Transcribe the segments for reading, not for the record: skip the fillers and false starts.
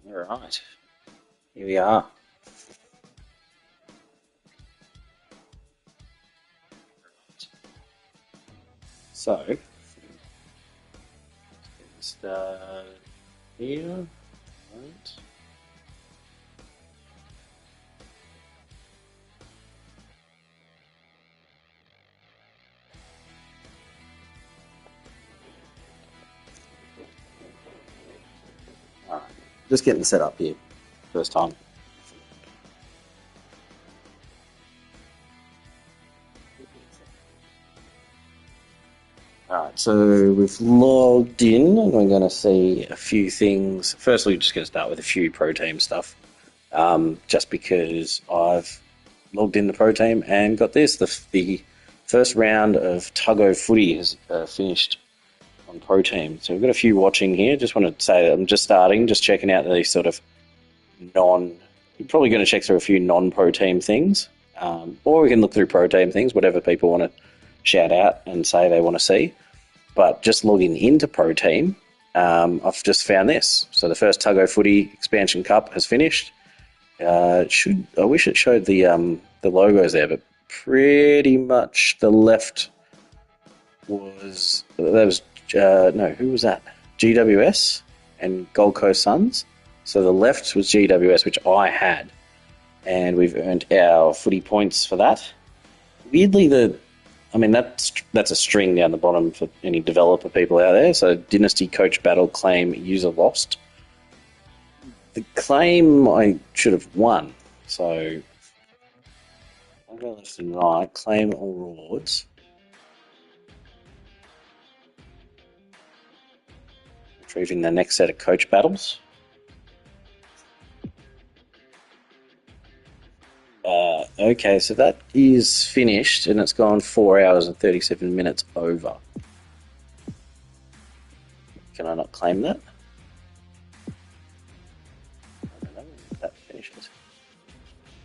All right, here we are. So, start here. Right. All right. Just getting set up here. First time. All right, so we've logged in and we're going to see a few things. Firstly, we're just going to start with a few pro team stuff. Just because I've logged into pro team and got this. The first round of Tuggo footy has finished on pro team. So we've got a few watching here. Just want to say that I'm just starting, just checking out these sort of you're probably going to check through a few non-pro team things. Or we can look through pro team things, whatever people want to shout out and say they want to see. But just logging into Pro Team, I've just found this. So the first Tuggo Footy Expansion Cup has finished. I wish it showed the logos there, but pretty much the left was who was that? GWS and Gold Coast Suns. So the left was GWS, which I had, and we've earned our footy points for that. Weirdly, that's a string down the bottom for any developer people out there. So Dynasty Coach Battle claim user lost. The claim I should have won. So I'll go left and right. Claim all rewards. Retrieving the next set of coach battles. Okay, so that is finished, and it's gone 4 hours and 37 minutes over. Can I not claim that? I don't know if that finishes.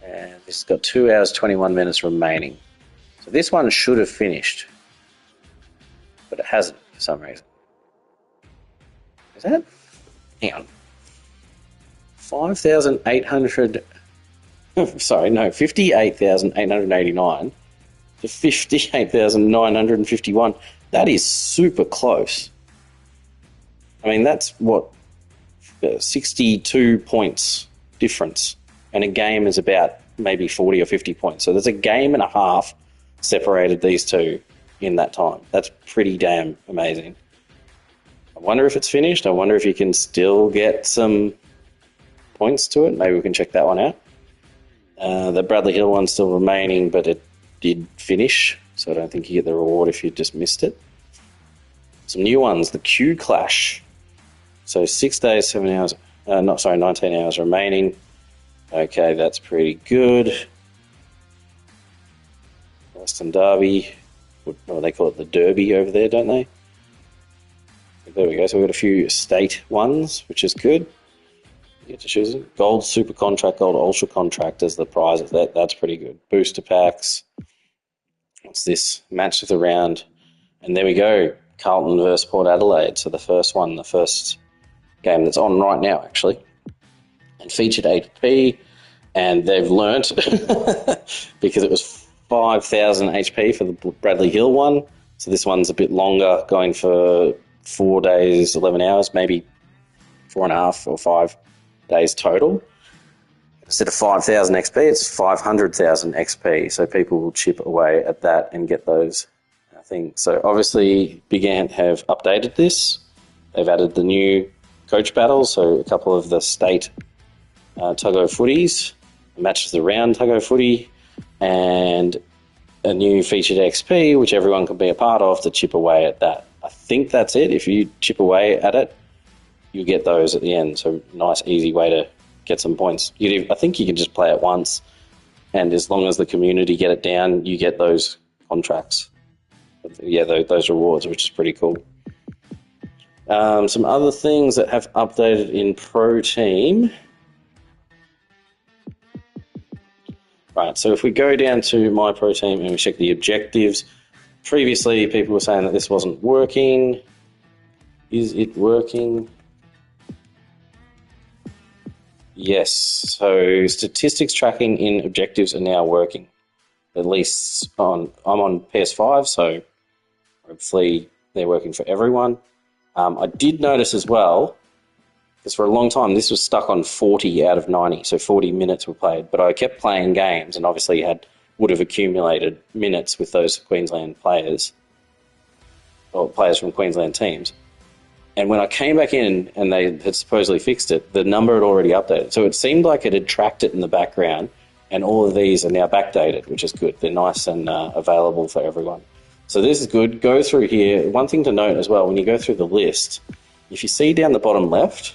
And this has got 2 hours 21 minutes remaining. So this one should have finished, but it hasn't for some reason. Is that? Hang on. 5,800... Sorry, no, 58,889 to 58,951. That is super close. I mean, that's what, 62 points difference. And a game is about maybe 40 or 50 points. So there's a game and a half separated these two in that time. That's pretty damn amazing. I wonder if it's finished. I wonder if you can still get some points to it. Maybe we can check that one out. The Bradley Hill one's still remaining, but it did finish, so I don't think you get the reward if you just missed it. Some new ones, the Q Clash. So 6 days, 7 hours, 19 hours remaining. Okay, that's pretty good. Western Derby, well, they call it the Derby over there, don't they? There we go, so we've got a few state ones, which is good. You get to choose it. Gold Super Contract, Gold Ultra Contract as the prize of that. That's pretty good. Booster packs. What's this? Match of the round. And there we go. Carlton versus Port Adelaide. So the first game that's on right now, actually. And featured HP. And they've learnt because it was 5,000 HP for the Bradley Hill one. So this one's a bit longer, going for 4 days, 11 hours, maybe 4.5 or 5 days total. Instead of 5,000 XP, it's 500,000 XP. So people will chip away at that and get those things. So obviously, Big Ant have updated this. They've added the new coach battles, so a couple of the state Tuggo footies, matches the round Tuggo footy, and a new featured XP, which everyone can be a part of to chip away at that. I think that's it. If you chip away at it, you get those at the end. So nice, easy way to get some points. I think you can just play it once, and as long as the community get it down, you get those contracts. Yeah, those rewards, which is pretty cool. Some other things that have updated in Pro Team. Right, so if we go down to My Pro Team and we check the objectives, previously people were saying that this wasn't working. Is it working? Yes. So statistics tracking in objectives are now working. At least I'm on PS5, so hopefully they're working for everyone. I did notice as well, because for a long time this was stuck on 40 out of 90, so 40 minutes were played. But I kept playing games and obviously would have accumulated minutes with those Queensland players, or players from Queensland teams. And when I came back in and they had supposedly fixed it, the number had already updated. So it seemed like it had tracked it in the background, and all of these are now backdated, which is good. They're nice and available for everyone. So this is good. Go through here. One thing to note as well, when you go through the list, if you see down the bottom left,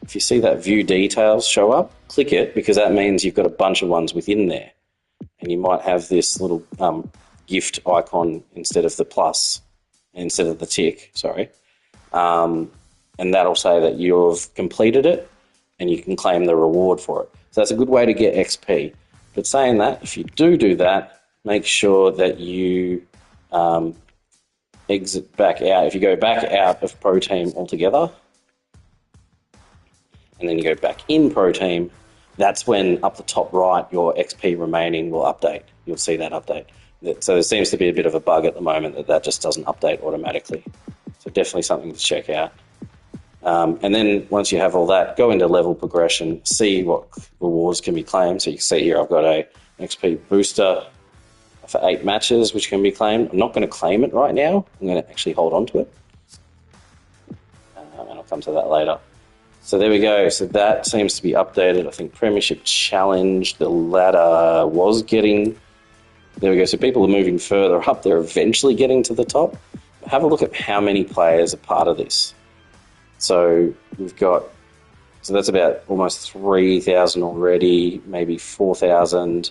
if you see that view details show up, click it, because that means you've got a bunch of ones within there. And you might have this little gift icon instead of the plus, instead of the tick, sorry. And that'll say that you've completed it and you can claim the reward for it. So that's a good way to get XP. But saying that, if you do that, make sure that you exit back out. If you go back out of Pro Team altogether, and then you go back in Pro Team, that's when up the top right your XP remaining will update. You'll see that update. So there seems to be a bit of a bug at the moment that just doesn't update automatically. So definitely something to check out. And then once you have all that, go into level progression, see what rewards can be claimed. So you can see here I've got an XP booster for 8 matches, which can be claimed. I'm not going to claim it right now. I'm going to actually hold on to it. And I'll come to that later. So there we go. So that seems to be updated. I think Premiership Challenge, the ladder was getting... There we go. So people are moving further up. They're eventually getting to the top. Have a look at how many players are part of this. So we've got... So that's about almost 3,000 already, maybe 4,000,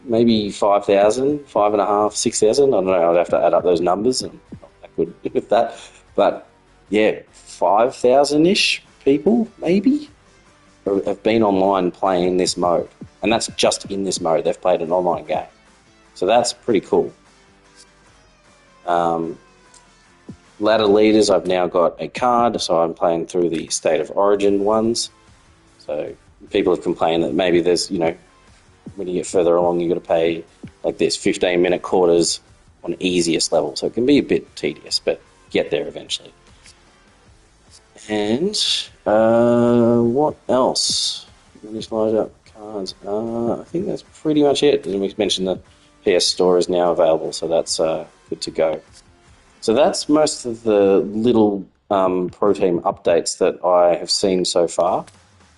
maybe 5,000, 5,500, 6,000. I don't know. I'd have to add up those numbers. I'm not that good with that. But yeah, 5,000-ish people, maybe, have been online playing this mode. And that's just in this mode. They've played an online game. So that's pretty cool. Ladder leaders, I've now got a card, so I'm playing through the State of Origin ones. So people have complained that maybe there's, when you get further along, you've got to pay like this 15-minute quarters on easiest level. So it can be a bit tedious, but get there eventually. And what else? Let me just load up cards. I think that's pretty much it. And we mentioned the PS Store is now available, so that's good to go. So that's most of the little Pro Team updates that I have seen so far.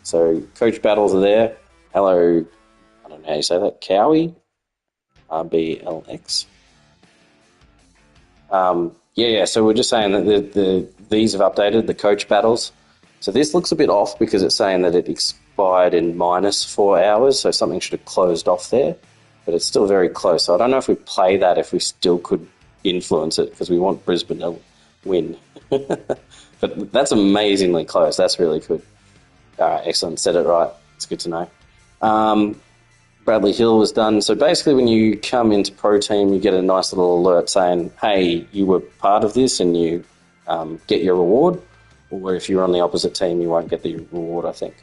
So coach battles are there. Hello, I don't know how you say that, Cowie? RBLX. Yeah, so we're just saying that these have updated, the coach battles. So this looks a bit off because it's saying that it expired in -4 hours, so something should have closed off there. But it's still very close. So I don't know if we play that, if we still could influence it, because we want Brisbane to win. But that's amazingly close. That's really good. All right, excellent. Said it right. It's good to know. Bradley Hill was done. So basically when you come into Pro Team, you get a nice little alert saying, hey, you were part of this and you get your reward. Or if you're on the opposite team, you won't get the reward, I think.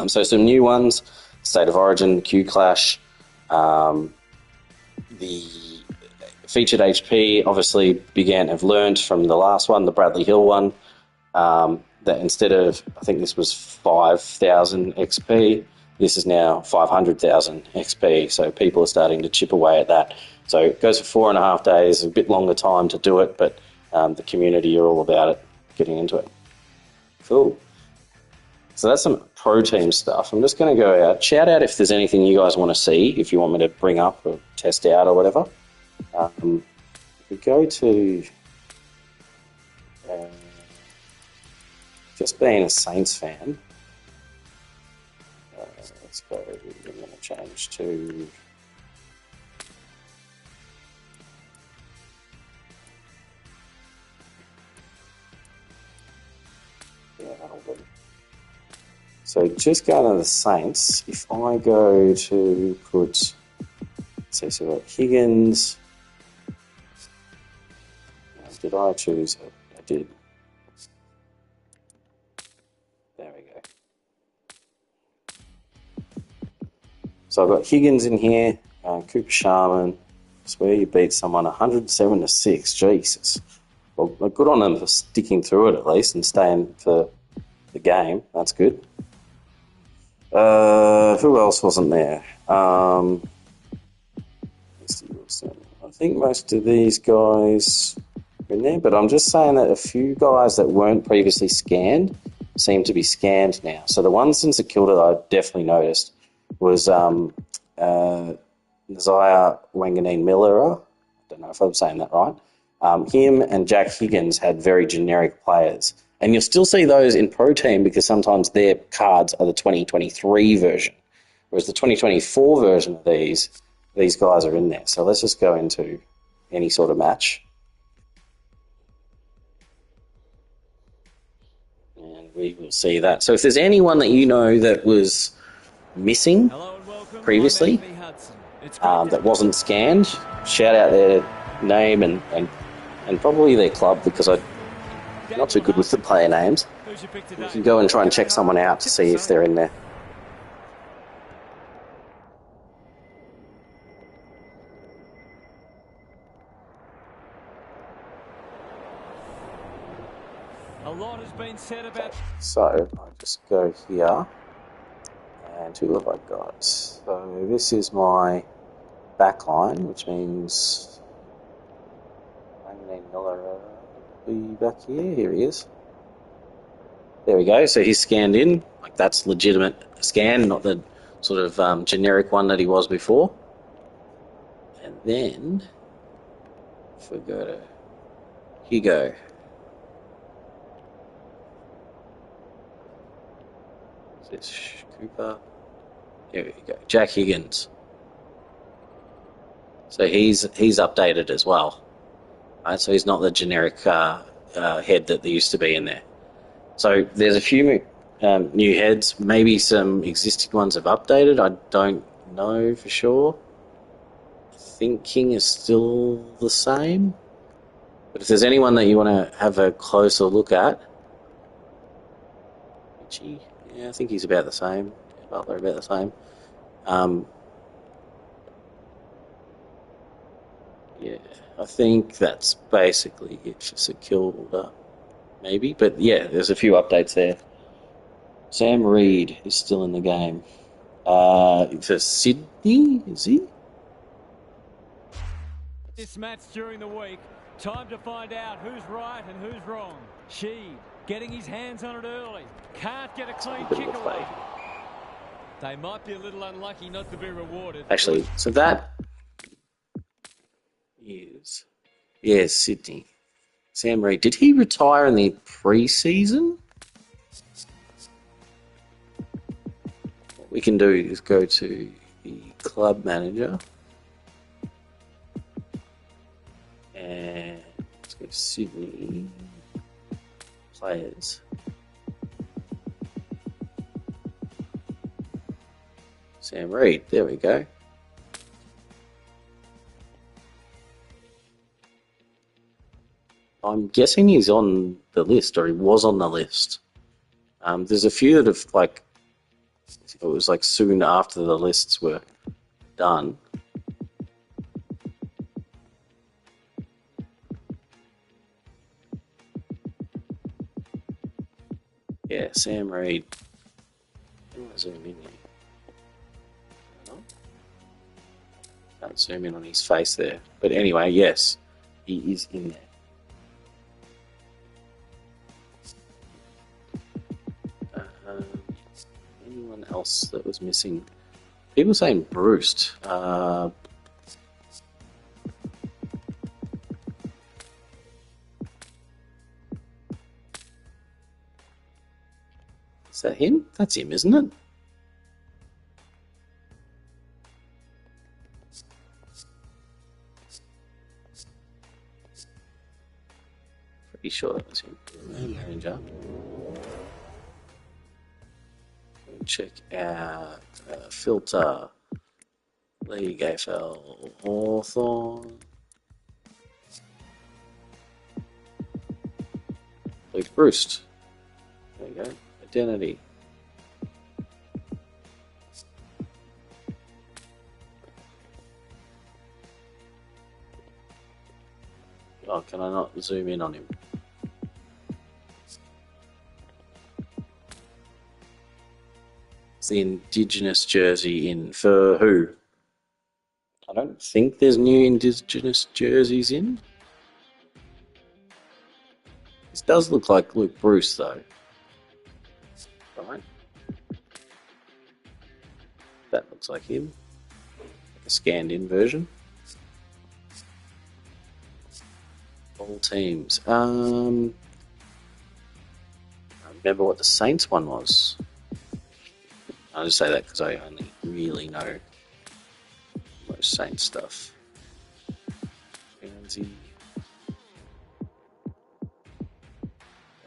So some new ones, State of Origin, Q Clash, the featured HP obviously have learned from the last one, the Bradley Hill one, that instead of, I think this was 5,000 XP, this is now 500,000 XP, so people are starting to chip away at that. So it goes for 4.5 days, a bit longer time to do it, but the community are all about it, getting into it. Cool. So that's some Pro Team stuff. I'm just going to go out, shout out if there's anything you guys want to see, if you want me to bring up or test out or whatever. If we go to just being a Saints fan, let's go, we're going to change to so just going to the Saints, if I go to put, so we've got Higgins. Did I choose it? I did. There we go. So I've got Higgins in here, Cooper Sharman. Swear you beat someone 107-6. Jesus. Well, good on them for sticking through it at least and staying for the game. That's good. Who else wasn't there? I think most of these guys were in there, but I'm just saying that a few guys that weren't previously scanned seem to be scanned now. So the ones in St Kilda that I definitely noticed was Nasiah Wanganeen Miller. I don't know if I'm saying that right. Him and Jack Higgins had very generic players. And you'll still see those in Pro Team because sometimes their cards are the 2023 version. Whereas the 2024 version of these guys are in there. So let's just go into any sort of match. And we will see that. So if there's anyone that you know that was missing previously, that wasn't scanned, shout out their name and probably their club because I'm not too good with the player names. You can go and try and check someone out to see if they're in there. A lot has been said about. So I'll just go here. And who have I got? So this is my back line, which means Miller will be back here. Here he is. There we go. So he's scanned in. Like that's legitimate scan, not the sort of generic one that he was before. And then if we go to Hugo. Is this Cooper? Here we go. Jack Higgins. So he's updated as well. Right? So he's not the generic head that there used to be in there. So there's a few new heads. Maybe some existing ones have updated. I don't know for sure. I think King is still the same. But if there's anyone that you want to have a closer look at, Richie, yeah, I think he's about the same. Butler about the same. Yeah, I think that's basically it for St Kilda, maybe. But yeah, there's a few updates there. Sam Reid is still in the game. For Sydney, is he? This match during the week. Time to find out who's right and who's wrong. Sheed getting his hands on it early. Can't get a clean kick away. They might be a little unlucky not to be rewarded. Actually, so that is... Yeah, Sydney. Sam Reid. Did he retire in the pre-season? What we can do is go to the club manager. And let's go to Sydney. Players. Sam Reid. There we go. I'm guessing he's on the list, or he was on the list. There's a few that have, like, it was like soon after the lists were done. Yeah, Sam Reid. I'm going to zoom in here. Can't zoom in on his face there. But anyway, yes, he is in there. Anyone else that was missing? People saying Bruce. Is that him? That's him, isn't it? Pretty sure that was him. Manager. Check out filter League AFL Hawthorn. Luke Bruce. There you go. Identity. Oh, can I not zoom in on him? It's the Indigenous jersey in for who? I don't think there's new Indigenous jerseys in. This does look like Luke Bruce, though. Right? That looks like him. Like a scanned-in version. All teams. I remember what the Saints one was. I'll just say that because I only really know most Saints stuff. Guernsey.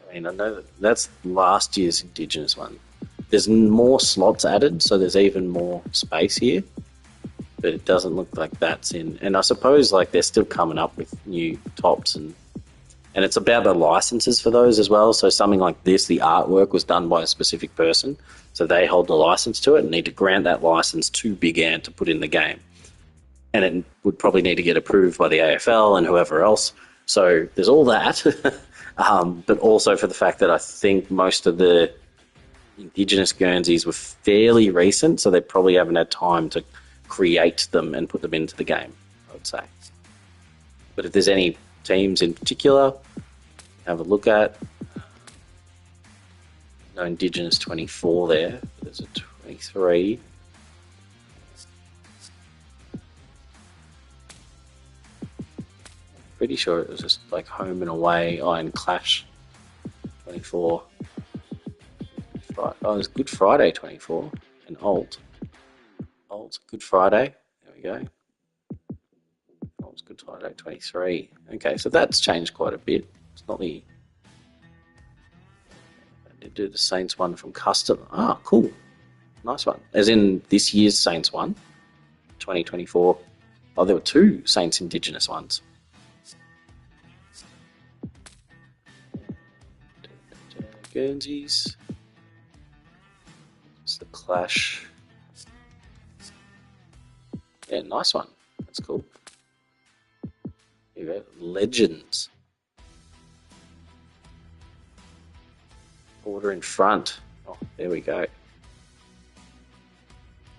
I mean, I know that's last year's Indigenous one. There's more slots added, so there's even more space here. But it doesn't look like that's in. And I suppose like they're still coming up with new tops, and it's about the licenses for those as well. So something like this, the artwork was done by a specific person, so they hold the license to it and need to grant that license to Big Ant to put in the game. And it would probably need to get approved by the AFL and whoever else. So there's all that, but also for the fact that I think most of the Indigenous Guernseys were fairly recent, so they probably haven't had time to create them and put them into the game, I would say. But if there's any teams in particular, have a look at. No Indigenous 24 there. There's a 23. Pretty sure it was just like home and away, Iron Clash 24. Oh, it was Good Friday 24 and Alt, Good Friday. There we go. Alt's Good Friday 23. Okay, so that's changed quite a bit. It's not the. I did do the Saints one from custom. Ah, cool. Nice one. As in this year's Saints one, 2024. Oh, there were two Saints Indigenous ones. Guernseys. It's the Clash. Yeah, nice one. That's cool. Here we go. Legends. Order in front. Oh, there we go. I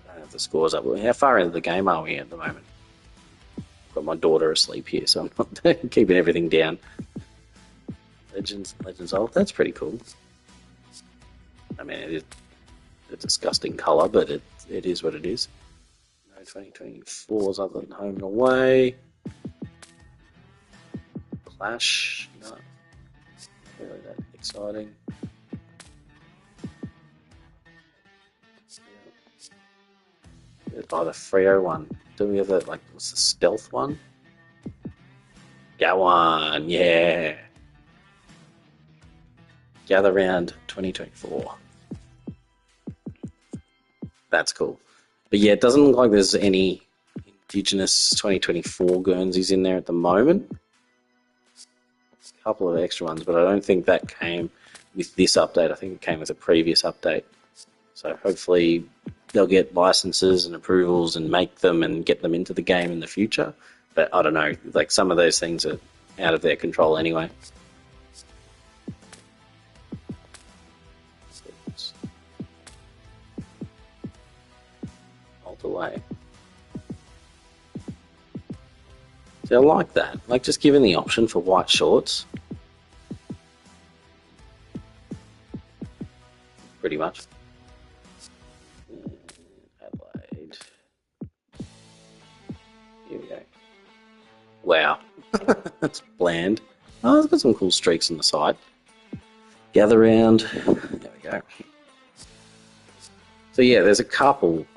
don't have the scores up. How far into the game are we at the moment? I've got my daughter asleep here, so I'm not keeping everything down. Legends old. That's pretty cool. I mean, it is a disgusting colour, but it is what it is. No 2024s other than home and away. Clash. No. Not really that exciting. Oh, the Freo one. Do we have that, like, what's the stealth one? Gowan, yeah. Gather Round 2024. That's cool. But yeah, it doesn't look like there's any Indigenous 2024 Guernseys in there at the moment. A couple of extra ones, but I don't think that came with this update. I think it came with a previous update. So hopefully they'll get licenses and approvals and make them and get them into the game in the future. But I don't know, like some of those things are out of their control anyway. Away. So I like that. Like just giving the option for white shorts. Pretty much. Adelaide. Here we go. Wow. That's bland. Oh, it's got some cool streaks on the side. Gather Round. There we go. So yeah, there's a couple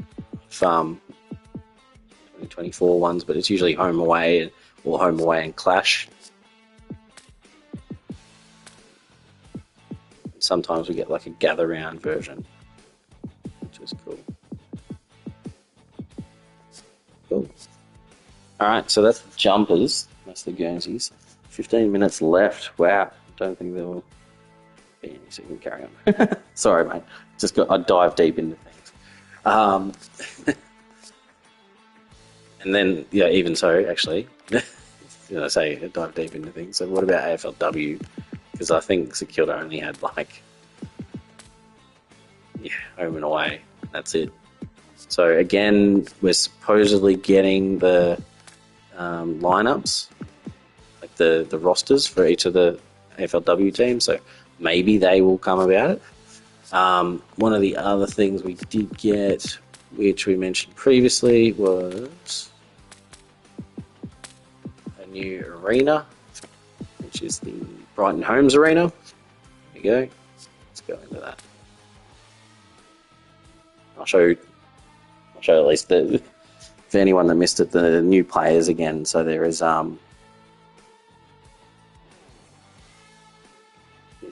2024 ones, but it's usually home away or home away and Clash. And sometimes we get like a gather round version, which is cool. Cool. All right, so that's the jumpers. That's the Guernseys. 15 minutes left. Wow, don't think there will be any, so you can carry on. Sorry, mate. I dive deep into things. And then, yeah, even so, actually, say dive deep into things. So what about AFLW? Because I think St Kilda only had home and away. That's it. So again, we're supposedly getting the lineups, like the rosters for each of the AFLW teams. So maybe they will come about it. One of the other things we did get, which we mentioned previously, was a new arena, which is the Brighton Homes Arena. There you go. Let's go into that. I'll show at least for anyone that missed it, the new players again. So there is I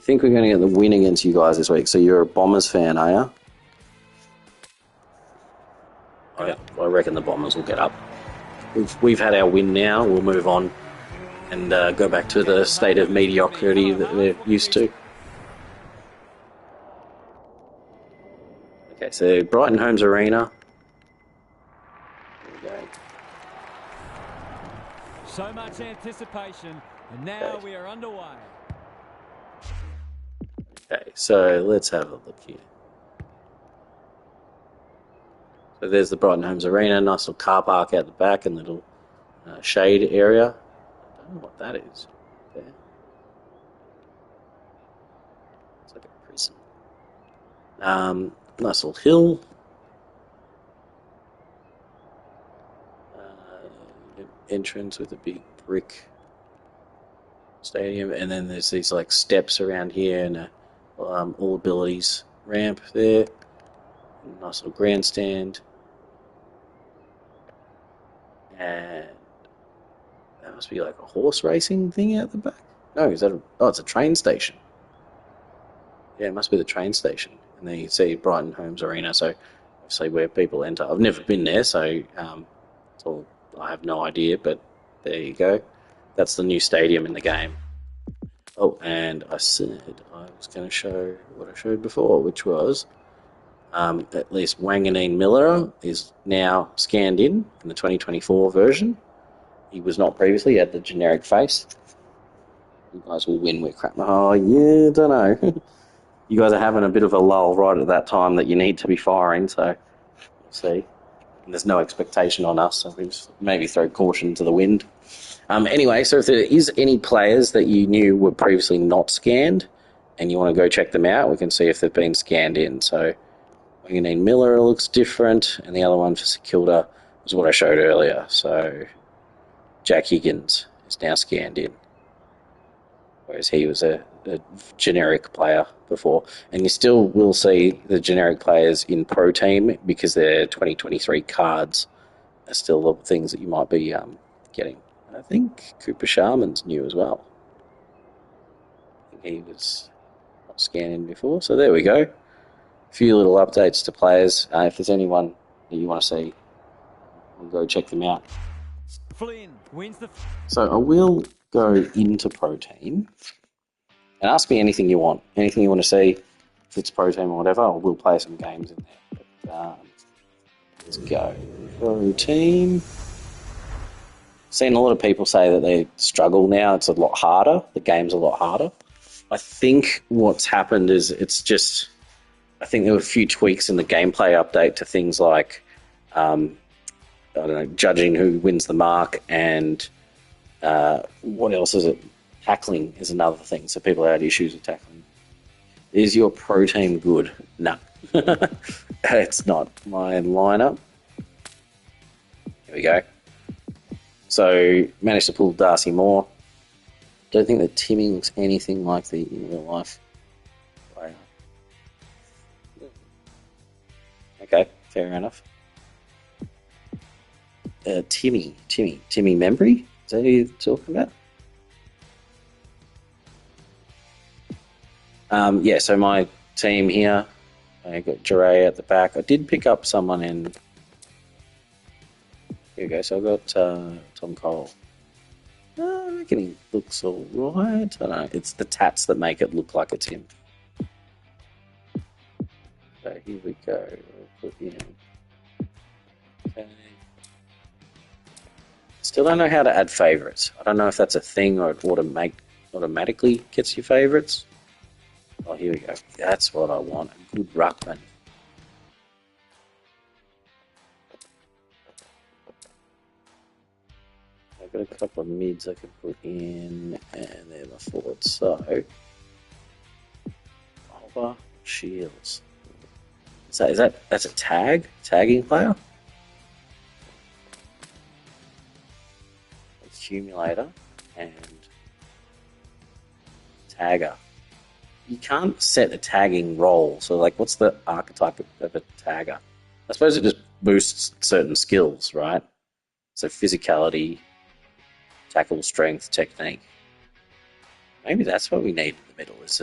think we're going to get the win against you guys this week. So you're a Bombers fan, are you? I reckon the Bombers will get up. We've had our win now. We'll move on and go back to the state of mediocrity that we're used to. Okay, so Brighton Homes Arena. There we go. So much anticipation, and now we are underway. Okay, so let's have a look here. So there's the Brighton Homes Arena, nice little car park out the back and little shade area. I don't know what that is there. It's like a prison. Nice little hill. Entrance with a big brick stadium, and then there's these like steps around here and a all abilities ramp there. Nice little grandstand. And that must be like a horse racing thing out the back. No, it's a train station. Yeah, it must be the train station. And then you see Brighton Homes Arena, so obviously where people enter. I've never been there, so I have no idea, but there you go. That's the new stadium in the game. Oh, and I said I was going to show what I showed before, which was at least Wanganeen Miller is now scanned in the 2024 version. He was not previously. He had the generic face. You guys will win. We're crap. Oh, yeah, don't know. You guys are having a bit of a lull right at that time that you need to be firing, so we'll see. And there's no expectation on us, so we just maybe throw caution to the wind. Anyway, so if there is any players that you knew were previously not scanned and you want to go check them out, we can see if they've been scanned in. So Wanganeen Miller looks different, and the other one for St Kilda was what I showed earlier. So Jack Higgins is now scanned in, whereas he was a generic player before. And you still will see the generic players in Pro Team because their 2023 cards are still the things that you might be getting. And I think Cooper Sharman's new as well. I think he was not scanned in before. So there we go. A few little updates to players. If there's anyone that you want to see, we'll go check them out. Flynn wins the... So I will go into Pro Team and ask me anything you want. Anything you want to see, if it's Pro Team or whatever, I will play some games in there. But, let's go. Pro Team. Seen a lot of people say that they struggle now. It's a lot harder. The game's a lot harder. I think what's happened is it's just... I think there were a few tweaks in the gameplay update to things like, I don't know, judging who wins the mark and what else is it? Tackling is another thing. So people had issues with tackling. Is your Pro Team good? No. It's not. My lineup. Here we go. So managed to pull Darcy Moore. Don't think that Timmy looks anything like the in real life player. Okay, fair enough. Timmy Membry? Is that who you're talking about? Yeah, so my team here, I got Jure at the back. I did pick up someone in... Here we go, so I got Tom Cole. I reckon he looks all right. I don't know, it's the tats that make it look like it's him. So here we go. I'll put in... Okay. Still don't know how to add favourites. I don't know if that's a thing or it automatically gets you favourites. Oh, here we go. That's what I want. A good ruckman. I've got a couple of mids I can put in, and they're my forwards. So, Oliver Shields. That's a tagging player? Accumulator and tagger. You can't set a tagging role. So, like, what's the archetype of a tagger? I suppose it just boosts certain skills, right? So, physicality, tackle, strength, technique. Maybe that's what we need in the middle, is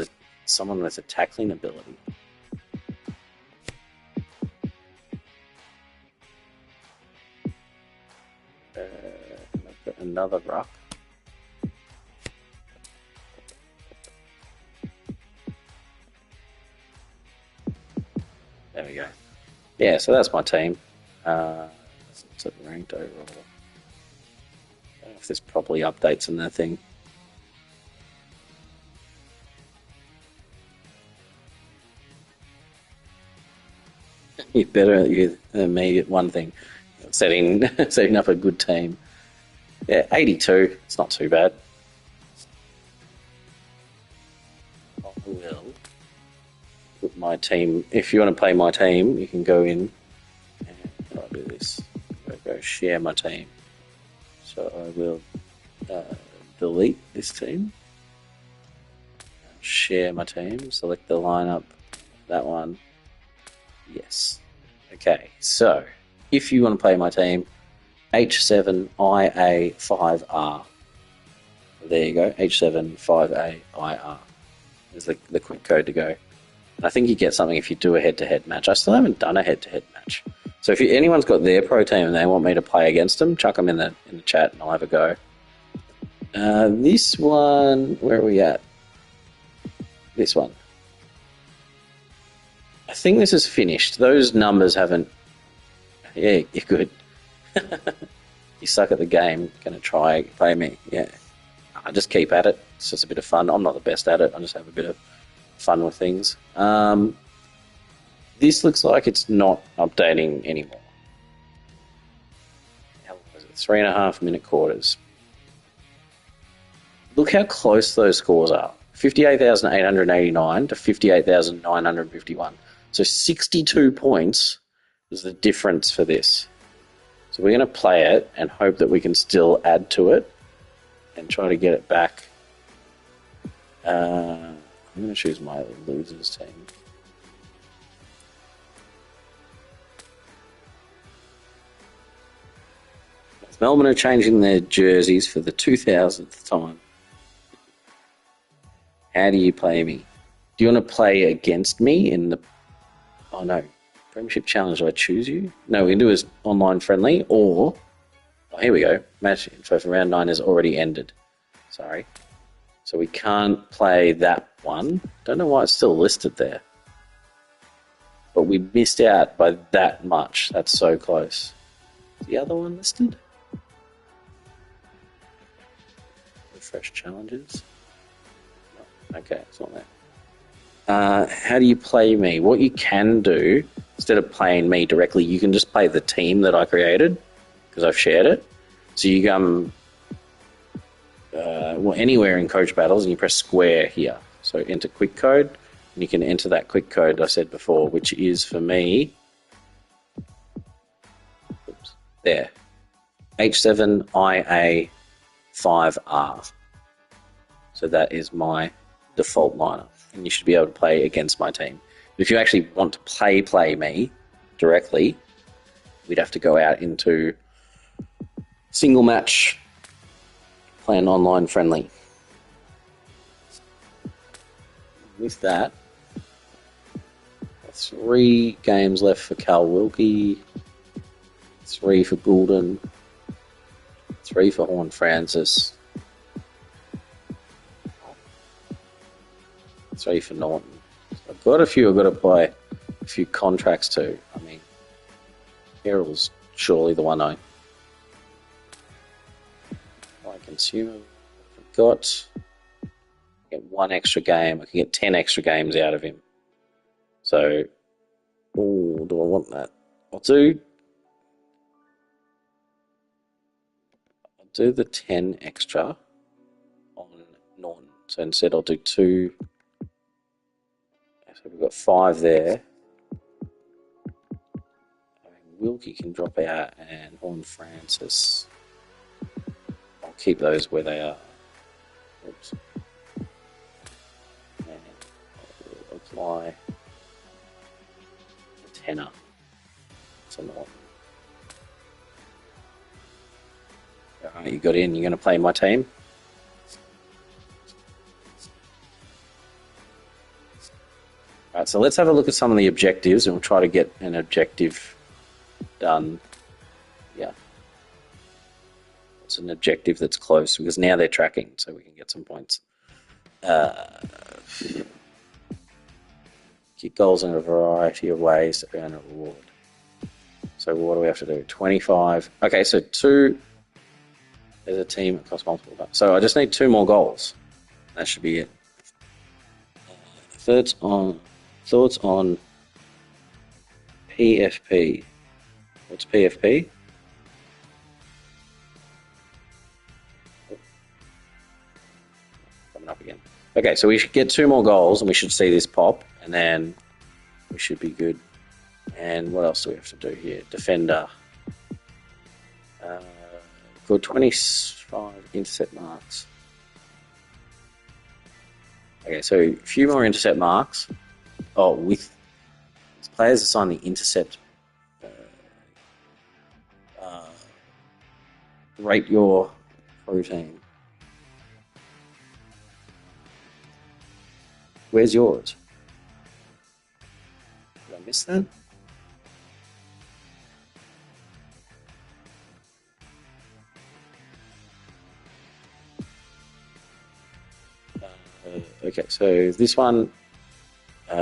someone with a tackling ability. I've got another ruck. There we go. Yeah, so that's my team. It's ranked overall. I don't know if there's probably updates in that thing. You're better than me at one thing, setting up a good team. Yeah, 82. It's not too bad. I will put my team. If you want to play my team, you can go in and I'll do this. I'll go share my team. So I will delete this team. Share my team. Select the lineup. That one. Yes. Okay, so if you want to play my team, H7IA5R. There you go, H75AIR. There's the quick code to go. And I think you get something if you do a head-to-head match. I still haven't done a head-to-head match. So if anyone's got their pro team and they want me to play against them, chuck them in the chat and I'll have a go. This one, where are we at? This one. I think this is finished. Those numbers haven't... Yeah, you're good. You suck at the game. Going to try play me. Yeah. I just keep at it. It's just a bit of fun. I'm not the best at it. I just have a bit of fun with things. This looks like it's not updating anymore. How long was it? 3.5 minute quarters. Look how close those scores are. 58,889 to 58,951. So 62 points is the difference for this. So we're going to play it and hope that we can still add to it and try to get it back. I'm going to choose my losers team. Melbourne are changing their jerseys for the 2000th time. How do you play me? Do you want to play against me in the... Oh, no. Premiership Challenge, do I choose you? No, we can do as online friendly, or... Oh, here we go. Match info for round 9 has already ended. Sorry. So we can't play that one. Don't know why it's still listed there. But we missed out by that much. That's so close. Is the other one listed? Refresh challenges. No. Okay, it's not there. How do you play me? What you can do, instead of playing me directly, you can just play the team that I created, because I've shared it. So you come anywhere in coach battles and you press square here. So enter quick code, and you can enter that quick code I said before, which is for me, oops, there, H7IA5R. So that is my default lineup, and you should be able to play against my team. But if you actually want to play me directly, we'd have to go out into single match, playing online friendly. With that, 3 games left for Cal Wilkie, 3 for Goulden, 3 for Horn Francis, 3 for Norton. I've got a few I've got to play a few contracts to. I mean, Carroll's surely the one I Consumer. Forgot. Get 1 extra game. I can get 10 extra games out of him. So, do I want that? I'll do the 10 extra on Norton. So instead I'll do 2. So we've got 5 there. Wilkie can drop out and Horn Francis. I'll keep those where they are. Oops. And I'll apply the tenner to Norton. Alright, you got in. You're going to play my team? Alright, so let's have a look at some of the objectives and we'll try to get an objective done. Yeah. It's an objective that's close because now they're tracking, so we can get some points. Kick goals in a variety of ways to earn a reward. So what do we have to do? 25. Okay, so 2 as a team, it costs multiple times. So I just need 2 more goals. That should be it. Thoughts on PFP. What's PFP? Coming up again. Okay, so we should get 2 more goals and we should see this pop and then we should be good. And what else do we have to do here? Defender. Good 25 intercept marks. Okay, so a few more intercept marks. Oh, with players assign the intercept. Rate your protein. Where's yours? Did I miss that? Okay, so this one,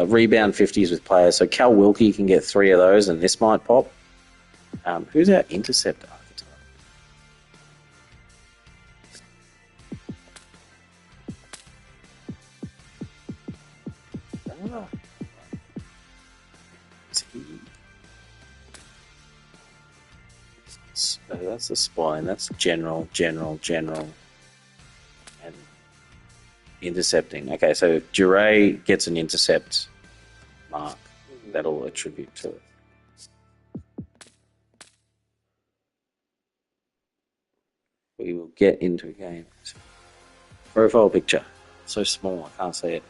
rebound 50s with players. So Cal Wilkie can get 3 of those, and this might pop. Who's our intercept archetype? So that's the spine. That's general, and intercepting. Okay, so if Jure gets an intercept mark, that'll attribute to it. We will get into a game. Profile picture. So small, I can't see it.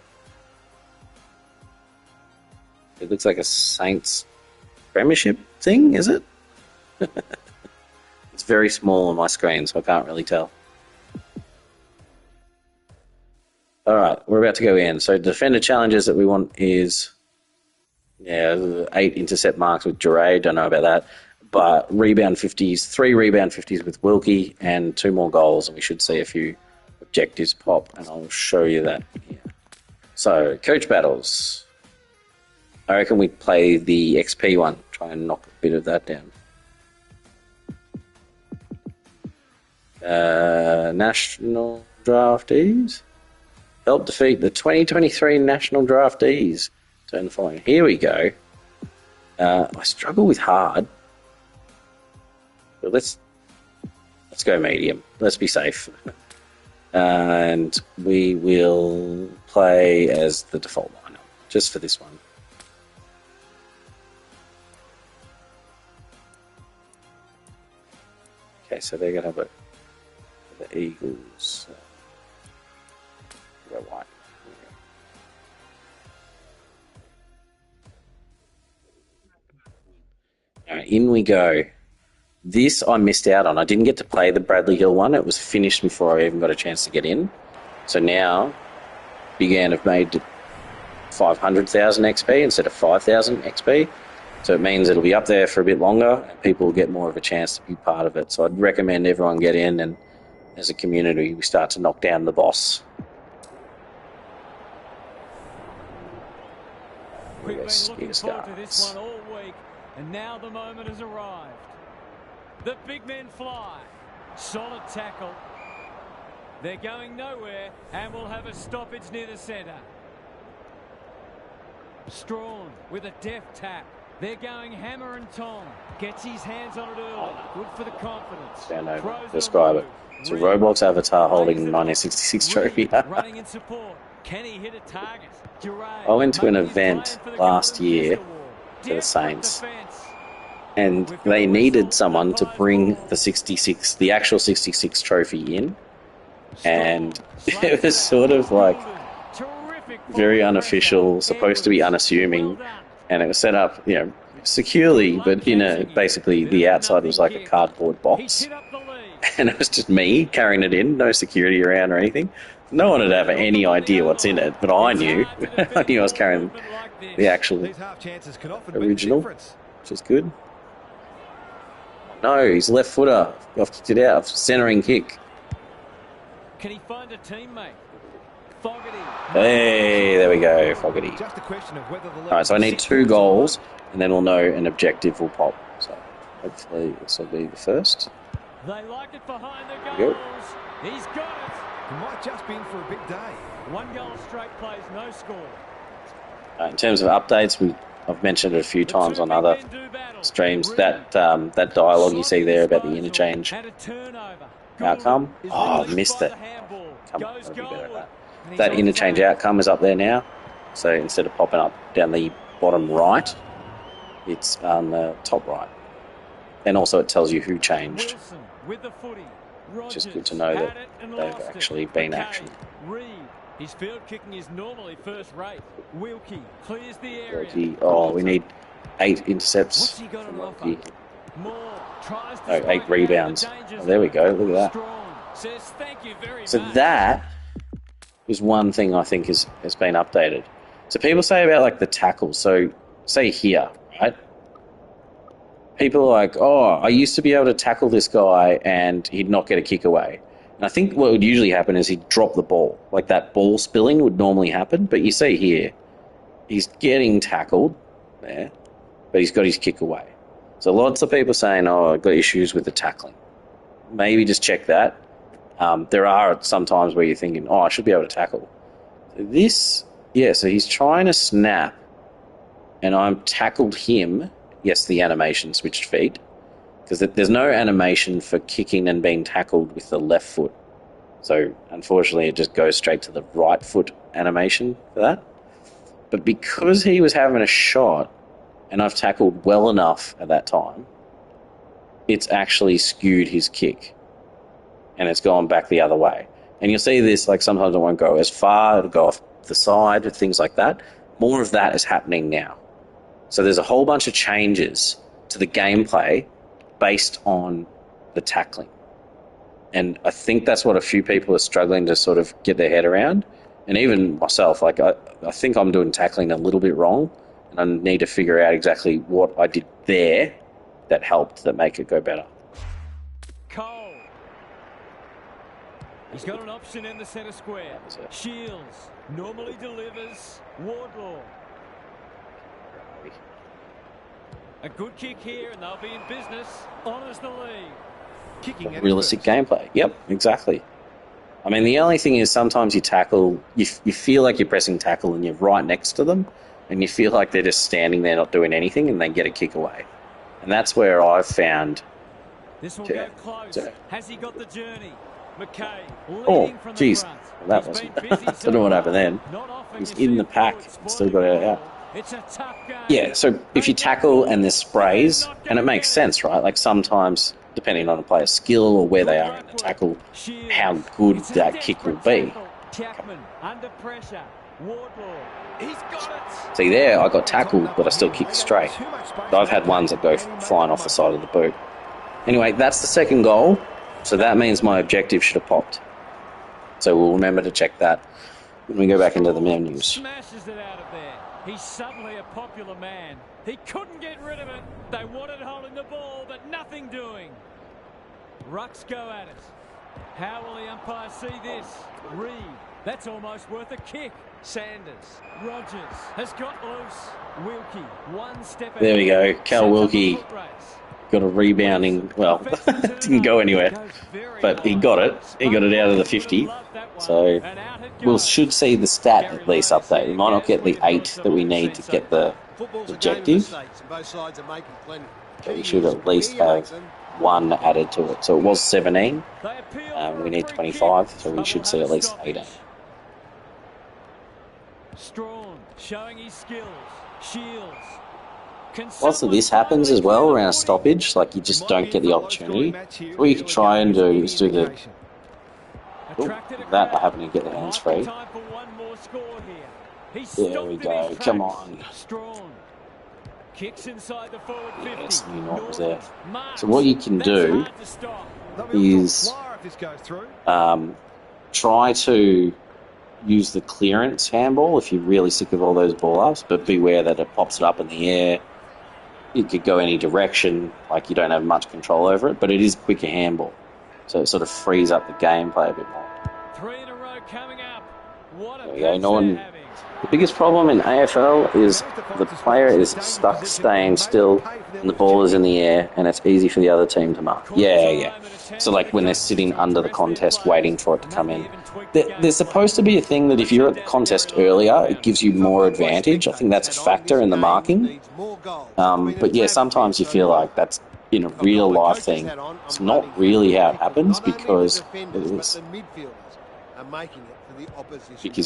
It looks like a Saints premiership thing, is it? It's very small on my screen, so I can't really tell. Alright, we're about to go in. So defender challenges that we want is 8 intercept marks with Jure, don't know about that. But rebound 50s, 3 rebound 50s with Wilkie and 2 more goals, and we should see a few objectives pop, and I'll show you that here. So, coach battles. I reckon we play the XP one, try and knock a bit of that down. National draftees. Help defeat the 2023 national draftees. Turn the following. Here we go. I struggle with hard. But let's go medium. Let's be safe. And we will play as the default lineup, just for this one. Okay, so they're going to have the Eagles. Go white. All right, in we go. This I missed out on. I didn't get to play the Bradley Hill one. It was finished before I even got a chance to get in. So now, Big Ant have made 500,000 XP instead of 5,000 XP. So it means it'll be up there for a bit longer and people will get more of a chance to be part of it. So I'd recommend everyone get in, and as a community we start to knock down the boss. We've been looking forward to this one all week, and now the moment has arrived. The big men fly. Solid tackle. They're going nowhere, and we'll have a stoppage near the centre. Strawn with a deft tap. They're going hammer and tong. Gets his hands on it early. Good for the confidence. Stand over. Describe it. It's a Roblox avatar holding a 1966 trophy. Running in support. Can he hit a target? I went to an event last year for the Saints, and they needed someone to bring the actual 66 trophy in, and it was sort of like very unofficial, supposed to be unassuming, and it was set up, securely, but basically the outside was like a cardboard box, and it was just me carrying it in, no security around or anything. No one would have any idea what's in it, but I knew. I knew I was carrying the actual original, which is good. No, he's left footer. I've kicked it out. Centering kick. Can he find a teammate? Fogarty. Hey, there we go, Fogarty. Alright, so I need 2 goals, and then we'll know an objective will pop. So hopefully this will be the first. They like it behind the goals. He's got it. He might just be in for a big day. 1 goal straight plays, no score. In terms of updates, I've mentioned it a few times on other streams. That dialogue you see there about the interchange outcome. Oh, I missed it. Come on, I'll be better at that. That interchange outcome is up there now. So instead of popping up down the bottom right, it's on the top right. And also it tells you who changed, which is good to know that they've actually been actioned. His field kicking is normally first rate. Wilkie clears the area. Oh, we need 8 intercepts. What's he got on offer? More tries to 8 rebounds. Oh, there we go. Look at that. Says, thank you very so much. That is one thing I think has been updated. So people say about like the tackle. So say here, right? People are like, oh, I used to be able to tackle this guy and he'd not get a kick away. And I think what would usually happen is he'd drop the ball. Like that ball spilling would normally happen. But you see here, he's getting tackled there, but he's got his kick away. So lots of people saying, oh, I've got issues with the tackling. Maybe just check that. There are some times where you're thinking, oh, I should be able to tackle. So he's trying to snap, and I'm tackled him. Yes, the animation switched feet, because there's no animation for kicking and being tackled with the left foot. So unfortunately, it just goes straight to the right foot animation for that. But because he was having a shot, and I've tackled well enough at that time, it's actually skewed his kick. And it's gone back the other way. And you'll see this, like sometimes it won't go as far, it'll go off the side, things like that. More of that is happening now. So there's a whole bunch of changes to the gameplay based on the tackling. And I think that's what a few people are struggling to sort of get their head around. And even myself, like I think I'm doing tackling a little bit wrong, and I need to figure out exactly what I did there that helped that make it go better. Cole. He's got an option in the centre square. Shields normally delivers. Wardlaw. A good kick here, and they'll be in business. Honours the lead. Kicking realistic gameplay. Yep, exactly. I mean, the only thing is sometimes you tackle, you feel like you're pressing tackle and you're right next to them, and you feel like they're just standing there not doing anything, and they get a kick away. And that's where I've found... This will go close. Has he got the journey? McKay oh, jeez. Well, that wasn't... I don't know what happened then. He's in the pack. Still got it out. It's a tough game. Yeah, so if you tackle and there's sprays, and it makes sense, right? Like sometimes, depending on a player's skill or where they are in the tackle, how good that kick will be. Chapman under pressure. Wardlaw. He's got it. See there, I got tackled, but I still kicked straight. But I've had ones that go flying off the side of the boot. Anyway, that's the second goal, so that means my objective should have popped. So we'll remember to check that when we go back into the menus. Smashes it out of there. He's suddenly a popular man. He couldn't get rid of it. They wanted holding the ball, but nothing doing. Rucks go at it. How will the umpire see this? Reed. That's almost worth a kick. Sanders. Rogers has got loose. Wilkie. One step ahead. There we go. Cal Wilkie got a rebounding. Well, didn't go anywhere, but he got it. He got it out of the 50. So we should see the stat at least update. We might not get the 8 that we need to get the objective, but we should at least have 1 added to it. So it was 17. We need 25, so we should see at least 18. Strawn showing his skills. Shields. Lots of this happens as well around a stoppage, like you just don't get the opportunity. What you could try and do is do the... that I happen to get the hands free. There we go, come on. Kicks inside the forward 50. Yes, knew what was there. So what you can do is try to use the clearance handball if you're really sick of all those ball-ups, but beware that it pops it up in the air. It could go any direction, like you don't have much control over it, but it is quicker handball. So it sort of frees up the gameplay a bit more. 3 in a row coming up. What a there we go. No one... The biggest problem in AFL is the player is stuck staying still and the ball is in the air and it's easy for the other team to mark. Yeah. So like when they're sitting under the contest waiting for it to come in. There's supposed to be a thing that if you're at the contest earlier, it gives you more advantage. I think that's a factor in the marking. But yeah, sometimes you feel like that's in a real life thing. It's not really how it happens because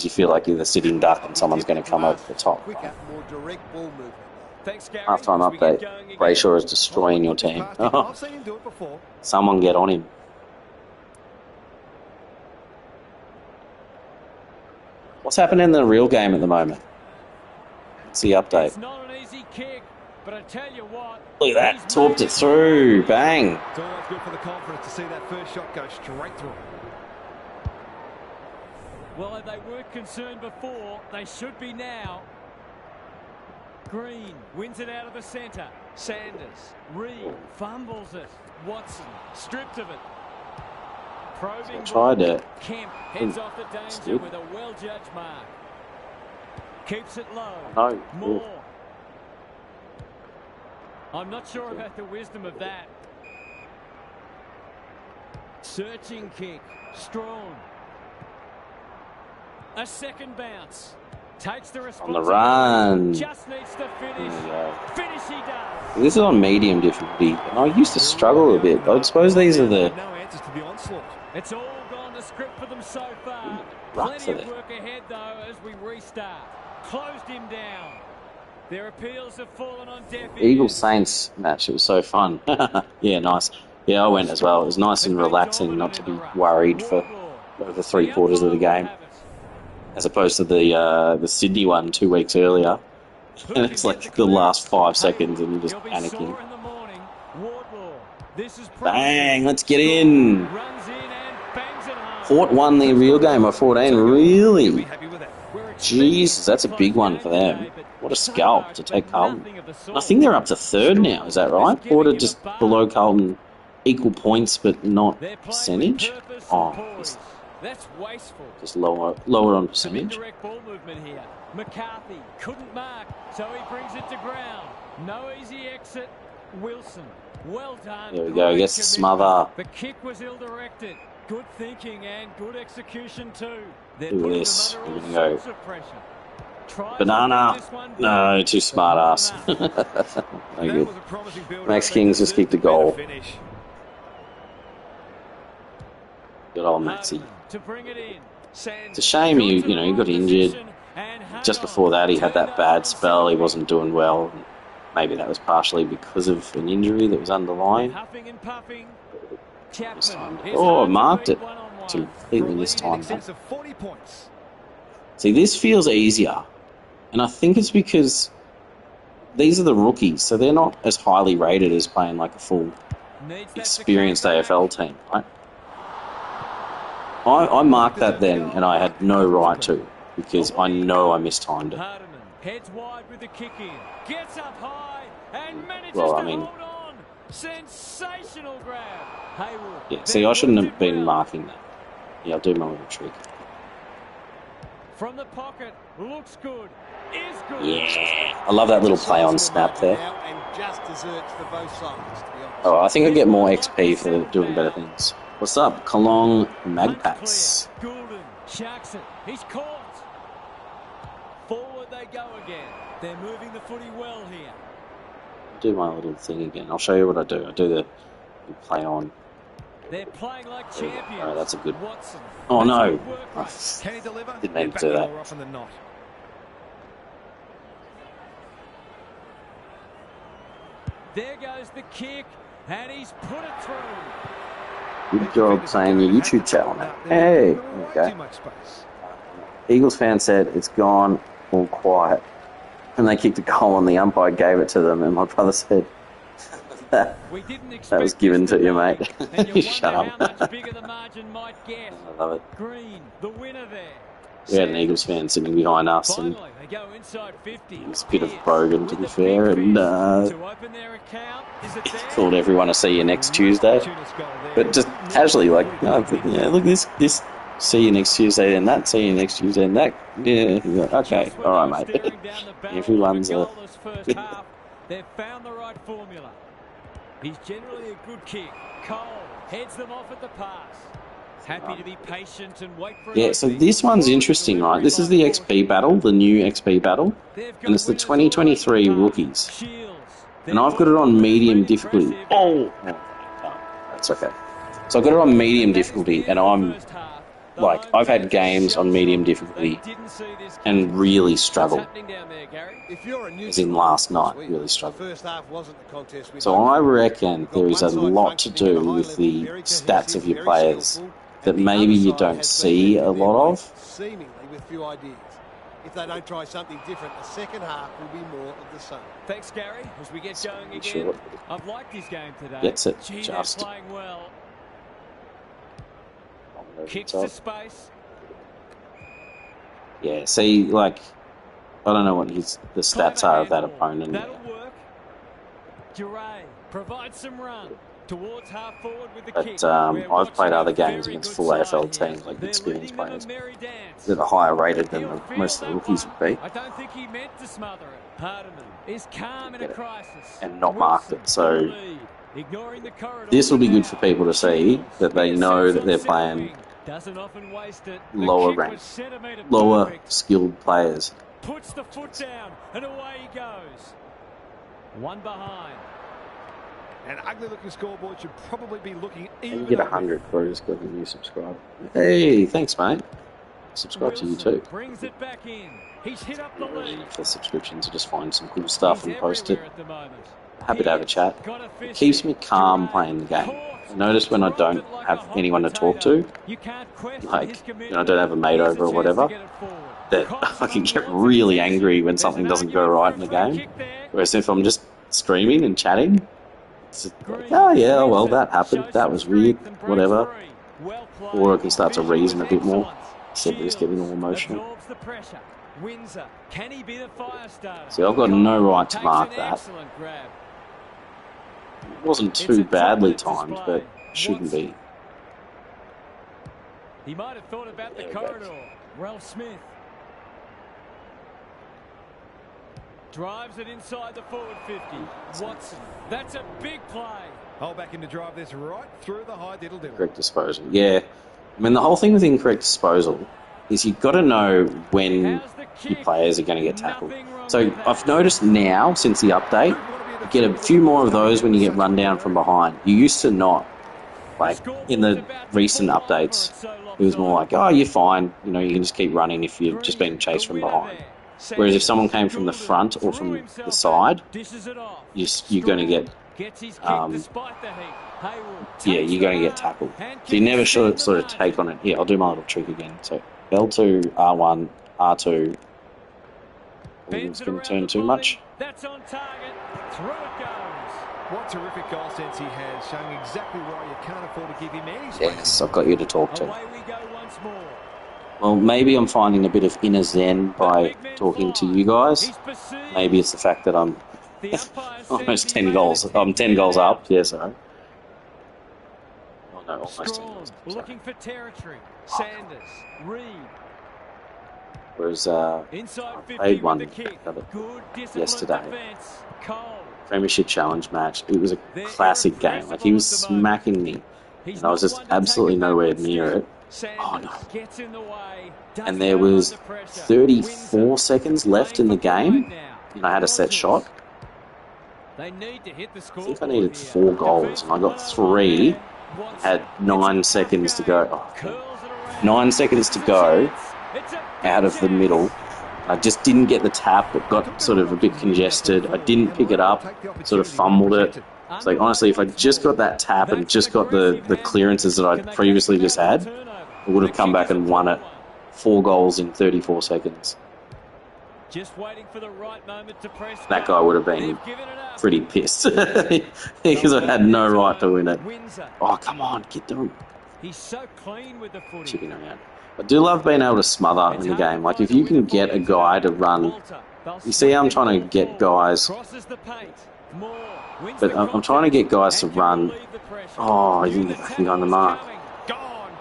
you feel like you're the sitting duck and someone's going to come over the top. Half-time update. Brayshaw is destroying your team. Someone get on him. What's happening in the real game at the moment? What's the update? It's not an easy kick, but I tell you what. Look at that. Torped it through. Bang. It's always good for the confidence to see that first shot go straight through. Well, if they weren't concerned before, they should be now. Green wins it out of the centre. Sanders. Reed fumbles it. Watson stripped of it. Probing. Tried it. Kemp heads off the danger with a well-judged mark. Keeps it low. No. More. I'm not sure about the wisdom of that. Searching kick. Strong. A second bounce. Takes the responsibility. On the run. Just needs to finish. Finish he does. This is on medium difficulty. And I used to struggle a bit. I suppose these are the... No answers to the onslaught. It's all gone to script for them so far. Rough Plenty for of work ahead, though, as we restart. Closed him down. Their appeals have fallen on deaf ears. Eagles-Saints match. It was so fun. Yeah, nice. Yeah, I went as well. It was nice and relaxing not to be worried for over 3 quarters of the game. As opposed to the Sydney one 2 weeks earlier. And it's like the last 5 seconds and you're just panicking. Bang, let's get in. Port won the real game by 14, really? Jesus, that's a big one for them. What a scalp to take Carlton. I think they're up to 3rd now, is that right? Port are just below Carlton, equal points but not percentage? Oh, that's wasteful. Just lower on percentage. Direct ball movement here. McCarthy couldn't mark, so he brings it to ground. No easy exit. Wilson, well done. There we go. Gets the smother. The kick was ill-directed. Good thinking and good execution too. Look at this. We're going to go. Banana. No, too smart ass. No good. Max Kings just kicked a goal. Good old Maxi. It's a shame he got injured. Just before that, he had that bad spell. He wasn't doing well. Maybe that was partially because of an injury that was underlying. Oh, I marked it completely this time. See, this feels easier. And I think it's because these are the rookies, so they're not as highly rated as playing like a full experienced AFL team, right? I marked that then, and I had no right to, because I know I mistimed it. Heads wide with the kick in. Gets up high and manages well, I to mean, hold on. Sensational grab. Haywood. Yeah, see, I shouldn't have been marking that. Yeah, I'll do my little trick. From the pocket, looks good. is good. Yeah. I love that little play on snap there. And just desserts for both sides, to be honest. Oh, I think I get more XP for doing better things. What's up, Kalong Magpats? Goulden sharks it. He's caught. Forward they go again. They're moving the footy well here. Do my little thing again. I'll show you what I do. I do the play on. They're playing like champions. Oh, that's a good. Watson. Oh no! Can he deliver? Didn't mean to do that. More often than not. There goes the kick, and he's put it through. Good job saying your YouTube channel now. Hey, okay. Too much space. Eagles fan said it's gone all quiet, and they kicked a goal and the umpire gave it to them. And my brother said that was given to you, mate. You shut up. How much bigger the margin might get. I love it. Green, the winner there. We had an Eagles fan sitting behind us, and Finally, they go inside 50. it's a bit of Brogan, to be fair, and To open their account, is it there? called everyone to see you next Tuesday. But just casually, like, oh, yeah, look, this, see you next Tuesday, then that, see you next Tuesday, and that. Yeah, okay, all right, mate. Everyone's a. They've found the right formula. He's generally a good kick. Cole heads them off at the pass. Happy to be patient and wait for. Yeah, so this one's interesting, right? This is the XP battle, the new XP battle, and it's the 2023 rookies. And I've got it on medium difficulty. Oh, that's okay. So I've got it on medium difficulty, and I'm like, I've had games on medium difficulty and really struggled. As in last night, really struggled. So I reckon there is a lot to do with the stats of your players that maybe you don't see a lot of. Seemingly with few ideas. If they don't try something different, the second half will be more of the same. Thanks, Gary. As we get going again, Sure. I've liked his game today. Gets it, Gee, just. they're playing well. Kicks to space. Yeah, see, like, I don't know what the stats are of that opponent. That'll work. Duray provides some run towards half forward with the kick. But I've played other games against full AFL teams, like experienced players, that are higher rated than most of the rookies would be. I don't think he meant to smother it. Hardiman is calm in a crisis and not marked it. So this will be good for people to see that they know that they're playing lower ranked, lower skilled players. Puts the foot down and away he goes. One behind. An ugly-looking scoreboard should probably be looking even. And you get 100 for just got a new subscriber. Hey, thanks, mate. Subscribe to you too. Brings it back in. He's hit up the lead. For subscriptions, to just find some cool stuff and post it. Happy to have a chat. It keeps me calm playing the game. I notice when I don't have anyone to talk to, like, I don't have a mate over or whatever, that I can get really angry when something doesn't go right in the game. Whereas if I'm just streaming and chatting, it's like, oh yeah, well that happened, that was weird, whatever. Or I can start to reason a bit more, instead of just getting all emotional. See, I've got no right to mark that. It wasn't too badly timed, but shouldn't be. He might have thought about the corridor. Ralph Smith drives it inside the forward 50. Watson, that's a big play. Hold back in to drive this right through the high diddle diddle. Correct disposal. Yeah. I mean, the whole thing with incorrect disposal is you've got to know when your players are going to get tackled. So I've noticed now, since the update, you get a few more of those when you get run down from behind. You used to not. Like, in the recent updates, it was more like, oh, you're fine. You know, you can just keep running if you're just being chased from behind. Whereas if someone came from the front or from the side, you're going to get, you're going to get tackled. So you never should sort of take on it. Yeah, I'll do my little trick again. So L2, R1, R2. It's going to turn too much. That's on target. Through it goes. What terrific goal sense he has, showing exactly why you can't afford to give him any space. Yes, I've got you to talk to. Away we go once more. Well, maybe I'm finding a bit of inner zen by talking to you guys. Maybe it's the fact that I'm almost 10 goals. I'm 10 goals up. Yeah, sorry. Oh, no, almost 10 goals. Looking for territory. Sanders. Reed. Whereas I Inside 50 played with one the kick. Good disciplined yesterday. defense. Cole. Premiership Challenge match. It was a They're classic game. Like, he was irrepressible at the moment. smacking me, He's and I was not just one to take absolutely a nowhere backward near step. it. Oh Sanders no. gets in the way. Does And there well was under pressure. 34 seconds left in the Playing for game, pride now. and I had a set Rogers. shot. They need to hit the I scoreboard think I needed here. 4 goals, and I got 3, and had 9 It's a seconds to tough go. game. Oh, Curls it around. 9 seconds to It's a go chance. It's a big out of the chance. middle. I just didn't get the tap. It got sort of a bit congested. I didn't pick it up. Sort of fumbled it. It's like, honestly, if I just got that tap and just got the clearances that I previously just had, I would have come back and won it. 4 goals in 34 seconds. Just waiting for the right moment to press. That guy would have been They've given it up. pretty pissed because I had no right to win it. Windsor. Oh, come on, get the He's so clean with the footy. chicken around. I do love being able to smother in the game. Like, if you can get a guy to run, you see how I'm trying to get guys, Crosses the paint. More. Wins but the I'm trying to get guys to and can run. relieve the pressure. Oh, you Knew get the back behind the tackle was mark. coming.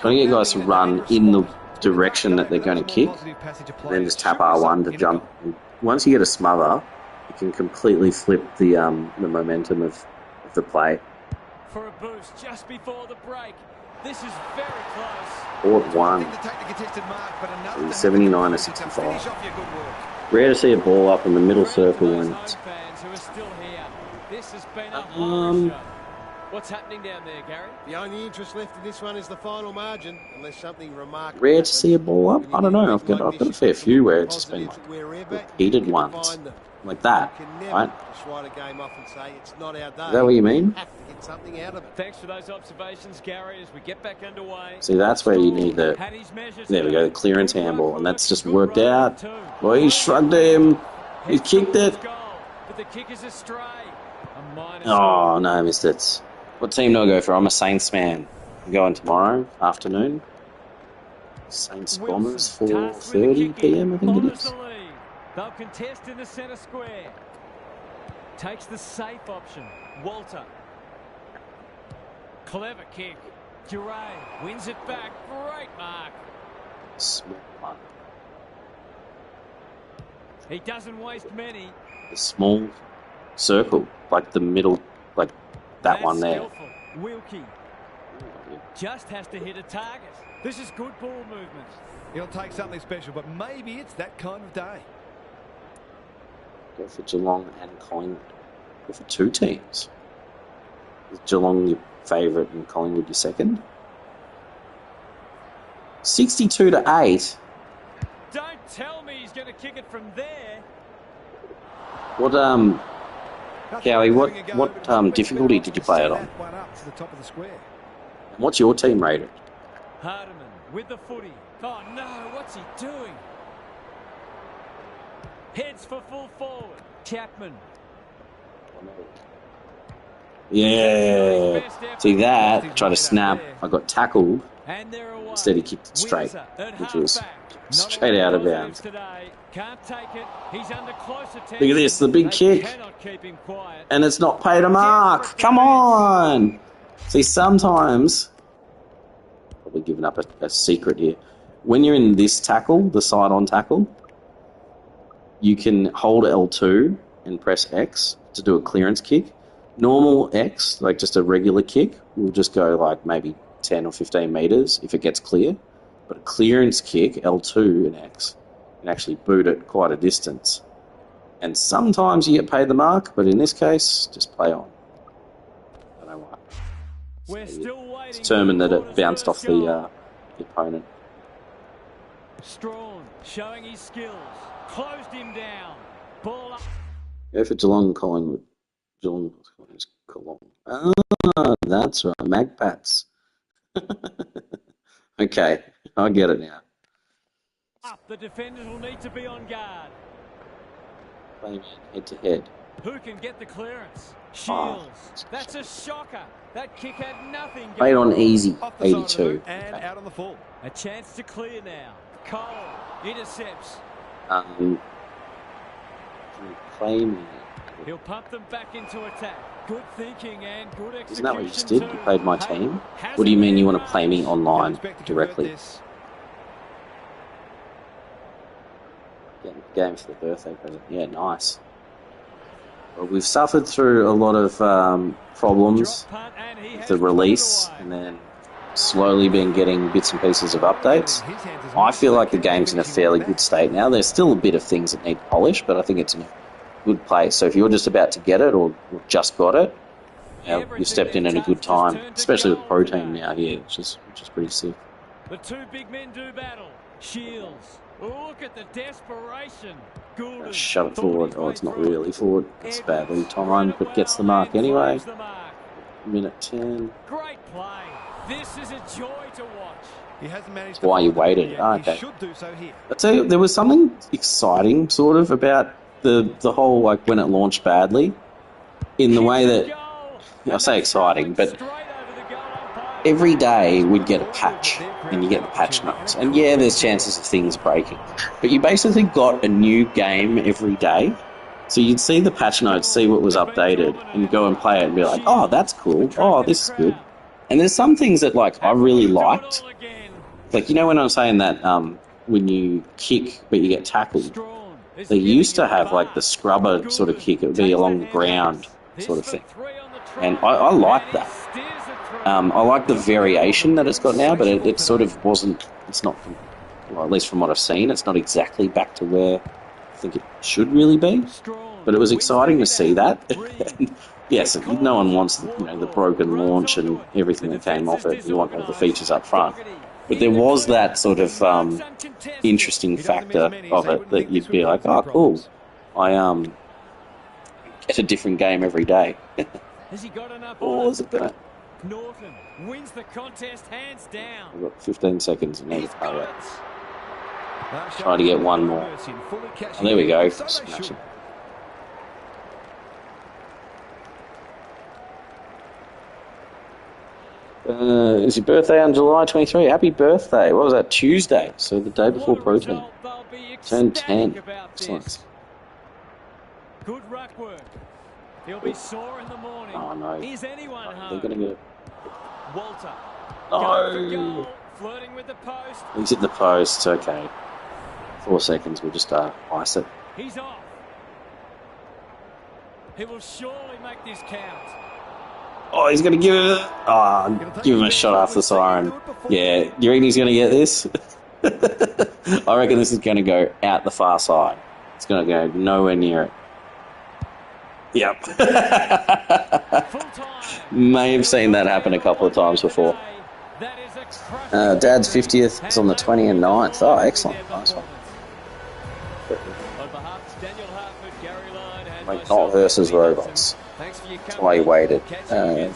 Trying to get guys to run in the direction that they're going to kick, and then just tap R1 to jump. And once you get a smother, you can completely flip the momentum of the play. For a boost just before the break. This is very close. Forward 1, 79 to 65. Rare to see a ball up in the middle circle when it's Fans who are still here. This has been a horror show. What's happening down there, Gary? The only interest left in this one is the final margin, unless something remarkable. rare to happens. see a ball up. I don't know. I've got Like a this, fair you've few got where it's just been positives like wherever repeated you can ones, find them. like that, You can never right? just write a game off and say it's not our day. Is that what you mean? You have to get something out of it. Thanks for those observations, Gary, as we get back underway. See, that's where you need the. Had his measures There we go, the done. clearance Good handball, ruck and that's work, just good worked running out. too. Well, he shrugged him. He kicked it. Goal, but the kick is astray. A minus. Oh no, I missed it. What team do I go for? I'm a Saints man. I'm going tomorrow afternoon. Saints Bombers, 4:30 p.m. I think it is. The lead. They'll contest in the centre square. Takes the safe option. Walter. Clever kick. Duray wins it back. Great mark. Small one. He doesn't waste many. The small circle, like the middle, like that That's one there. skillful. Wilkie just has to hit a target. This is good ball movement. He'll take something special, but maybe it's that kind of day. Go for Geelong and Collingwood. Go for 2 teams. Is Geelong your favourite and Collingwood your second? 62 to 8. Don't tell me he's going to kick it from there. What Cowie, what difficulty did you play it on? One up to the top of the square. What's your team rated? Hardiman with the footy. Oh no, what's he doing? Heads for full forward. Chapman. Yeah. See that? Try to snap. I got tackled. And they're away. Instead he kicked it straight, Windsor at which was halfback. straight out of bounds. Today. Can't take it. He's under close attention. Look at this, the big They kick. cannot keep him quiet. And it's not paid a mark. Come on. See, sometimes, probably giving up a secret here. When you're in this tackle, the side-on tackle, you can hold L2 and press X to do a clearance kick. Normal X, like just a regular kick, will just go like maybe 10 or 15 metres if it gets clear. But a clearance kick, L2 and X, can actually boot it quite a distance. And sometimes you get paid the mark, but in this case, just play on. I don't know why. We're still waiting. Determined that it bounced off the opponent. Strawn showing his skills. Closed him down. Ball up. Go for Geelong and Collingwood. Geelong is Geelong. Ah, that's right. Magpats. Okay, I get it now. Up. The defenders will need to be on guard. Playing head to head. Who can get the clearance? Oh. Shields. That's a shocker. That kick had nothing going. Played on easy. Off the side of the 82. boot and Okay. out on the full. A chance to clear now. Cole intercepts. Can you play me? He'll pump them back into attack. Good thinking and good execution. Isn't that what you just did? You too. played my Hey, team? hasn't What do you mean you been want to play me rushed. online Don't expect to convert directly? this. Getting the game for the birthday present. Yeah, nice. Well, we've suffered through a lot of problems with the release, and then slowly been getting bits and pieces of updates. I feel like the game's in a fairly good state now. There's still a bit of things that need polish, but I think it's in a good place. So if you're just about to get it or just got it, you've stepped in at a good time, especially with Pro Team now here, which is pretty sick. The two big men do battle. Shields. Look at the desperation. Goulden. Shove it forward. Oh, it's not really forward. It's badly timed, but gets the mark anyway. Minute 10. Great play. This is a joy to watch. He hasn't managed Why you waited? Oh, okay. He should do so here. I'll tell you, there was something exciting, sort of, about the whole, like, when it launched badly, in the way that, I say exciting, but every day we'd get a patch, and you get the patch notes. And yeah, there's chances of things breaking. But you basically got a new game every day. So you'd see the patch notes, see what was updated, and go and play it and be like, oh, that's cool. Oh, this is good. And there's some things that, like, I really liked. Like, you know when I'm saying that when you kick but you get tackled, they used to have, like, the scrubber sort of kick. It would be along the ground sort of thing. And I like that. I like the variation that it's got now, but it sort of wasn't, it's not, well, at least from what I've seen, it's not exactly back to where I think it should really be. But it was exciting to see that. Yes, no one wants the broken launch and everything that came off it. You want all the features up front. But there was that sort of interesting factor of it that you'd be like, oh, cool. I get a different game every day. Oh, is it going to... Norton wins the contest hands down. We've got 15 seconds and need to hurry up. Try to get one more. Oh, there we go. Smash it. It's your birthday on July 23. Happy birthday. What was that? Tuesday. So the day before Pro Team. Turned 10. Excellent. Good ruck work. He'll be sore in the morning. Oh, no. Is anyone home? They're going to get it. Walter. No. Flirting with the post. He's hit the post. Okay. 4 seconds. We'll just ice it. He's off. He will surely make this count. Oh, he's going to give it. Give him a shot after the siren. Yeah. You reckon he's going to get this? I reckon this is going to go out the far side. It's going to go nowhere near it. Yep. May have seen that happen a couple of times before. Dad's 50th is on the 29th. Oh, excellent. Nice one. Like, not versus robots. That's why you waited. I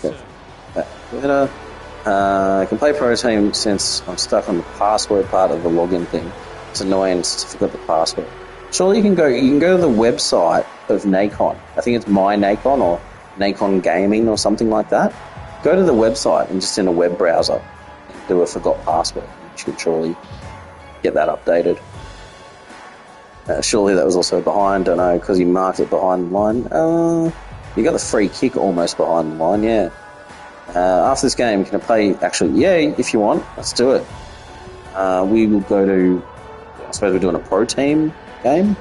can play Pro Team since I'm stuck on the password part of the login thing. It's annoying to forget the password. Surely you can go to the website of Nacon. I think it's My Nacon or Nacon Gaming or something like that. Go to the website and just in a web browser do a forgot password. You should surely get that updated. Surely that was also behind, don't know, because you marked it behind the line. You got the free kick almost behind the line, yeah. After this game, can I play? Actually, yeah, if you want, let's do it. We will go to, I suppose we're doing a Pro Team game.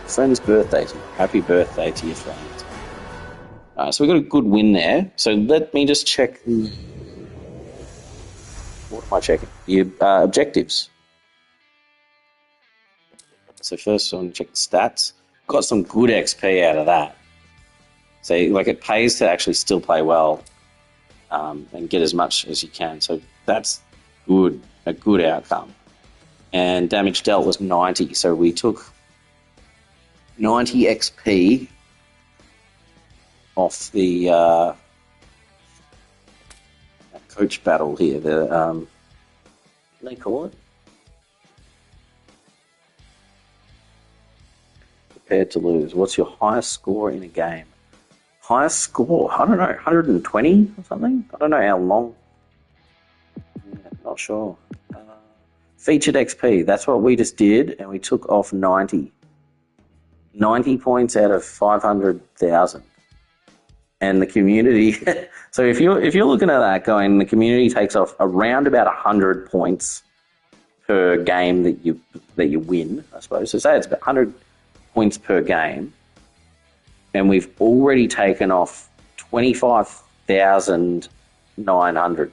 Friend's birthday. Happy birthday to your friend. So we got a good win there. So let me just check. What am I checking? The objectives. So first, I want to check the stats. Got some good XP out of that. So like it pays to actually still play well and get as much as you can. So that's good, a good outcome. And damage dealt was 90. So we took 90 XP off the coach battle here. The what do they call it? Prepared to lose. What's your highest score in a game? Highest score? I don't know, 120 or something? I don't know how long. Yeah, not sure. Featured XP, that's what we just did, and we took off 90. 90 points out of 500,000. And the community, so if you're looking at that going, the community takes off around about 100 points per game that you win, I suppose. So say it's about 100 points per game, and we've already taken off 25,900.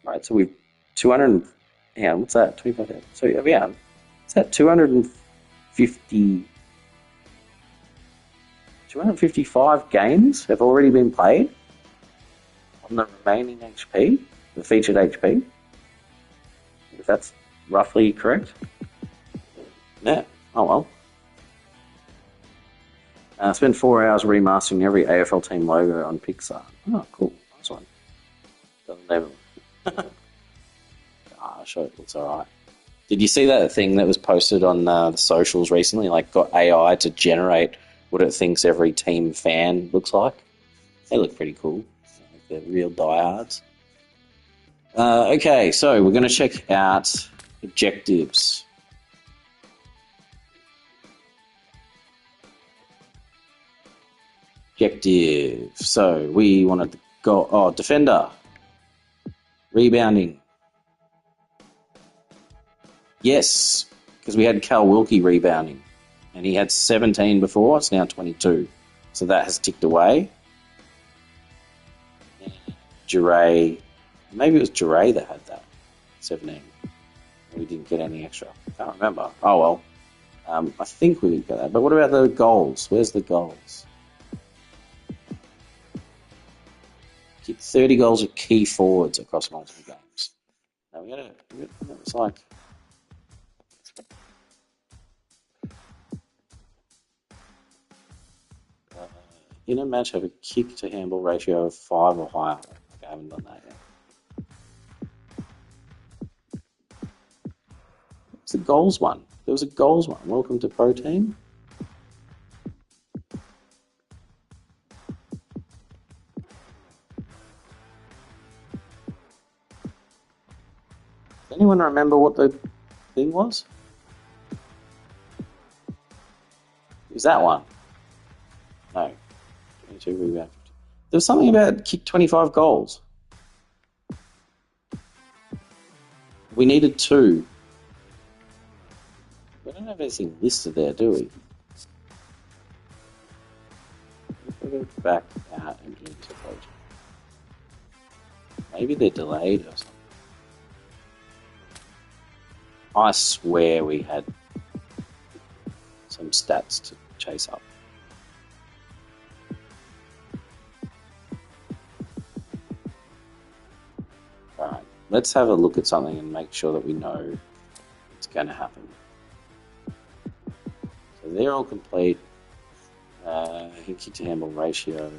Right, so we've 200. Yeah, what's that? 25,000. So yeah, is that 255 games have already been played on the remaining HP, the featured HP? If that's roughly correct. Yeah, oh well. Spend 4 hours remastering every AFL team logo on Pixar. Oh, cool. Nice one. Doesn't even... sure, it looks alright. Did you see that thing that was posted on the socials recently? Like, got AI to generate what it thinks every team fan looks like? They look pretty cool. Like they're real diehards. Okay, so we're going to check out objectives. Objective. So we wanted to go... Oh, defender. Rebounding. Yes, because we had Cal Wilkie rebounding. And he had 17 before, it's now 22. So that has ticked away. Jure, maybe it was Jure that had that, 17. We didn't get any extra. Can't remember. Oh well. I think we didn't get that. But what about the goals? Where's the goals? 30 goals of key forwards across multiple games. Now we got it. It's like... in a match, have a kick to handball ratio of 5 or higher. I haven't done that yet. It's the goals one. There was a goals one. Welcome to Pro Team. Does anyone remember what the thing was? Is that one? No. 22 rebound. There was something about kick 25 goals. We needed 2. We don't have anything listed there, do we? Let's go back out and into project. Maybe they're delayed or something. I swear we had some stats to chase up. Alright, let's have a look at something and make sure that we know it's going to happen. So they're all complete. Kick to handle ratio.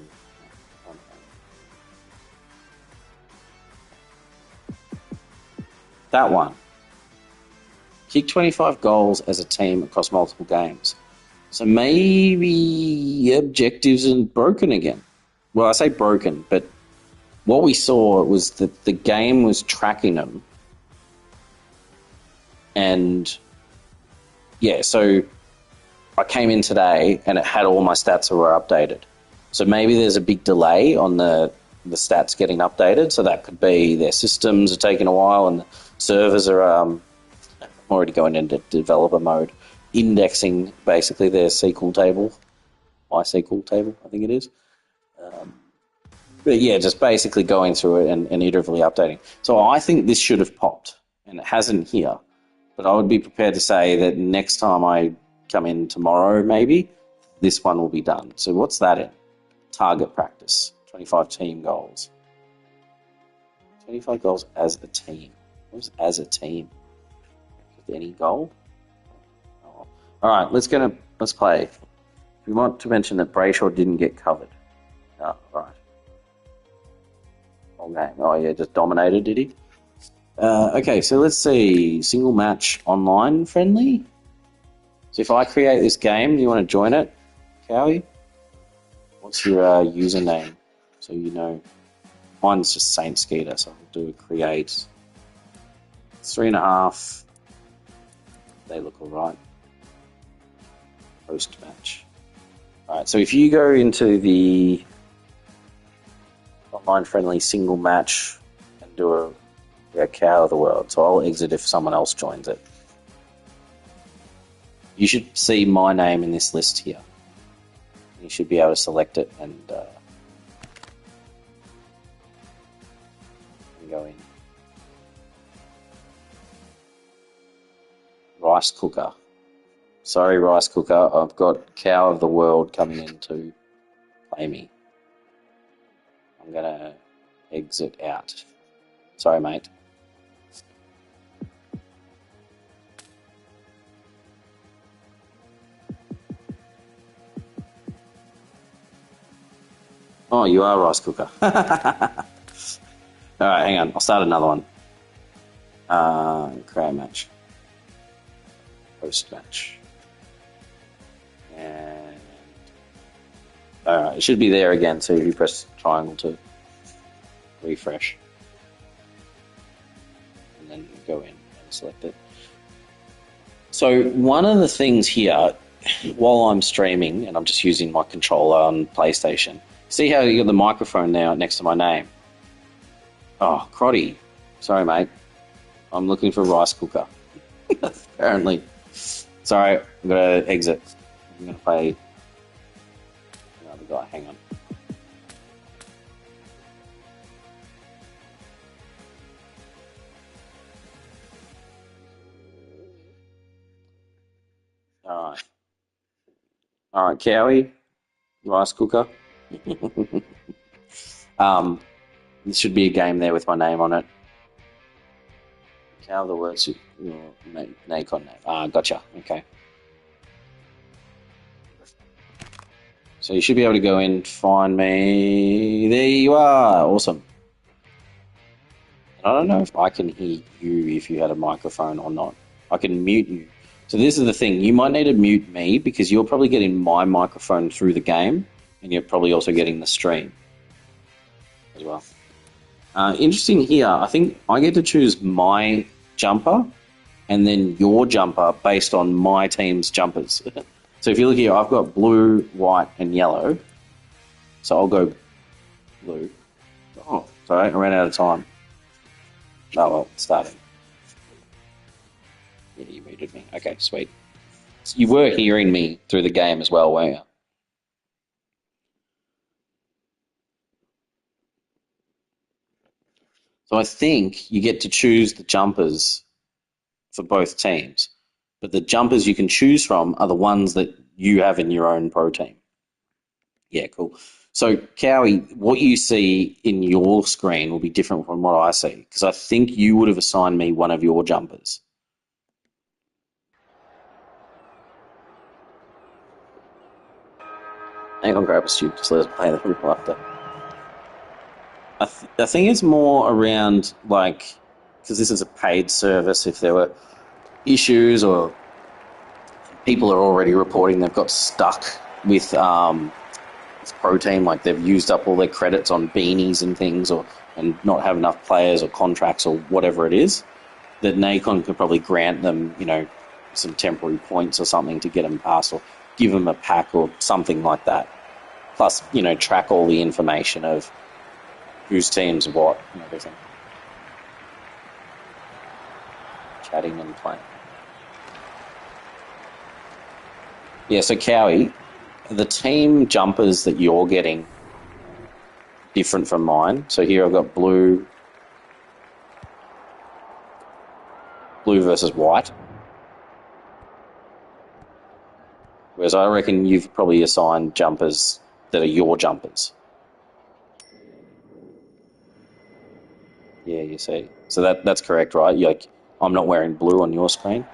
That one. Kick 25 goals as a team across multiple games. So maybe objectives are broken again. Well, I say broken, but what we saw was that the game was tracking them. And yeah, so I came in today and it had all my stats that were updated. So maybe there's a big delay on the stats getting updated. So that could be their systems are taking a while and the servers are I'm already going into developer mode, indexing basically their SQL table, MySQL table, I think it is. But yeah, just basically going through it and iteratively updating. So I think this should have popped, and it hasn't here. But I would be prepared to say that next time I come in tomorrow, maybe, this one will be done. So what's that in? Target practice, 25 team goals. 25 goals as a team. What was as a team? With any goal? Oh. All right, let's play. We want to mention that Brayshaw didn't get covered. Oh, right. Okay. Oh, yeah, just dominated, did he? Okay, so let's see. Single match online friendly. So if I create this game, do you want to join it, Cowie? What's your username? So you know. Mine's just Saint Skeeter, so I'll do a create. 3.5. They look alright. Post match. Alright, so if you go into the online friendly single match and do a Yeah, cow of the world. So I'll exit if someone else joins it. You should see my name in this list here. You should be able to select it and go in. Rice cooker. Sorry, rice cooker. I've got cow of the world coming in to play me. I'm going to exit out. Sorry, mate. Oh, you are rice cooker. All right, hang on. I'll start another one. Create match. Post match. And all right, it should be there again. So if you press triangle to refresh, and then go in and select it. So one of the things here, while I'm streaming and I'm just using my controller on PlayStation, see how you got the microphone now next to my name? Oh, crotty. Sorry, mate. I'm looking for rice cooker. Apparently. Sorry, I'm going to exit. I'm going to play another guy. Hang on. All right, Cowie, rice cooker. This should be a game there with my name on it. Cow the words, Nacon name. Gotcha. Okay. So you should be able to go in, find me. There you are. Awesome. I don't know if I can hear you if you had a microphone or not. I can mute you. So this is the thing. You might need to mute me because you're probably getting my microphone through the game and you're probably also getting the stream as well. Interesting here. I think I get to choose my jumper and then your jumper based on my team's jumpers. So if you look here, I've got blue, white, and yellow. So I'll go blue. Oh, sorry, I ran out of time. Oh, well, it started. Yeah, you muted me. Okay, sweet. So you were hearing me through the game as well, weren't you? So I think you get to choose the jumpers for both teams. But the jumpers you can choose from are the ones that you have in your own pro team. Yeah, cool. So, Cowie, what you see in your screen will be different from what I see because I think you would have assigned me one of your jumpers. Hang on, grab a soup. Just let us play the ripple after. I think it's more around, like, because this is a paid service, if there were issues or people are already reporting they've got stuck with this pro team, like they've used up all their credits on beanies and things and not have enough players or contracts or whatever it is, that Nacon could probably grant them, some temporary points or something to get them past or give them a pack or something like that. Plus, track all the information of whose team's what and everything. Chatting and playing. Yeah, so Cowie, the team jumpers that you're getting different from mine. So here I've got blue versus white. Whereas I reckon you've probably assigned jumpers that are your jumpers. Yeah, you see. So that's correct, right? I'm not wearing blue on your screen.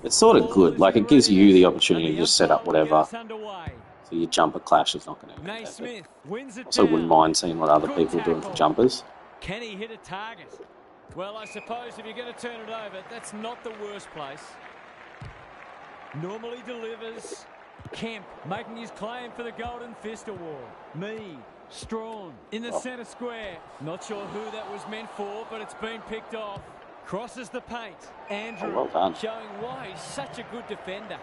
It's sort of good. Like, it gives you the opportunity to just set up whatever. So your jumper clash is not going to be perfect. Also, wouldn't mind seeing what other people are doing for jumpers. Can he hit a target? Well, I suppose if you're going to turn it over, that's not the worst place. Normally delivers. Kemp making his claim for the Golden Fist Award. Mead, Strawn in the centre square. Not sure who that was meant for, but it's been picked off. Crosses the paint. Andrew well done. showing why he's such a good defender.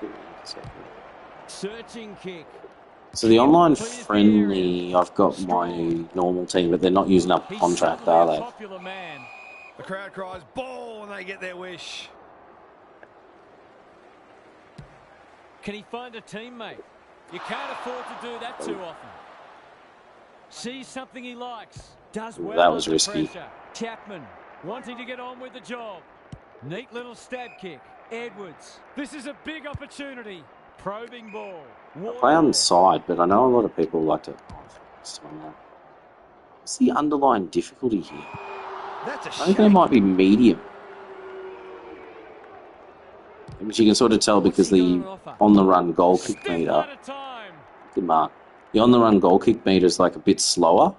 Searching kick. So the online friendly, I've got my normal team, but they're not using up contract, are they? Popular man. The crowd cries ball and they get their wish. Can he find a teammate? You can't afford to do that too often. Sees something he likes. Does well. That was under risky. pressure. Chapman wanting to get on with the job. Neat little stab kick. Edwards. This is a big opportunity. Probing ball. I play on the side, but I know a lot of people like to... What's the underlying difficulty here? That's a I think it might be medium. Which you can sort of tell because the on-the-run goal kick meter... Good mark. The on-the-run goal kick meter is like a bit slower.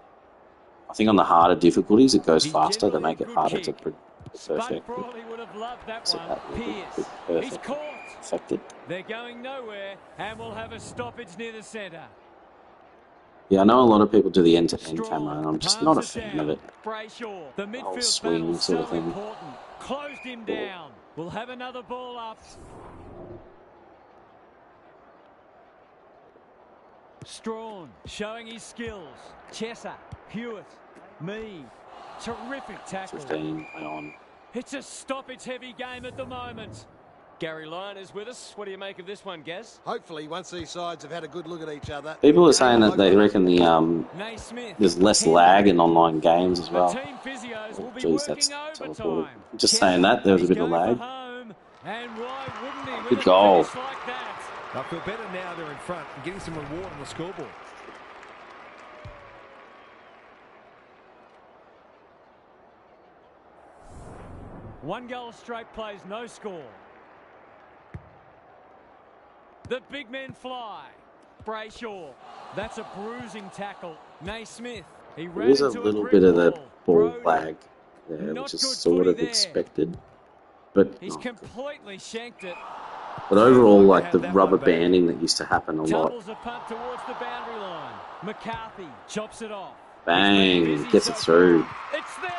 I think on the harder difficulties it goes faster to make it harder to perfect. So that would be perfect. Affected. They're going nowhere and we'll have a stoppage near the centre. Yeah, I know a lot of people do the end-to-end camera and I'm just not a fan of it. Brayshaw, the midfield swing sort of thing. Important. Closed him down. We'll have another ball up. Strawn showing his skills. Chesser, Hewitt, Mead. Terrific tackle. 15, play on. It's a stoppage-heavy game at the moment. Gary Lyon is with us. What do you make of this one, Gaz? Hopefully, once these sides have had a good look at each other... People are saying that they reckon there's less lag in online games as well. Oh, geez, that's teleported. Just saying that, there was a bit of lag. Good goal. I feel better now they're in front and getting some reward on the scoreboard. One goal straight plays, no score. The big men fly. Brayshaw. That's a bruising tackle. Naismith. He ran There is a into little brick bit of the wall. ball lag there, Not which is good sort of footy there. expected. But He's completely shanked it. But overall, like the rubber banding that used to happen a lot. Tumbles a punt towards the boundary line. McCarthy chops it off. Bang, gets it through. It's there.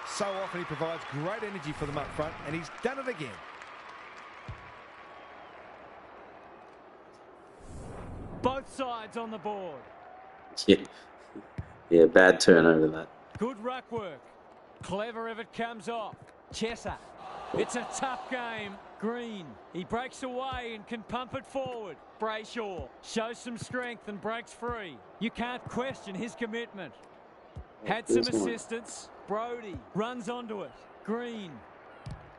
So often he provides great energy for them up front, and he's done it again. Both sides on the board. Yeah, bad turnover that. Good ruck work. Clever if it comes off. Chesser. It's a tough game. Green. He breaks away and can pump it forward. Brayshaw shows some strength and breaks free. You can't question his commitment. Had some assistance. Brody runs onto it. Green.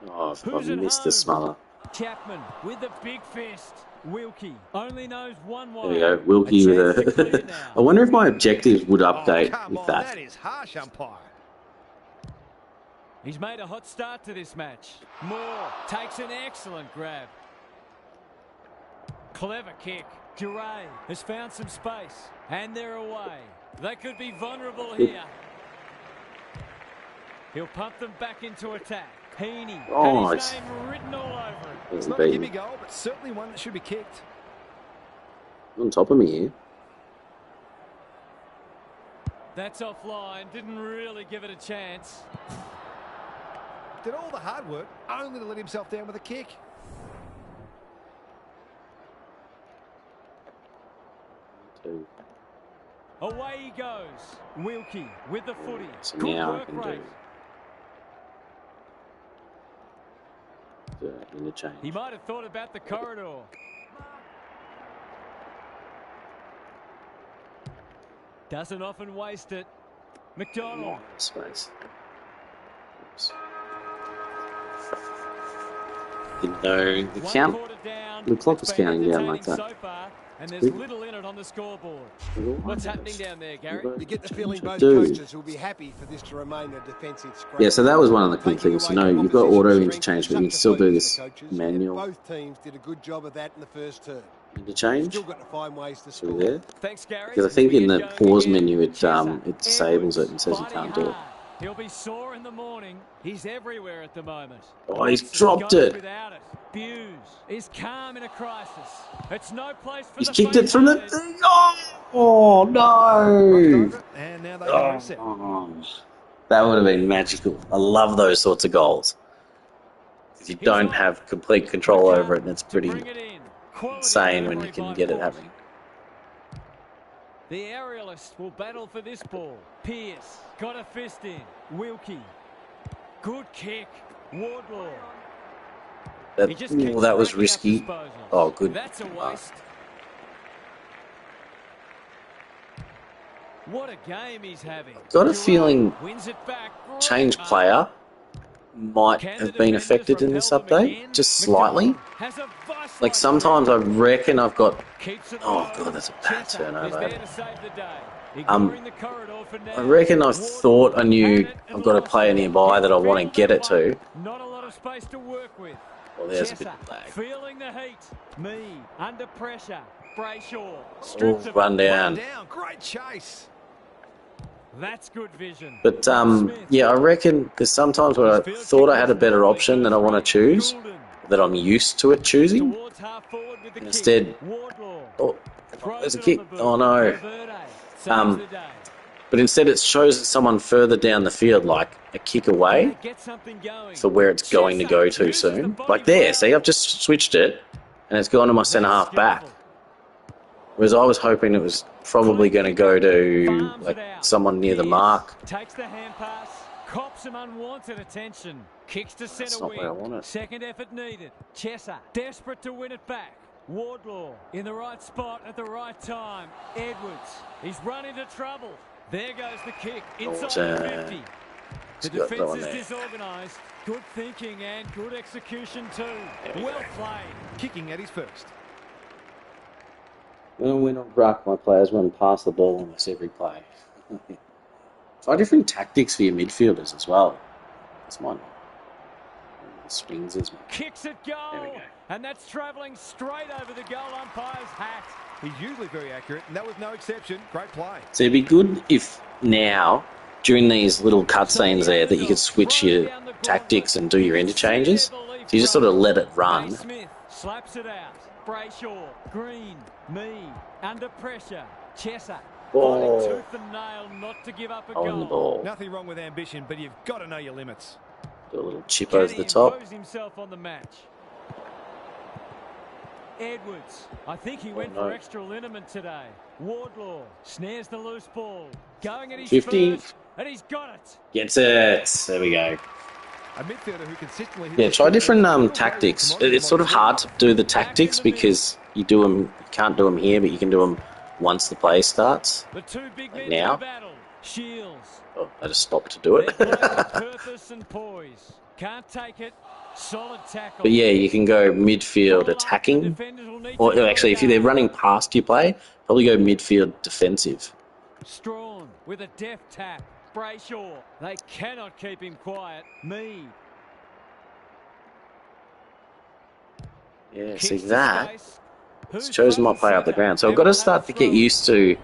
Oh, I've missed the smother. Chapman with a big fist. Wilkie only knows one way. There we go, Wilkie with a... I wonder if my objectives would update with that. That is harsh, umpire. He's made a hot start to this match. Moore takes an excellent grab. Clever kick. Duray has found some space. And they're away. They could be vulnerable here. He'll pump them back into attack. Heaney had his name written all over it. It's not a gimme goal, but certainly one that should be kicked. On top of me here. That's offline. Didn't really give it a chance. Did all the hard work, only to let himself down with a kick. Away he goes. Wilkie with the footy. So Good now I work can rate. do interchange. He might have thought about the corridor. Doesn't often waste it. McDonald. Space. Oops. Didn't know the count. The clock is counting down like that. So far, and there's little in it on the scoreboard. What's happening down there, Gary? You get the feeling both coaches will be happy for this to remain a defensive scrum. Yeah, so that was one of the cool things. You know, you've got auto interchange, but you can still do this manual. Both teams did a good job of that in the first term. Interchange. Still got to find ways to Through score. there. Thanks, Gary. Because I think in the pause menu it disables it and says you can't do it. He'll be sore in the morning. He's everywhere at the moment. Oh, he's dropped it. Without it. Buse is calm in a crisis. It's no place for He's kicked it from the thing. Oh no! And now they can reset. That would have been magical. I love those sorts of goals. You don't have complete control over it, and it's pretty insane when you can get it happening. The aerialist will battle for this ball. Pierce got a fist in. Wilkie. Good kick. Wardlaw. That was risky. Oh, good. That's a waste. What a game he's having. Got a feeling change player might have been affected in this update, just slightly. Like sometimes I reckon I've got... Oh god, that's a bad turnover. I reckon I thought I knew I've got a player nearby that I want to get it to. Not a lot of space to work with. Well, there's a bit of lag. Feeling the heat. Me under pressure. Brayshaw. Oh, run down. Great chase. That's good vision. But yeah, I reckon there's sometimes where I thought I had a better option that I want to choose, that I'm used to it choosing. And instead, oh, there's a kick. Oh no. But instead it shows someone further down the field, like a kick away for where it's going to go to soon. Like there, see, I've just switched it and it's gone to my centre half back. Whereas I was hoping it was probably going to go to like someone near the mark. Takes the hand pass, cops some unwanted attention, kicks to centre wing. Where I want it. Second effort needed. Chesser desperate to win it back. Wardlaw in the right spot at the right time. Edwards, he's run into trouble. There goes the kick inside the 50. The defence is disorganised. Good thinking and good execution too. Well played. Kicking at his first. When I win on ruck, my players run past the ball almost every play. Try different tactics for your midfielders as well. That's mine. Swings as well. Kicks it goal. There we go. And that's travelling straight over the goal umpire's hat. He's usually very accurate, and that was no exception. Great play. So it'd be good if now, during these little cutscenes there, that you could switch your tactics and do your interchanges. So you just sort of let it run. Smith slaps it out. Brayshaw, Green, me, under pressure. Chesser. Oh. Tooth and nail not to give up a On the goal. ball. Nothing wrong with ambition, but you've got to know your limits. Do a little chip over the top. Himself on the match. Edwards, I think he went no. for extra liniment today. Wardlaw snares the loose ball. Going at his 50. first, and he's got it. Gets it. There we go. A midfielder who consistently... Yeah, try different tactics. It's sort of hard to do the tactics because you can't do them here, but you can do them once the play starts. The two big Like men now. battle. Shields. Oh, I just stopped to do it. Purpose and poise. Can't take it. Solid tackle. But yeah, you can go midfield attacking. Or actually, if they're running past your play, probably go midfield defensive. Strawn with a deft tap. Brayshaw. They cannot keep him quiet. Mead. Yeah, see that? It's chosen my player up the ground. So I've got to start to get used to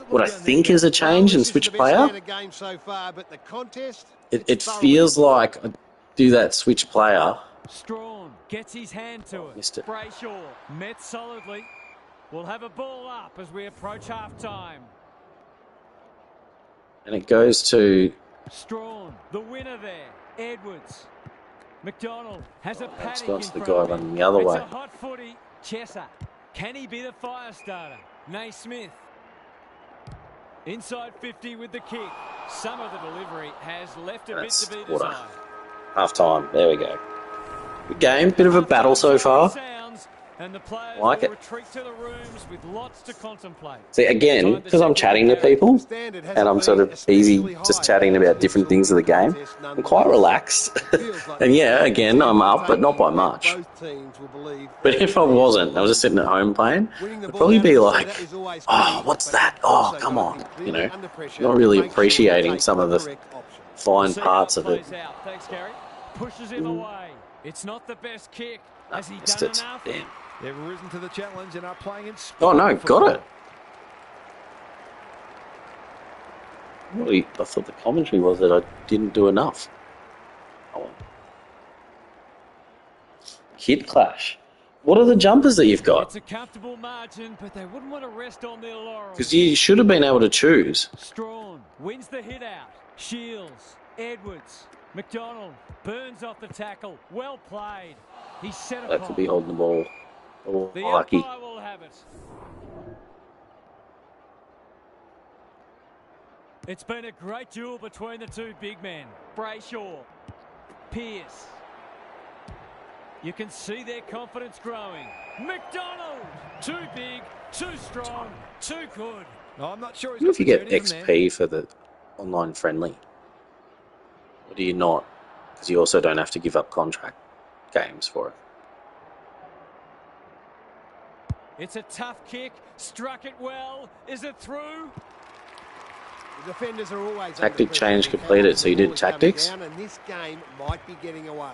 what I think is a change and switch player. It feels like I do that switch player. Strawn gets his hand to it. Missed it. Brayshaw met solidly. We'll have a ball up as we approach half time. And it goes to... Strawn, the winner there. Edwards. McDonald has a It's paddock gone in to the front guy of him. running the other way. It's a hot footy. Chesser. Can he be the fire starter? Naismith. Inside 50 with the kick. Some of the delivery has left a bit to be quarter. desired. Half time. There we go. Good game. Bit of a battle so far. And the players Like will it. retreat to the rooms with lots to contemplate. See, again, because I'm chatting to people and I'm sort of easy just chatting about different things of the game, I'm quite relaxed. And yeah, again, I'm up, but not by much. But if I wasn't, I was just sitting at home playing, I'd probably be like, oh, what's that? Oh, come on. You know, not really appreciating some of the fine parts of it. Thanks, Gary. Pushes him away. It's not the best kick. Has he Missed done it. enough? Damn. They've risen to the challenge and are playing in... Oh no, got it. Really, I thought the commentary was that I didn't do enough. Oh, well. Kid clash. What are the jumpers that you've got? It's a comfortable margin, but they wouldn't want to rest on their laurels. Because you should have been able to choose. Strawn wins the hit out. Shields, Edwards, McDonald burns off the tackle. Well played. He's set That upon. could be holding the ball. Oh, The lucky. umpire will have it. It's been a great duel between the two big men. Brayshaw, Pearce. You can see their confidence growing. McDonald, too big, too strong, too good. No, I'm not sure he's What if you got get the journey from XP for the online friendly? Or do you not? Because you also don't have to give up contract games for it. It's a tough kick. Struck it well. Is it through? The defenders are always Tactic under change pressure. completed, so you The did ball is coming tactics? down, and this game might be getting away.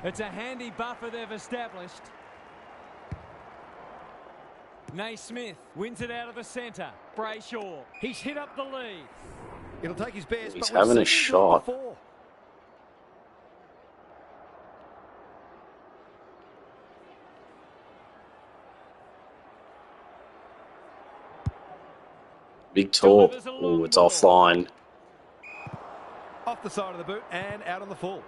It's a handy buffer they've established. Naismith wins it out of the centre. Brayshaw, he's hit up the lead. It'll take his best, He's but we've having a seen him do it shot. before. Big talk. Delivers a long Oh, it's ball. offline. Off the side of the boot and out on the full.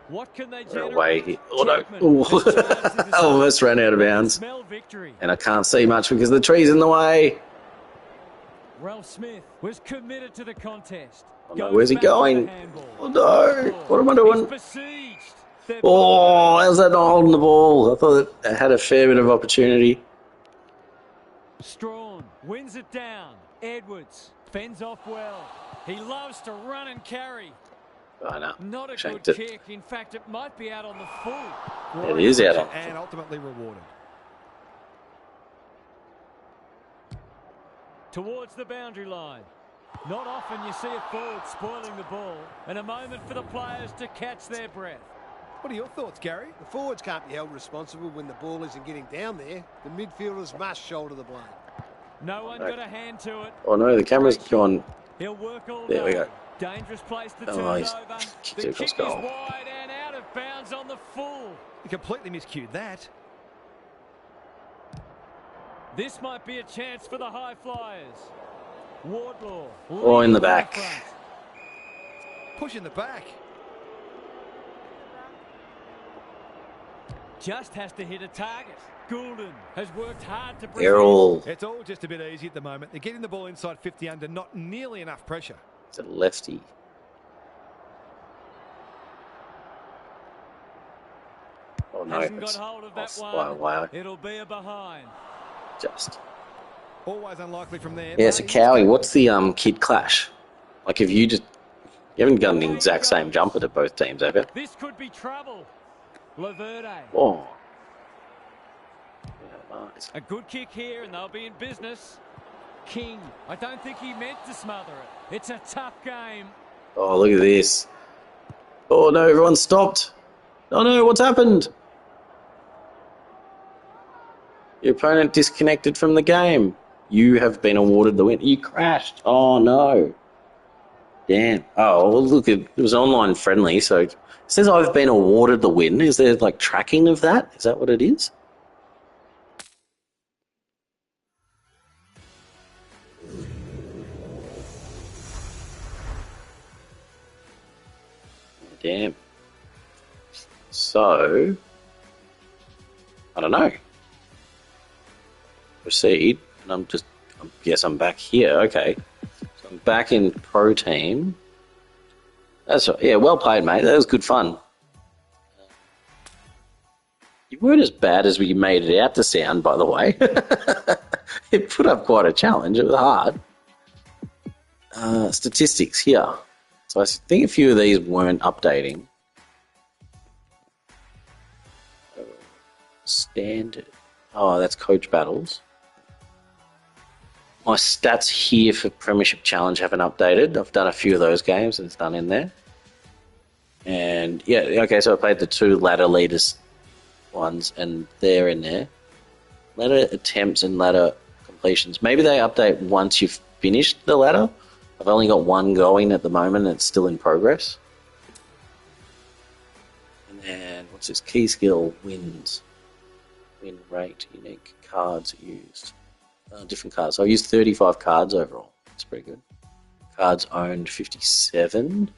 What can they They're generate? away here. Oh no. Jackman Ooh. has chances this I almost ran out of game. bounds. Smell victory. And I can't see much because the tree's in the way. Ralph Smith was committed to the contest. Oh no, Goes where's he back with the going? handball. Oh no. What am I doing? He's besieged. They've Oh, how's that not holding the ball? I thought it had a fair bit of opportunity. Strawn wins it down. Edwards fends off well. He loves to run and carry. Oh no. Not a Shanked good it. kick. In fact, it might be out on the full. It is out on. And ultimately rewarded. Towards the boundary line. Not often you see a forward spoiling the ball, and a moment for the players to catch their breath. What are your thoughts, Gary? The forwards can't be held responsible when the ball isn't getting down there. The midfielders must shoulder the blame. No one got a hand to it. Oh no, the camera's gone. He'll work all There we day. go. Dangerous place to Oh, turn he's over. kicked The it across kick is goal. wide and out of bounds on the full. You completely miscued that. This might be a chance for the high flyers. Wardlaw. Oh, in the leading back. front. Push in the back. Just has to hit a target. Goulden has worked hard to bring Errol. It's all just a bit easy at the moment. They're getting the ball inside 50 under, not nearly enough pressure. It's a lefty. Oh no, Hasn't got it's hold of that off one. by a wire. It'll be a behind. Just. Always unlikely from there. Yeah, so Cowie, what's the kid clash? Like, if you just... You haven't done the exact same jumper to both teams, have you? This could be trouble. Laverde. Oh. Yeah, nice. A good kick here and they'll be in business. King. I don't think he meant to smother it. It's a tough game. Oh, look at this. Oh no, everyone stopped. Oh no, what's happened? Your opponent disconnected from the game. You have been awarded the win. You crashed. Oh no. Damn. Oh, well, look, it was online friendly, so it says I've been awarded the win. Is there like tracking of that? Is that what it is? Damn. So, I don't know. Proceed, and yes, I'm back here. Okay, so I'm back in pro team. That's right. Yeah, well played, mate. That was good fun. You weren't as bad as we made it out to sound, by the way. It put up quite a challenge. It was hard. Statistics here. So I think a few of these weren't updating. Standard. Oh, that's coach battles. My stats here for Premiership Challenge haven't updated. I've done a few of those games and it's done in there. And yeah, okay, so I played the two ladder leaders ones and they're in there. Ladder attempts and ladder completions. Maybe they update once you've finished the ladder. I've only got one going at the moment and it's still in progress. And then, what's this? Key skill, wins. Win rate, unique cards used. Different cards. So I used 35 cards overall. That's pretty good. Cards owned, 57.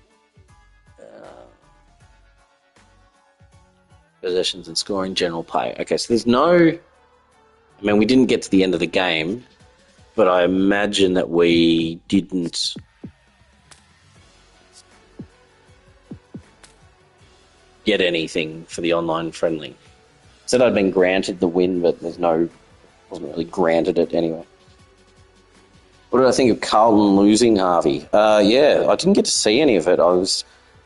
Possessions and scoring, general play. Okay, so there's no... I mean, we didn't get to the end of the game, but I imagine that we didn't... get anything for the online friendly. Said I'd been granted the win, but wasn't really granted it anyway. What did I think of Carlton losing, Harvey? Yeah, I didn't get to see any of it. I was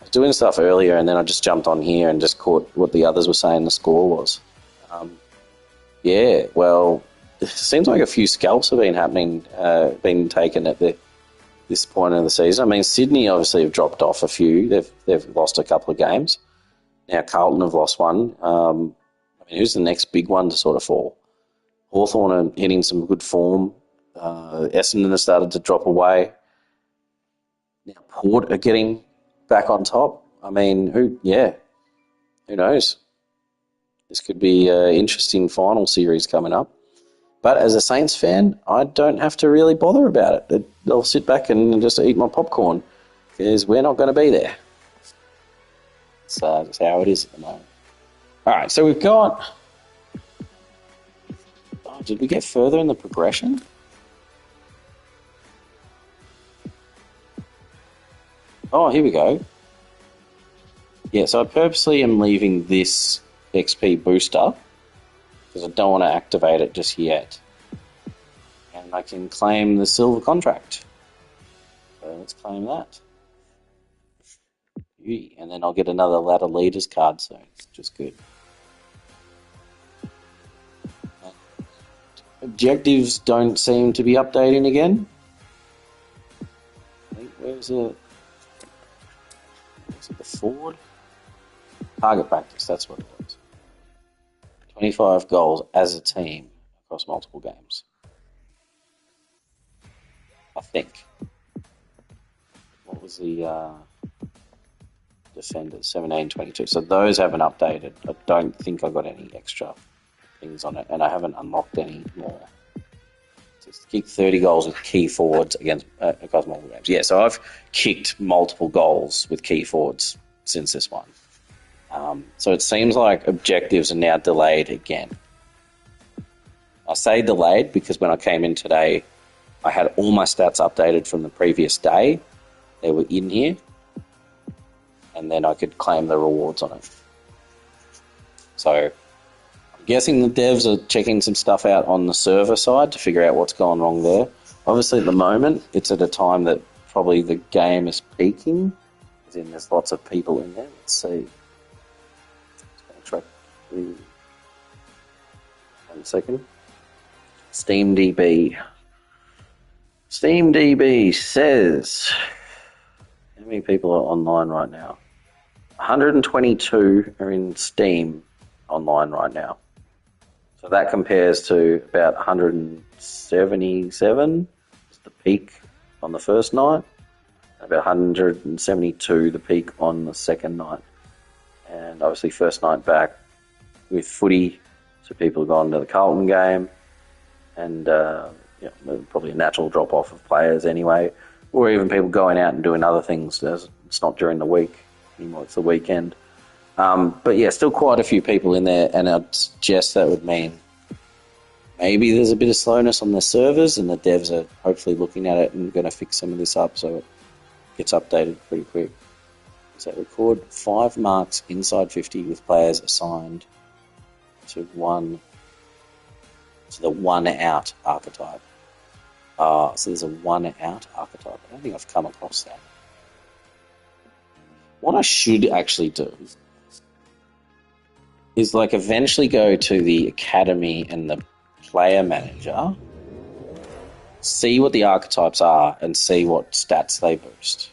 doing stuff earlier, and then I just jumped on here and just caught what the others were saying the score was. Yeah, well, it seems like a few scalps have been taken at this point in the season. I mean, Sydney obviously have dropped off a few. They've lost a couple of games. Now Carlton have lost one. I mean, who's the next big one to sort of fall? Hawthorn are hitting some good form. Essendon has started to drop away. Now Port are getting back on top. I mean, who knows? This could be an interesting final series coming up. But as a Saints fan, I don't have to really bother about it. I'll sit back and just eat my popcorn because we're not going to be there. So that's how it is at the moment. All right, so we've got... Oh, did we get further in the progression? Oh, here we go. Yeah, so I purposely am leaving this XP booster because I don't want to activate it just yet. And I can claim the silver contract. So let's claim that. And then I'll get another ladder leaders card soon, which is good. Objectives don't seem to be updating again. Where's it? Is it the forward? Target practice, that's what it is. 25 goals as a team across multiple games. I think. What was the... defenders, 17-22. So those haven't updated. I don't think I got any extra things on it, and I haven't unlocked any more. Just kick 30 goals with key forwards across multiple games. Yeah, so I've kicked multiple goals with key forwards since this one. So it seems like objectives are now delayed again. I say delayed because when I came in today, I had all my stats updated from the previous day. They were in here. And then I could claim the rewards on it. So I'm guessing the devs are checking some stuff out on the server side to figure out what's gone wrong there. Obviously, at the moment, it's at a time that probably the game is peaking, as in there's lots of people in there. Let's see. Just going to track 1 second. SteamDB. SteamDB says... How many people are online right now? 122 are in Steam online right now. So that compares to about 177 is the peak on the first night. About 172 the peak on the second night. And obviously first night back with footy, so people have gone to the Carlton game. And probably a natural drop-off of players anyway. Or even people going out and doing other things. It's not during the week anymore, it's the weekend. But yeah, still quite a few people in there, and I'd suggest that would mean maybe there's a bit of slowness on the servers, and the devs are hopefully looking at it and going to fix some of this up so it gets updated pretty quick. So record 5 marks inside 50 with players assigned to the 1 out archetype. So there's a 1 out archetype. I don't think I've come across that. What I should actually do is eventually go to the academy and the player manager, see what the archetypes are and see what stats they boost.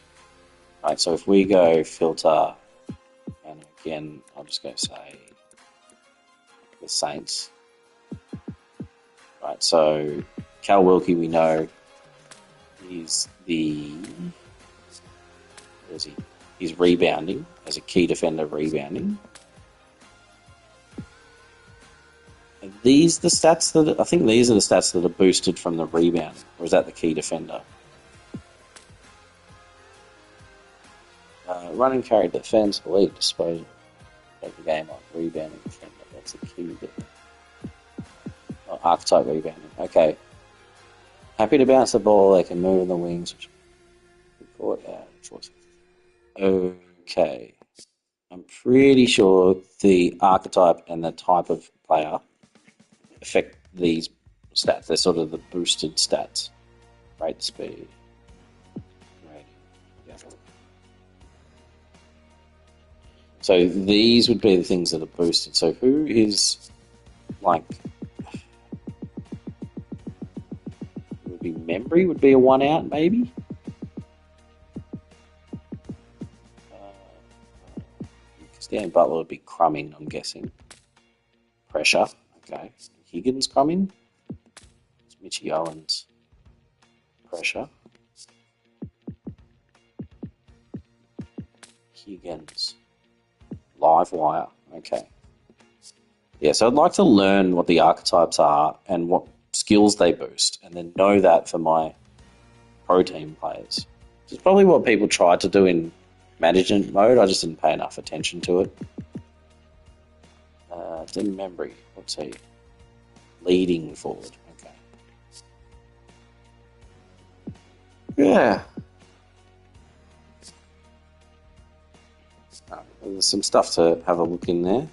Right, so if we go filter, and again, I'm just going to say the Saints. Right, so Cal Wilkie, we know, is where is he? He's rebounding, as a key defender rebounding. Are these the stats I think these are the stats that are boosted from the rebound, or is that the key defender? Running, carry, defense, lead, disposal. take the game off. Rebounding defender. That's the key bit. Oh, archetype rebounding. Okay. Happy to bounce the ball. They can move in the wings. Caught out. Okay. I'm pretty sure the archetype and the type of player affect these stats. They're sort of the boosted stats. Rate, speed, rating. Yeah. So these would be the things that are boosted. So who is like would be memory would be a 1 out maybe. Dan Butler would be crumbing, I'm guessing. Pressure, okay. Higgins crumbing. It's Mitchie Owens. Pressure. Higgins. Live wire, okay. Yeah, so I'd like to learn what the archetypes are and what skills they boost, and then know that for my pro team players. Which is probably what people tried to do in management mode. I just didn't pay enough attention to it. Tim Membry, what's he? Leading forward. Okay. Yeah. There's some stuff to have a look in there.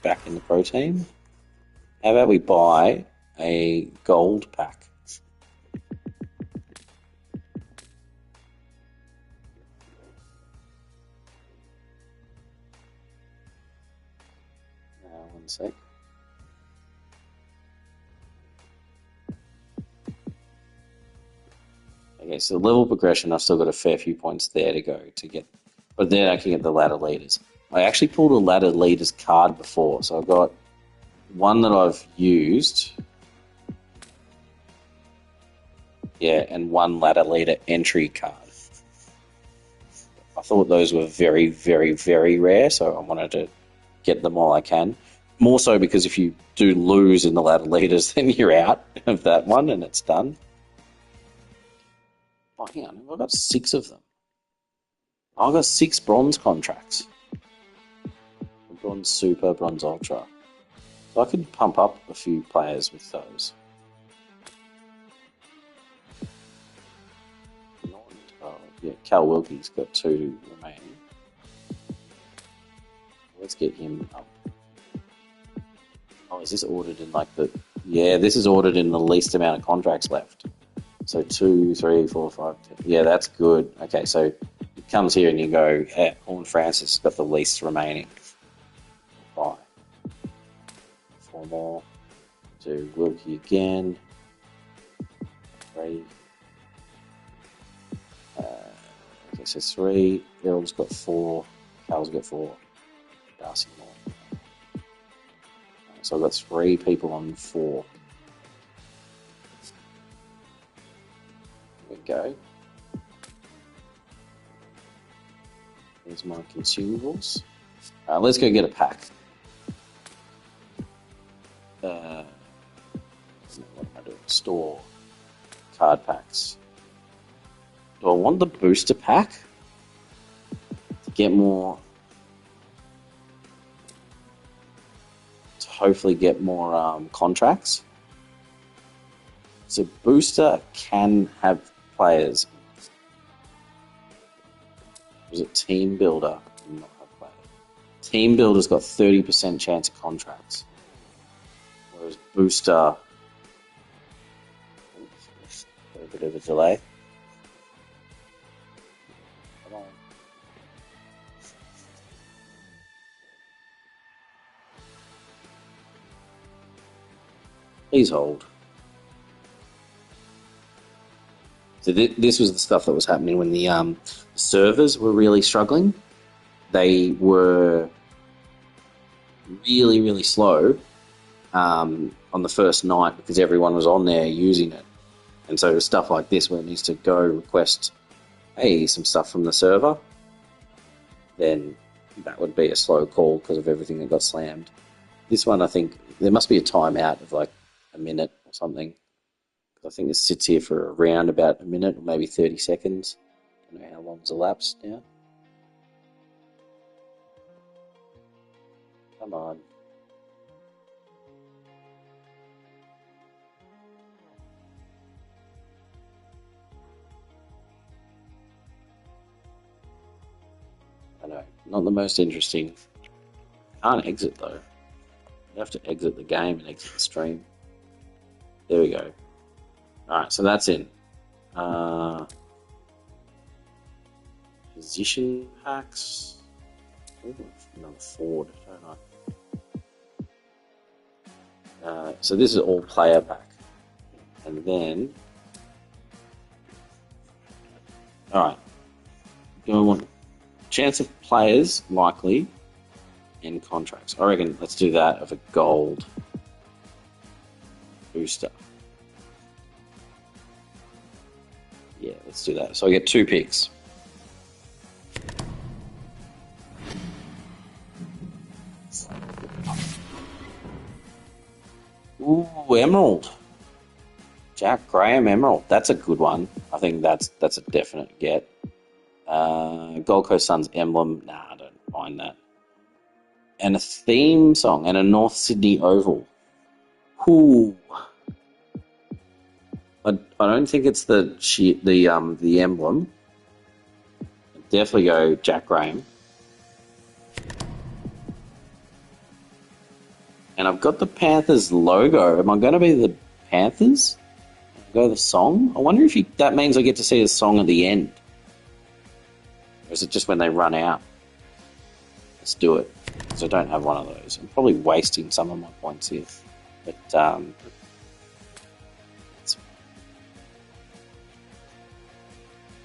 Back in the pro team. How about we buy a gold pack? One sec. Okay, so level progression, I've still got a fair few points there to go to get, but then I can get the ladder leaders. I actually pulled a ladder leaders card before, so I've got one that I've used. Yeah, and one ladder leader entry card. I thought those were very, very, very rare, so I wanted to get them while I can. More so because if you do lose in the ladder leaders, then you're out of that one and it's done. Oh, hang on. I've got 6 of them. I've got 6 bronze contracts. Bronze Super, Bronze Ultra. So I could pump up a few players with those. Yeah, Cal Wilkie's got 2 remaining. Let's get him up. Oh, is this ordered in like the... Yeah, this is ordered in the least amount of contracts left. So 2, 3, 4, 5, 10. Yeah, that's good. Okay, so it comes here and you go, yeah, Horn Francis has got the least remaining. 5. 4 more. 2, Wilkie again. 3. Okay, so 3. Errol's got 4. Cal's got 4. Darcy more. So I've got 3 people on 4. There we go. There's my consumables. Let's go get a pack. What am I doing? Store. Card packs. Do I want the booster pack? To get more... To hopefully get more contracts. So booster can have players. Was it team builder? Not have players. Team builder's got 30% chance of contracts. Whereas booster... Oops, got a bit of a delay. Come on. Please hold. So this was the stuff that was happening when the servers were really struggling. They were really, really slow on the first night because everyone was on there using it. And so stuff like this where it needs to go request, hey, some stuff from the server, then that would be a slow call because of everything that got slammed. This one, I think, there must be a timeout of like a minute or something. I think it sits here for around about a minute or maybe 30 seconds. I don't know how long's elapsed now. Come on. I know, not the most interesting. Can't exit though. You have to exit the game and exit the stream. There we go. Alright, so that's in. Position packs. Ooh, another Ford, don't I? So this is all player pack. And then... Alright. Do I want chance of players likely in contracts? I reckon let's do that of a gold booster. Yeah, let's do that. So I get 2 picks. Ooh, Emerald. Jack Graham Emerald. That's a good one. I think that's a definite get. Gold Coast Suns emblem. Nah, I don't mind that. And a theme song and a North Sydney Oval. Ooh. I don't think it's the emblem. I'd definitely go Jack Graham. And I've got the Panthers logo. Am I going to be the Panthers? Go the song? I wonder if that means I get to see the song at the end. Or is it just when they run out? Let's do it. Because I don't have one of those. I'm probably wasting some of my points here. But,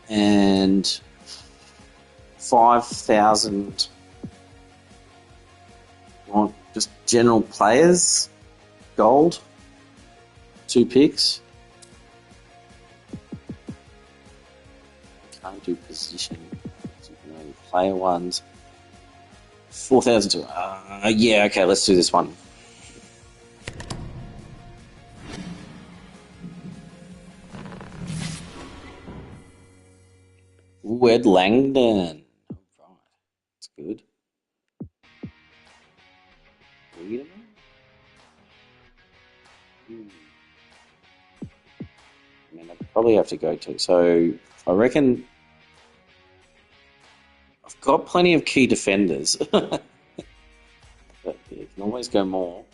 and 5,000. You want just general players? Gold? 2 picks? Can't do position. So you can only player ones. 4,000. Yeah, okay, let's do this one. Ooh, Ed Langdon. All right, that's good. Wiedemann? I mean, I'd probably have to go to. So I reckon I've got plenty of key defenders. But you can always go more.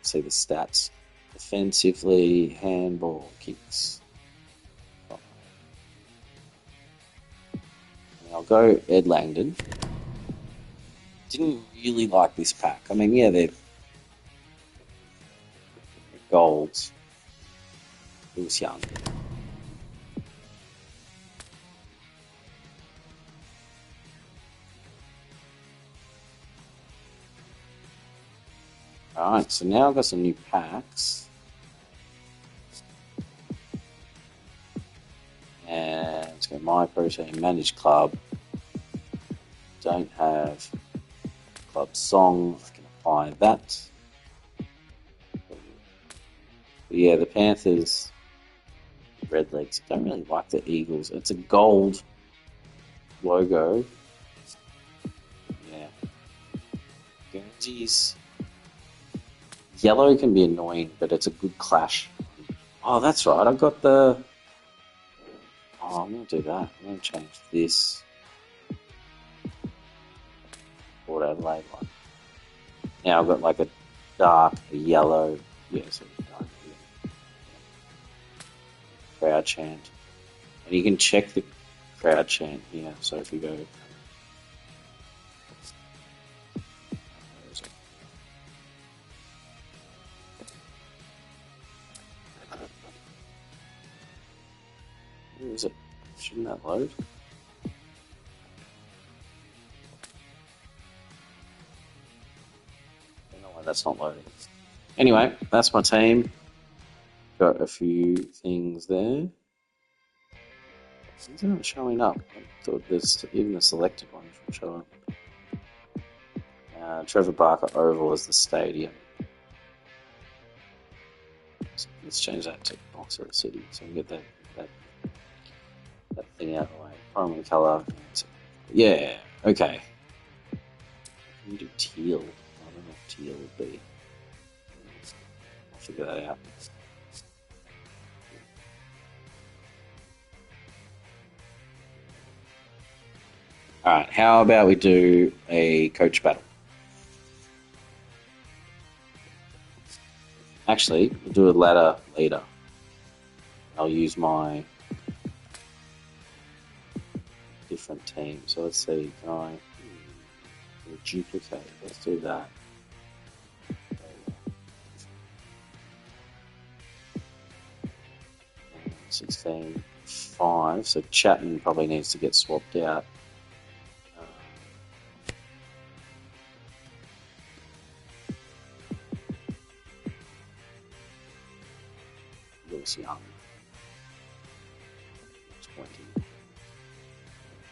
See the stats. Defensively, handball, kicks. I'll go Ed Langdon. Didn't really like this pack. I mean, yeah, they're golds. He was young. Alright, so now I've got some new packs. And let's go My Protein, Manage Club. Don't have club song. I can apply that. But yeah, the Panthers, Redlegs. I don't really like the Eagles. It's a gold logo. Yeah. Guernsey's. Yellow can be annoying, but it's a good clash. Oh, that's right. I've got the... Oh, I'm going to do that. I'm going to change this. Port Adelaide one. Now I've got like a dark yellow. Yeah, so dark yellow. Crowd chant. And you can check the crowd chant here. So if you go... Where is it? Shouldn't that load? I don't know why that's not loading. Anyway, that's my team. Got a few things there. These aren't showing up. I thought there's even the selected one should show up. Trevor Barker Oval is the stadium. So let's change that to Oxford City so we can get that thing out of the way. Primary colour. Yeah, okay. Can you do teal? I don't know what teal would be. I'll figure that out. Alright, how about we do a coach battle? Actually, we'll do a ladder later. I'll use my different team. So let's see, can I duplicate? Let's do that. 16, 5. So Chapman probably needs to get swapped out. Lewis Young. 20.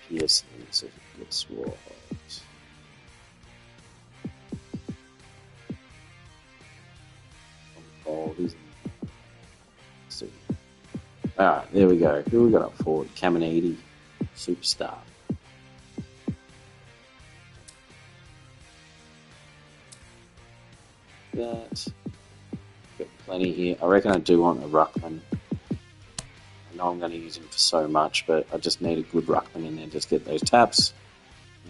Pearson needs to get swapped. Alright, there we go. Who we got up forward? Caminiti, superstar. That. Got plenty here. I reckon I do want a ruckman. I know I'm going to use him for so much, but I just need a good ruckman in there. Just get those taps,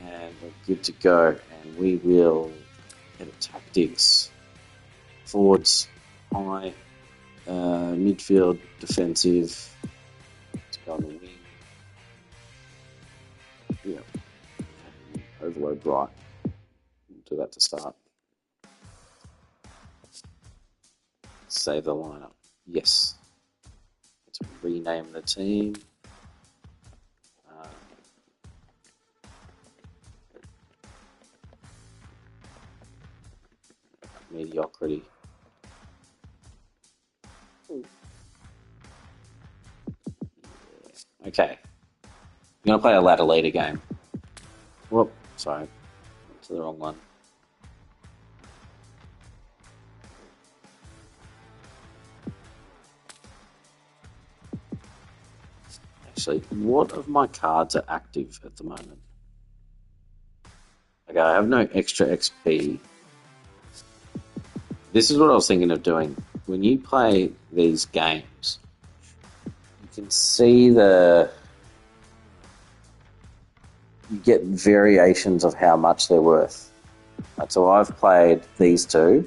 and we're good to go. And we will get a tactics. Forwards, high, midfield, defensive. Let's go on the wing. Yeah. Overload right. We'll do that to start. Save the lineup. Yes. Let's rename the team. Mediocrity. Yeah. Okay. I'm going to play a ladder leader game. Whoop, sorry. To the wrong one. Actually, what of my cards are active at the moment? Okay, I have no extra XP. This is what I was thinking of doing. When you play these games, you can see you get variations of how much they're worth. Right, so I've played these two.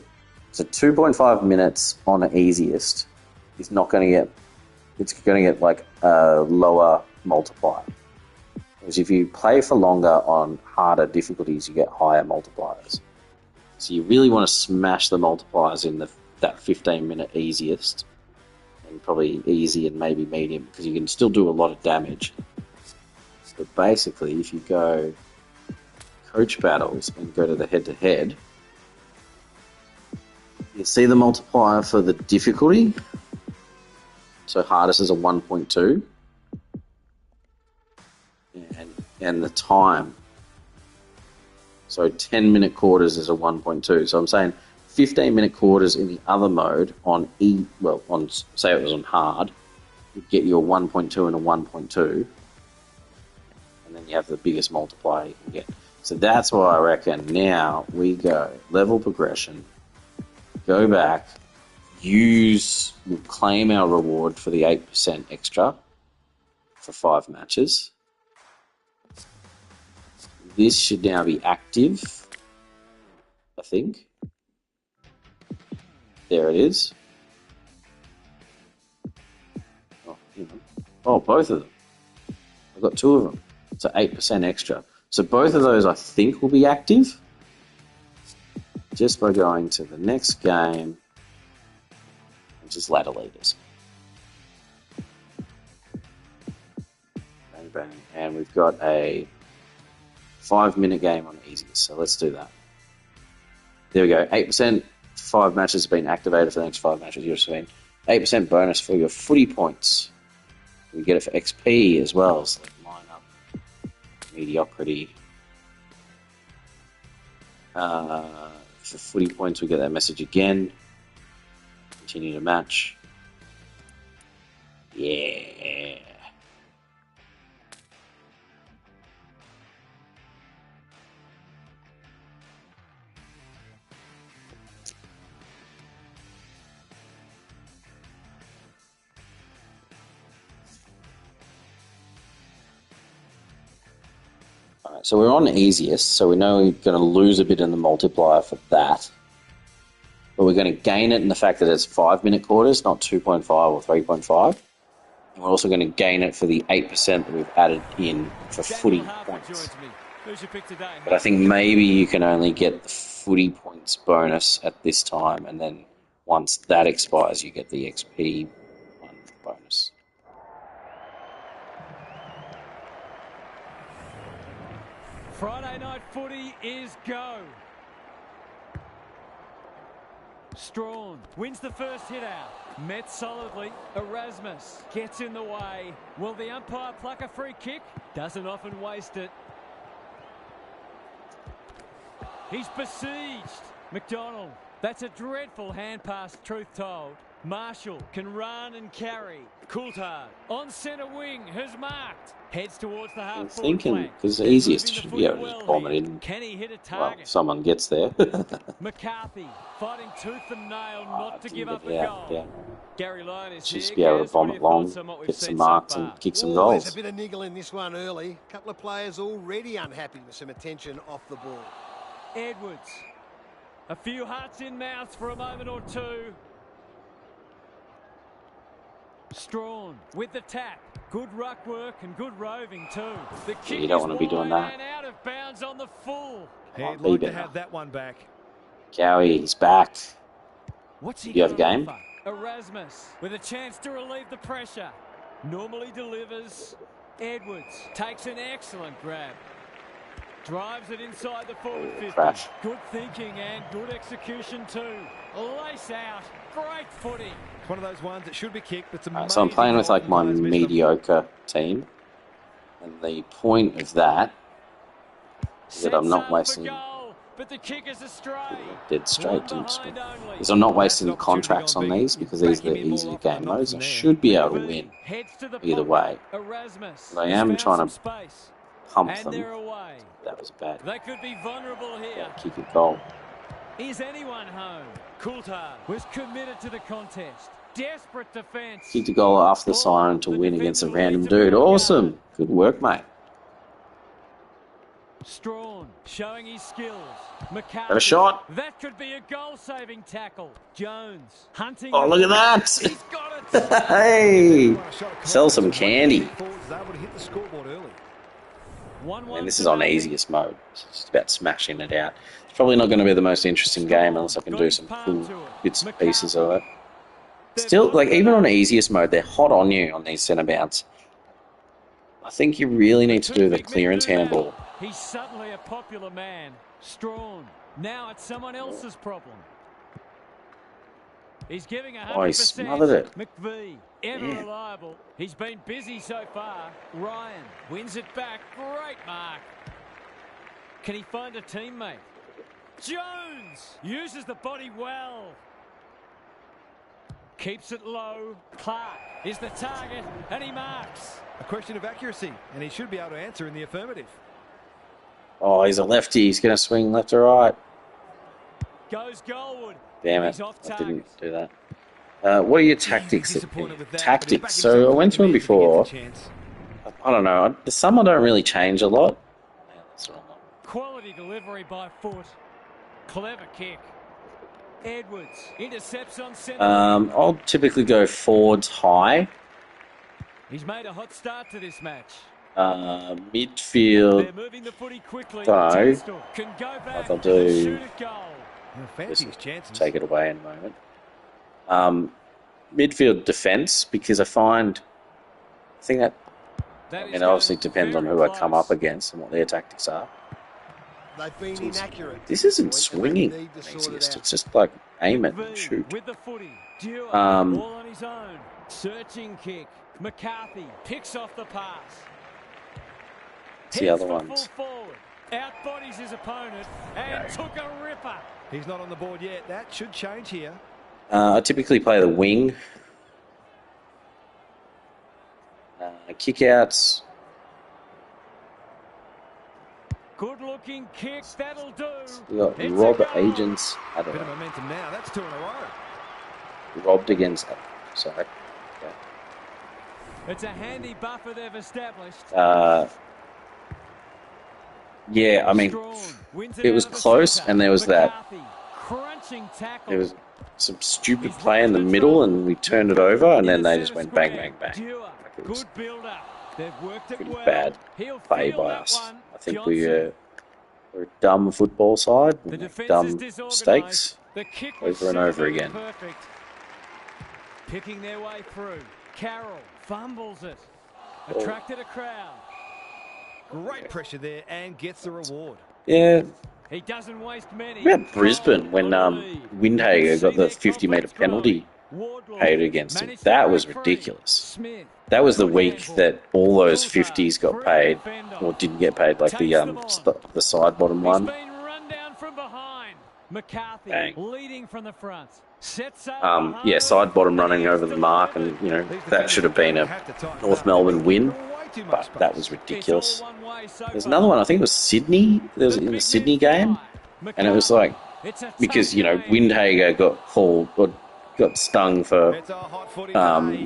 So 2.5 minutes on the easiest is not going to get, it's going to get like a lower multiplier. Whereas if you play for longer on harder difficulties, you get higher multipliers. So you really want to smash the multipliers in that 15-minute easiest, and probably easy and maybe medium, because you can still do a lot of damage. But basically, if you go coach battles and go to the head-to-head, you'll see the multiplier for the difficulty. So hardest is a 1.2. And the time. So 10-minute quarters is a 1.2. So I'm saying 15-minute quarters in the other mode on say it was on hard, would get you a 1.2 and a 1.2. And then you have the biggest multiplier you can get. So that's why I reckon now we go level progression, go back, we'll claim our reward for the 8% extra for 5 matches. This should now be active, I think. There it is. Oh, both of them. I've got 2 of them. So 8% extra. So both of those I think will be active just by going to the next game, which is ladder leaders. Bang, bang. And we've got a 5-minute game on easiest, so let's do that. There we go. 8% 5 matches have been activated for the next 5 matches. You've seen 8% bonus for your footy points. We get it for XP as well. So lineup, mediocrity. For footy points, we get that message again. Continue to match. Yeah. So we're on easiest, so we know we're going to lose a bit in the multiplier for that. But we're going to gain it in the fact that it's 5-minute quarters, not 2.5 or 3.5. And we're also going to gain it for the 8% that we've added in for footy points. But I think maybe you can only get the footy points bonus at this time, and then once that expires, you get the XP one bonus. Friday night footy is go. Strawn wins the first hit out. Met solidly. Erasmus gets in the way. Will the umpire pluck a free kick? Doesn't often waste it. He's besieged. McDonald. That's a dreadful hand pass, truth told. Marshall can run and carry. Coulthard on centre wing has marked. Heads towards the half. I'm thinking, because the easiest should be able to just bomb it in. Can he hit a Well, target? if someone gets there. McCarthy fighting tooth and nail not to give up a goal. Yeah. Gary Lyon is Should just here. be able to Gaz, bomb what it are your long, thoughts on what we've get some seen marks so and far? kick some There's goals. a bit of niggle in this one early. A couple of players already unhappy with some attention off the ball. Edwards. A few hearts in mouths for a moment or two. Strawn with the tap. Good ruck work and good roving too. The kick You don't is want to be doing wide that. and out of bounds on the full. He'd Be like to better. have that one back. Cowie, he's back. What's he Do you have a got on game? offer? Erasmus with a chance to relieve the pressure. Normally delivers. Edwards takes an excellent grab. Drives it inside the forward 50. Crash. Good thinking and good execution too. Lace out. Great footy. It's one of those ones that should be kicked, but it's So I'm playing with like my amazing how mediocre team. And the point of that is that I'm not Sets up for wasting goal, but the kick is astray. dead straight. One Didn't behind only. because I'm not Well, that's wasting an the opportunity contracts gone on big. these because You these are back the him in more easier often than game not modes. from I there. should be able to McVee win heads to the either pocket. way. Erasmus But I has am found trying some to space. pump And they're them. away. That was bad. They could be vulnerable here. Kick a goal. Is anyone home? Coulthard was committed to the contest. Desperate defence. Kicked a goal after the siren to win against a random dude. Awesome. Good work, mate. Strawn showing his skills. McCarthy. Have a shot. That could be a goal-saving tackle. Jones hunting. Oh, look at that. He's got it. Hey. Shot of confidence. Sell some candy. Forward is able to hit the scoreboard early. 1-1 And this is on easiest mode. It's just about smashing it out. It's probably not going to be the most interesting game unless I can do some cool bits and pieces of it. Still, like, even on easiest mode, they're hot on you on these centre bounce. I think you really need to do the clearance handball. He's suddenly a popular man. Strawn. Now it's someone else's problem. He's giving 100%. Oh, he smothered it. McVee, ever Yeah. reliable. He's been busy so far. Ryan wins it back. Great mark. Can he find a teammate? Jones uses the body well. Keeps it low. Clark is the target, and he marks. A question of accuracy, and he should be able to answer in the affirmative. Oh, he's a lefty. He's going to swing left or right. Goes goalward. Damn it. He's off I target. didn't do that. What are your tactics? Disappointed with that, but he Tactics. backed So himself I went through them if he gets before. a chance. I don't know. Some I don't really change a lot. Yeah, that's the wrong one. Quality delivery by foot. Clever kick. Edwards intercepts on centre. I'll typically go forwards high. He's made a hot start to this match. Midfield. They're moving the footy quickly. Dunno. Tunstall can go back I'll and do- shoot at goal. Well, fancy his chances. Take it away in a moment. Midfield defence, because I think that, That it is obviously going depends on very who I come close. up against and what their tactics are. They've been inaccurate. This isn't And they swinging. need to sort it Easiest. out. It's just like aim it and McVee shoot. with the footy. Dewar, Um, all on his own. Searching kick. McCarthy picks off the pass. It's the Heads other for ones. full forward. Outbodies his opponent and took a ripper. He's not on the board yet. That should change here. I typically play the wing. Kick-outs. Good looking kick. That'll do. We got It's a Rob goal. Agents. I don't Bit of know. momentum now. That's 2 in a row. Robbed against. Sorry. Okay. It's a handy buffer they've established. Yeah, I mean, it was close, and there was that. There was some stupid play in the middle, and we turned it over, and then they just went bang, bang, bang. Like it was pretty bad play by us. I think we're a dumb football side. We make dumb mistakes over and over again. Picking their way through. Carroll fumbles it. Attracted a crowd. Great pressure there and gets the reward. Yeah. He doesn't waste many. About Brisbane when Windhager got the 50-metre penalty paid against him. That was ridiculous. That was the week that all those 50s got paid, or didn't get paid, like the side bottom one. McCarthy leading from the front. Yeah, side bottom running over the mark, and that should have been a North Melbourne win, but that was ridiculous. There's another one, I think it was Sydney. There was in the Sydney game, and it was like because Windhager got called or got stung for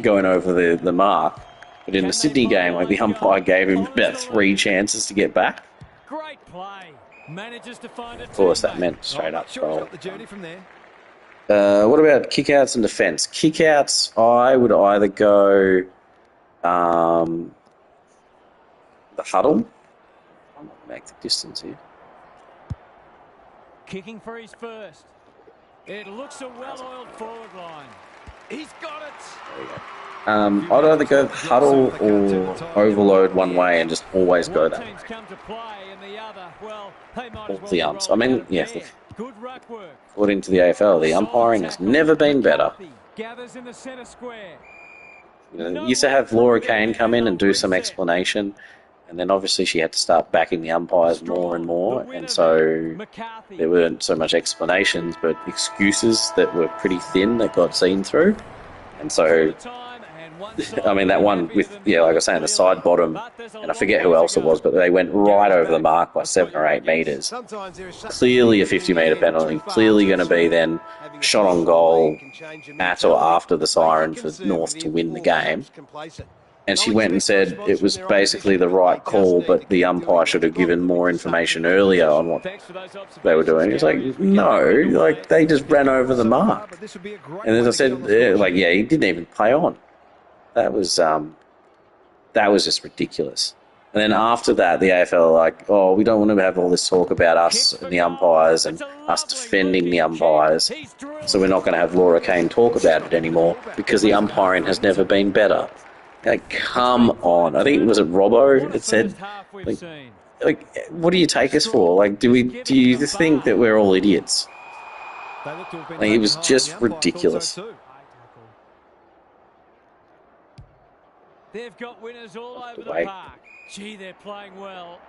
going over the mark, but in the Sydney game, like the umpire gave him about 3 chances to get back. Great play. Manages to find of course, that meant straight up goal. The journey from there. What about kickouts and defence? Kickouts, I would either go the huddle. I might make the distance here. Kicking for his first. It looks a well-oiled forward line. He's got it. There we go. I'd either go huddle or overload one way and just always go that way. All the umps. I mean, yeah, look, according to the AFL, the umpiring has never been better. Used to have Laura Kane come in and do some explanation, and then obviously she had to start backing the umpires more and more, and so there weren't so much explanations, but excuses that were pretty thin that got seen through. And so, I mean, that one with, like I was saying, the side bottom, and I forget who else it was, but they went right over the mark by 7 or 8 metres. Clearly a 50-metre penalty. Clearly going to be then shot on goal at or after the siren for North to win the game. And she went and said it was basically the right call, but the umpire should have given more information earlier on what they were doing. It's like, no, like they just ran over the mark. And as I said, he didn't even play on. That was just ridiculous. And then after that, the AFL were like, oh, we don't want to have all this talk about us and the umpires and us defending the umpires, so we're not going to have Laura Kane talk about it anymore because the umpiring has never been better. Like, come on. I think it was Robbo that said, like, what do you take us for? Like, do you think that we're all idiots? Like, it was just ridiculous. They've got winners all over the park. Gee, they're playing well.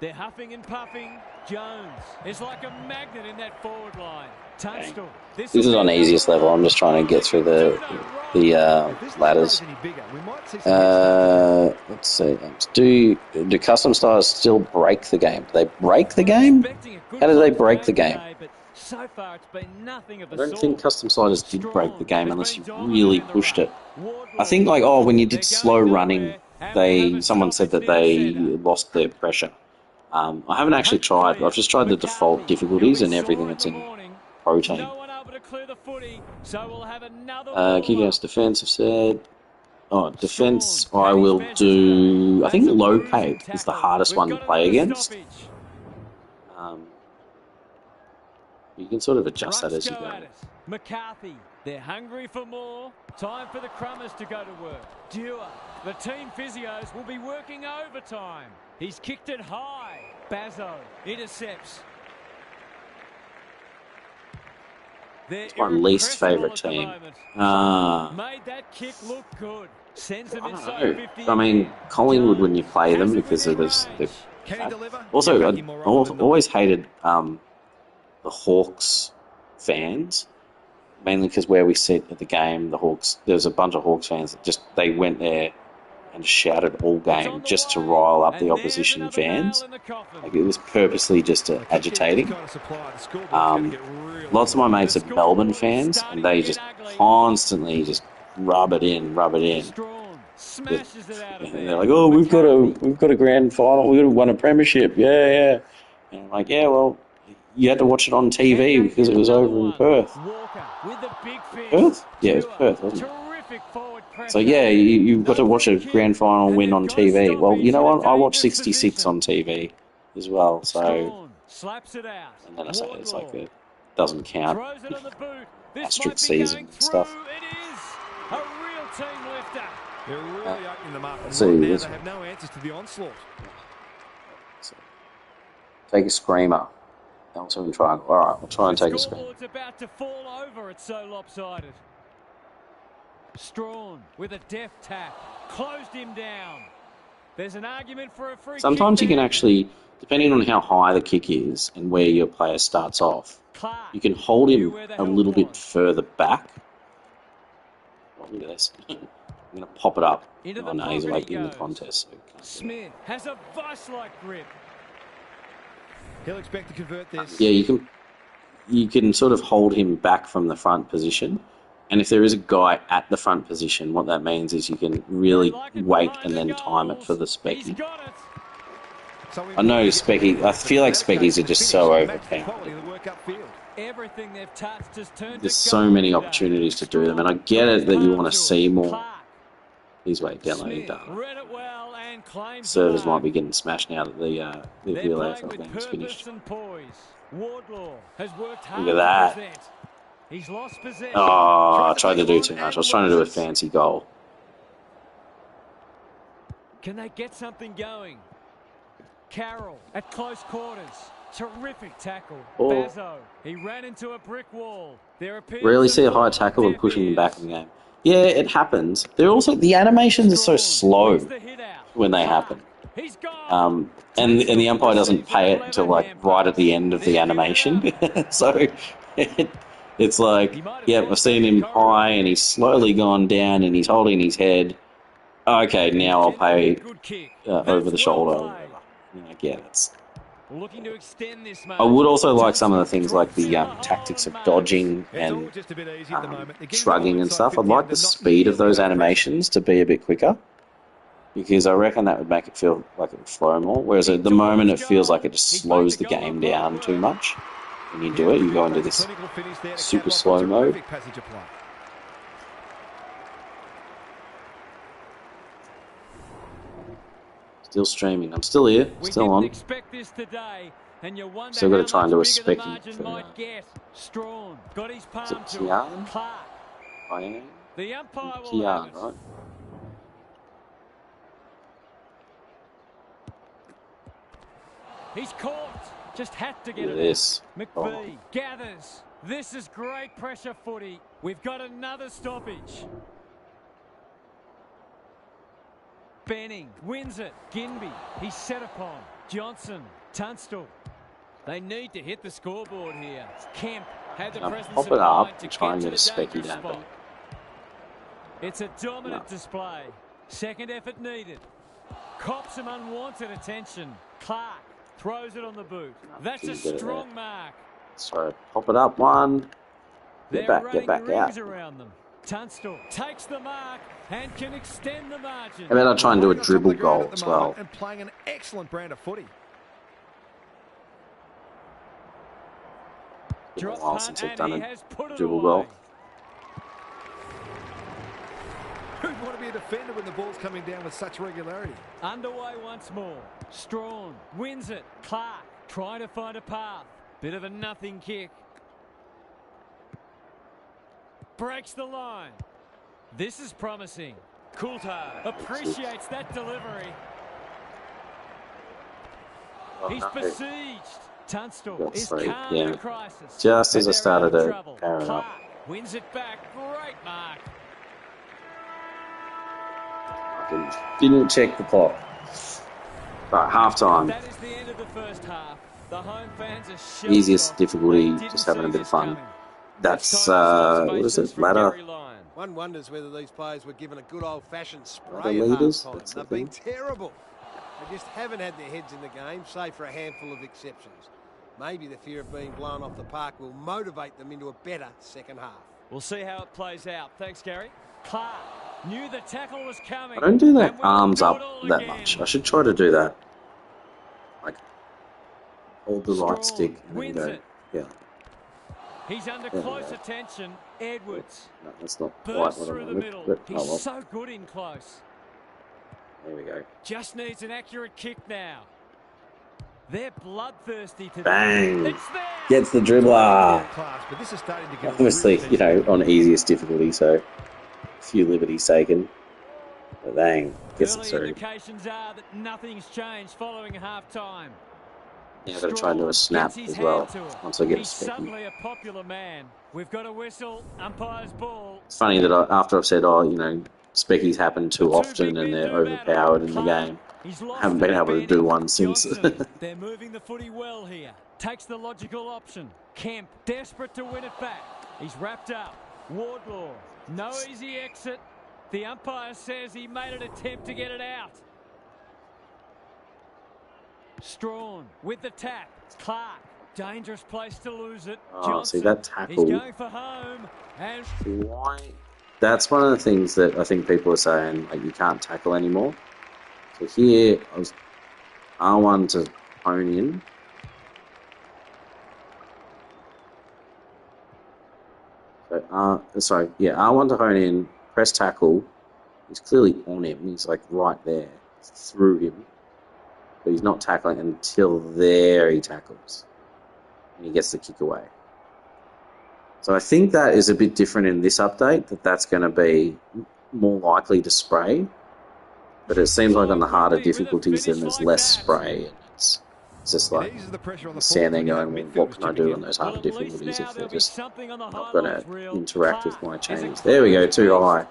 They're huffing and puffing. Jones is like a magnet in that forward line. Tunstall. This is on easiest level. I'm just trying to get through the ladders. Let's see. Do custom styles still break the game? Do they break the game? How do they break the game? So far, it's been nothing of the I don't think custom sliders did break the game unless you really pushed it. I think, like, when you did slow running, someone said that they lost their pressure. I haven't actually tried. I've just tried the default difficulties and everything that's in Pro Team. Kick-outs defence, I've said. Defence, I will do... I think locate is the hardest one to play against. You can sort of adjust that as you go. McCarthy, they're hungry for more. Time for the Crummers to go to work. Dewar, the team physios will be working overtime. He's kicked it high. Bazzo intercepts. It's my least favourite team. Made that kick look good. Sends them inside 50. I mean, Collingwood when you play them because of this. Also, I always hated the Hawks fans, mainly because where we sit at the game, the Hawks, there was a bunch of Hawks fans that they went there and shouted all game just to rile up the opposition fans. Like, it was purposely just agitating. Lots of my mates are Melbourne fans, and they just constantly just rub it in. Smashes it out of And there. they're like, "Oh, we've got a grand final. We've won a premiership." Yeah, yeah. And I'm like, "Yeah, well, you had to watch it on TV because it was over in Perth." Walker with the big fish. Perth? Yeah, it was Perth, wasn't it? Terrific forward pressure. So yeah, you've got to watch a grand final win on TV. Well, you know what? I watched 66 on TV as well. So, slaps it out. and then I say it's like it doesn't count. Throws it on the boot. This Asterisk might be season going and through. stuff. It is a real team lifter. They're really opening them up. And See, right now this they have no answers to the onslaught. So, take a screamer. L2 and triangle. All right, we'll try and take a screamer. Scoreboard's about to fall over. It's so lopsided. Strawn with a deft tap. Closed him down. There's an argument for a free Sometimes kick you can there. actually, depending on how high the kick is and where your player starts off, Clark. you can hold him Where the a help little bit was. further back. Oh, look at this. I'm going to pop it up. Into the Oh no, he's pocket like he in the goes. contest. So he can't do it. Smith has a vice-like grip. He'll expect to convert this. Yeah, you can sort of hold him back from the front position. And if there is a guy at the front position, what that means is you can really Like it wait behind and the then time it for the He's specky. got it. So I know Specky. I feel like Speckies are just so overpowered. Everything they've touched has turned There's to so gold many today. opportunities to do them, and I get it that you want to see more. Clark. He's way down low. Smith read it well and claims Servers the might mark. be getting smashed now that the They're real playing AFL with game is finished. purpose and poise. Wardlaw has worked hard Look at that. to present. He's lost possession. Oh, I tried to do too much. I was trying to do a fancy goal. Can they get something going? Carroll at close quarters. Terrific tackle. Oh. Bazzo. He ran into a brick wall. There appears Rarely to see a be high tackle and pushing them back fears. in the game. Yeah, it happens. They're also the animations are so slow Wins the hit out. when they Clark. happen. He's gone. And the umpire doesn't pay it till like right at the end of the animation. So it's like, yeah, I've seen him high and he's slowly gone down and he's holding his head. Okay, now I'll pay Good kick. over the That's shoulder. well Or whatever. Yeah, it's. Looking to extend this I would also like some of the things like the tactics of dodging and shrugging and stuff. I'd like the speed of those animations to be a bit quicker, because I reckon that would make it feel like it would flow more. Whereas at the moment it feels like it just slows the game down too much. When you do it, you go into this super slow mode. Still streaming. I'm still here. Still on. Expect this today, and you wonder Still got to how try and do a much bigger the specky margin for might get. Strawn got his palm Is it to Kian? it. Clark. I am. The umpire will have Kian, it. right? He's caught. Just had to get Look it at this. out. McBee gathers. This is great pressure footy. We've got another stoppage. Benning wins it. Ginby, he's set upon. Johnson, Tunstall. They need to hit the scoreboard here. Kemp had the presence Pop of it up mind to and try and get get to a the specky dangerous down. spot. It's a dominant display. Second effort needed. Cops some unwanted attention. Clark throws it on the boot. That's a strong mark. So pop it up one. They're Get back running out. rings around them. Tunstall takes the mark and can extend the margin. How about I try and do a dribble goal as well? And playing an excellent brand of footy. It's been a Drop while punt, since I've and done he a has put it dribble away. goal. Who'd want to be a defender when the ball's coming down with such regularity? Underway once more. Strawn wins it. Clark trying to find a path. Bit of a nothing kick. Breaks the line. This is promising. Coulthard appreciates that delivery. Oh, He's no. besieged. Tunstall Got is three, calm in yeah. a crisis. Just as I And they're started out of to trouble. power it up. Clark wins it back. Great mark. Didn't check the clock. Right, half time. That is the end of the first half. The home fans are shell Easiest shocked. difficulty, They didn't just having a see bit of this fun. coming. That's, It's time to what is start it, from ladder? Gary Lyon. One wonders whether these players were given a good old-fashioned Ladder spray at leaders, half-time. that's the They've been thing. terrible. They just haven't had their heads in the game, save for a handful of exceptions. Maybe the fear of being blown off the park will motivate them into a better second half. We'll see how it plays out. Thanks, Gary. Clark Knew the tackle was coming. I don't do that and will arms do up it all that again. much. I should try to do that. Like, hold the right Strong stick and then wins go. it. Yeah. He's under close attention. Edwards No, that's not quite bursts what I through the wanted. middle. But, He's oh well. so good in close. There we go. Just needs an accurate kick now. They're bloodthirsty today. Bang! It's there. Gets the dribbler. Class, but this is starting to get Obviously, really you know, on easiest difficulty, so a few liberties taken. But bang, gets it Early through. indications are that nothing's changed following half-time. Now I've got to try and do a snap as well once I get a He's specky. suddenly a popular man. We've got a whistle. Umpire's ball. It's funny that after I've said, oh, you know, speckies happen too often and they're overpowered in the game, I haven't been able to do one since. They're moving the footy well here. Takes the logical option. Kemp, desperate to win it back. He's wrapped up. Wardlaw, no easy exit. The umpire says he made an attempt to get it out. Strawn with the tap. Clark, dangerous place to lose it. Oh, Johnson, see that tackle. he's going for home. And Why? That's one of the things that I think people are saying, like, you can't tackle anymore. So here, I was R1 to hone in. So, R1 to hone in, press tackle. He's clearly on him. He's like right there. It's through him. But he's not tackling until there he tackles. And he gets the kick away. So I think that is a bit different in this update, that's going to be more likely to spray. But it seems like on the harder difficulties, then there's less spray. And it's just like stand there going, well, what can I do on those harder difficulties if they're just not going to interact with my change? There we go, too high.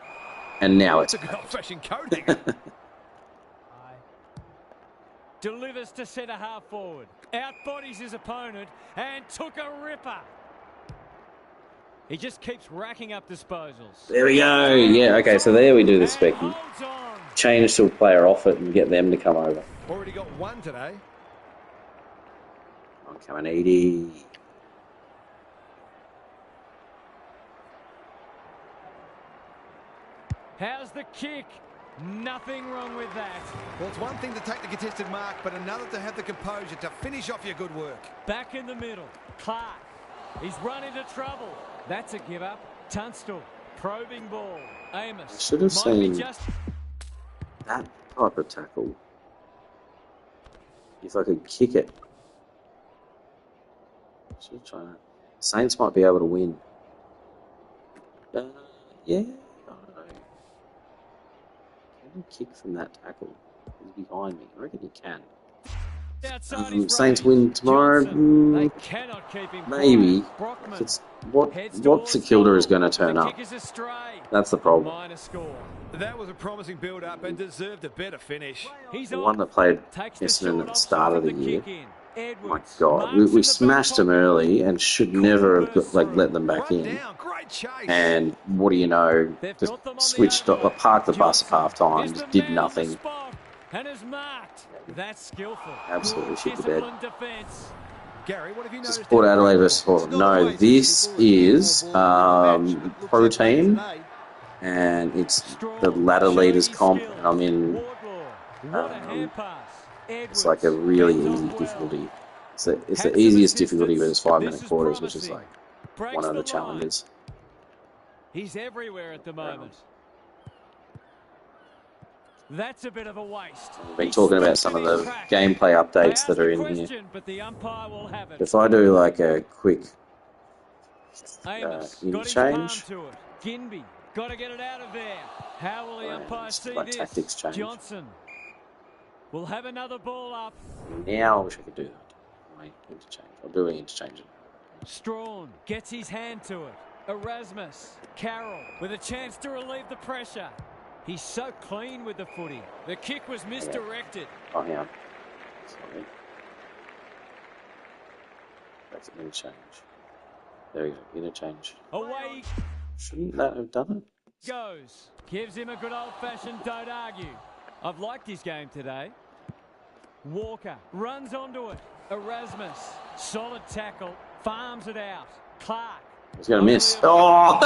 And now it's... a good old-fashioned coating. delivers to centre half forward. Outbodies his opponent and took a ripper. He just keeps racking up disposals. There we go. Yeah, okay, so there we do the specky. Change to a player off it and get them to come over. Already got one today. I'm coming 80. How's the kick? Nothing wrong with that. Well, it's one thing to take the contested mark, but another to have the composure to finish off your good work. Back in the middle. Clark. He's run into trouble. That's a give up. Tunstall. Probing ball. Amos. Should have seen that type of tackle. If I could kick it. Should try that. Saints might be able to win. Yeah, I don't know. Can you kick from that tackle? He's behind me. I reckon he can. Saints win tomorrow. They cannot keep him Maybe. Brockman It's what St Kilda is going to turn up. That's the problem. That was a promising build-up and deserved a better finish. The one that played Essendon at the start of the year. Oh my God, we smashed them early and should never have let them back in. And what do you know? Just switched, parked the bus at half time, just did nothing. And is marked. That's skillful. Absolutely shit the bed. Gary, what have you noticed? Port Adelaide versus Hawthorn. No, this is Pro Team, and it's the ladder leaders comp, and I'm in. It's like a really easy difficulty. It's the easiest difficulty, but it's 5-minute quarters, which is like one of the challenges. He's everywhere at the moment. That's a bit of a waste. We've been talking about some of the gameplay updates that are in here. If I do like a quick interchange. Ginby, got to get it out of there. How will the umpire see like this? Tactics change. Johnson will have another ball up. Now I wish I could do that. Wait, interchange. I'll do an interchange. Strawn gets his hand to it. Erasmus, Carroll with a chance to relieve the pressure. He's so clean with the footy. The kick was misdirected. Oh, hang on. Sorry. That's an interchange. There we go. Interchange. Away Shouldn't that have done it? goes. Gives him a good old-fashioned don't argue. I've liked his game today. Walker runs onto it. Erasmus, solid tackle, farms it out. Clark He's going to miss. Oh!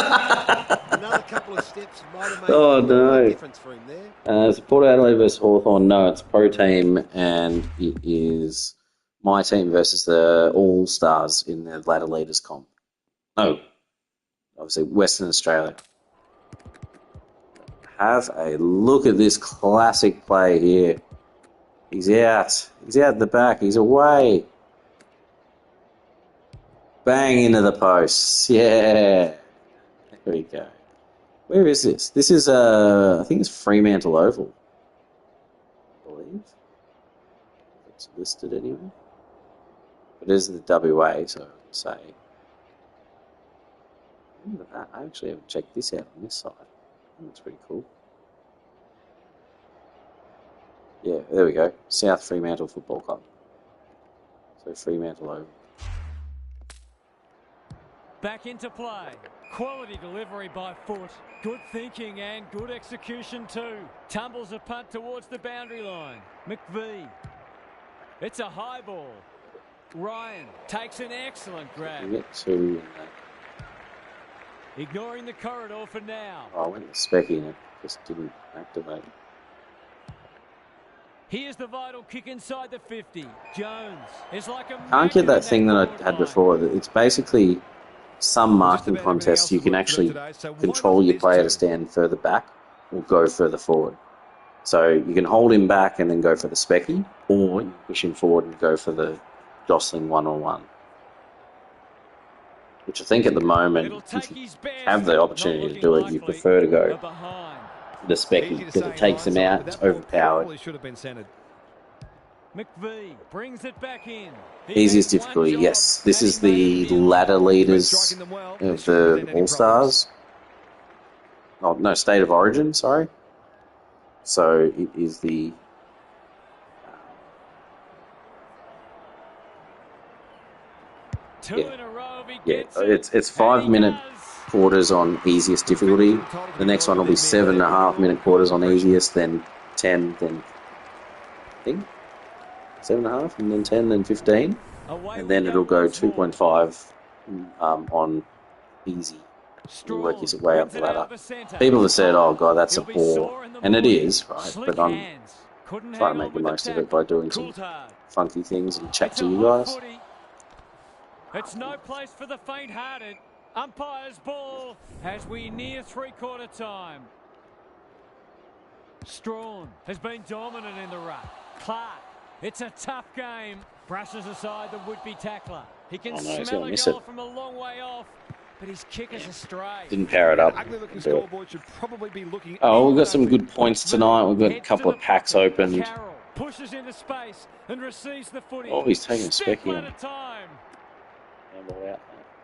Another couple of steps might have made Oh, a no. difference for him there. It's Port Adelaide versus Hawthorn. No, it's Pro Team, and it is my team versus the All Stars in the ladder leaders comp. Oh, obviously Western Australia. Have a look at this classic play here. He's out. He's out the back. He's away. Bang into the posts. Yeah. There we go. Where is this? This is, I think it's Fremantle Oval. I believe. It's listed anyway. It is the WA, so I would say. I actually haven't checked this out on this side. That's pretty cool. Yeah, there we go. South Fremantle Football Club. So Fremantle Oval. Back into play. Quality delivery by foot. Good thinking and good execution too. Tumbles a punt towards the boundary line. McVee. It's a high ball. Ryan takes an excellent grab. Get to, Ignoring the corridor for now. I went to Specky and it just didn't activate. Here's the vital kick inside the 50. Jones is like a... Can't get that thing that I had before. It's basically some marking contest. You can actually control your player to stand further back or go further forward. So you can hold him back and then go for the Specky, or you push him forward and go for the jostling one-on-one. Which I think at the moment, if you have the opportunity to do it, you prefer to go the Specky because it takes him out, it's overpowered. McVee brings it back in. Easiest difficulty, yes. This is the ladder leaders of the All-Stars. Oh, no, State of Origin, sorry. So it is the... Yeah, it's 5 minute quarters on easiest difficulty. The next one will be 7.5 minute quarters on easiest, then 10, then I think 7.5, and then 10, then 15, and then it'll go 2.5 on easy. It'll work his way up the ladder. People have said, "Oh God, that's a bore," and it is, right? But I'm trying to make the most of it by doing some funky things and chat to you guys. It's no place for the faint-hearted. Umpire's ball as we near three-quarter time. Strawn has been dominant in the ruck. Clark, it's a tough game. Brushes aside the would-be tackler. He can smell a goal from a long way off, but his kick is astray. Didn't power it up. Oh, we've got some good points tonight. We've got a couple of packs opened. Pushes into space and receives the footy. Oh, he's taking a Specky on.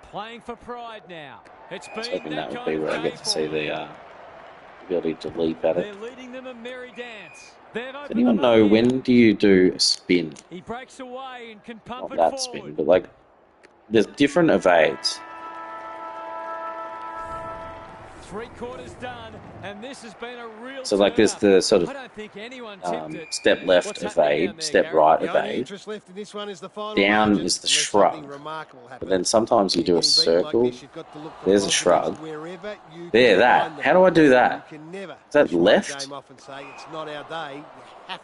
Playing for pride now. It's I was hoping that would be where I get to see the ability to leap at it. They're leading them a merry dance. Does anyone know when do you do a spin? He breaks away and can pump Not that spin, but like there's different evades. 3/4 done, and this has been a real. So like there's the sort of step left evade, step right evade. Down is the shrug. But then sometimes you do a circle. There's a shrug. There, that. How do I do that? Is that left?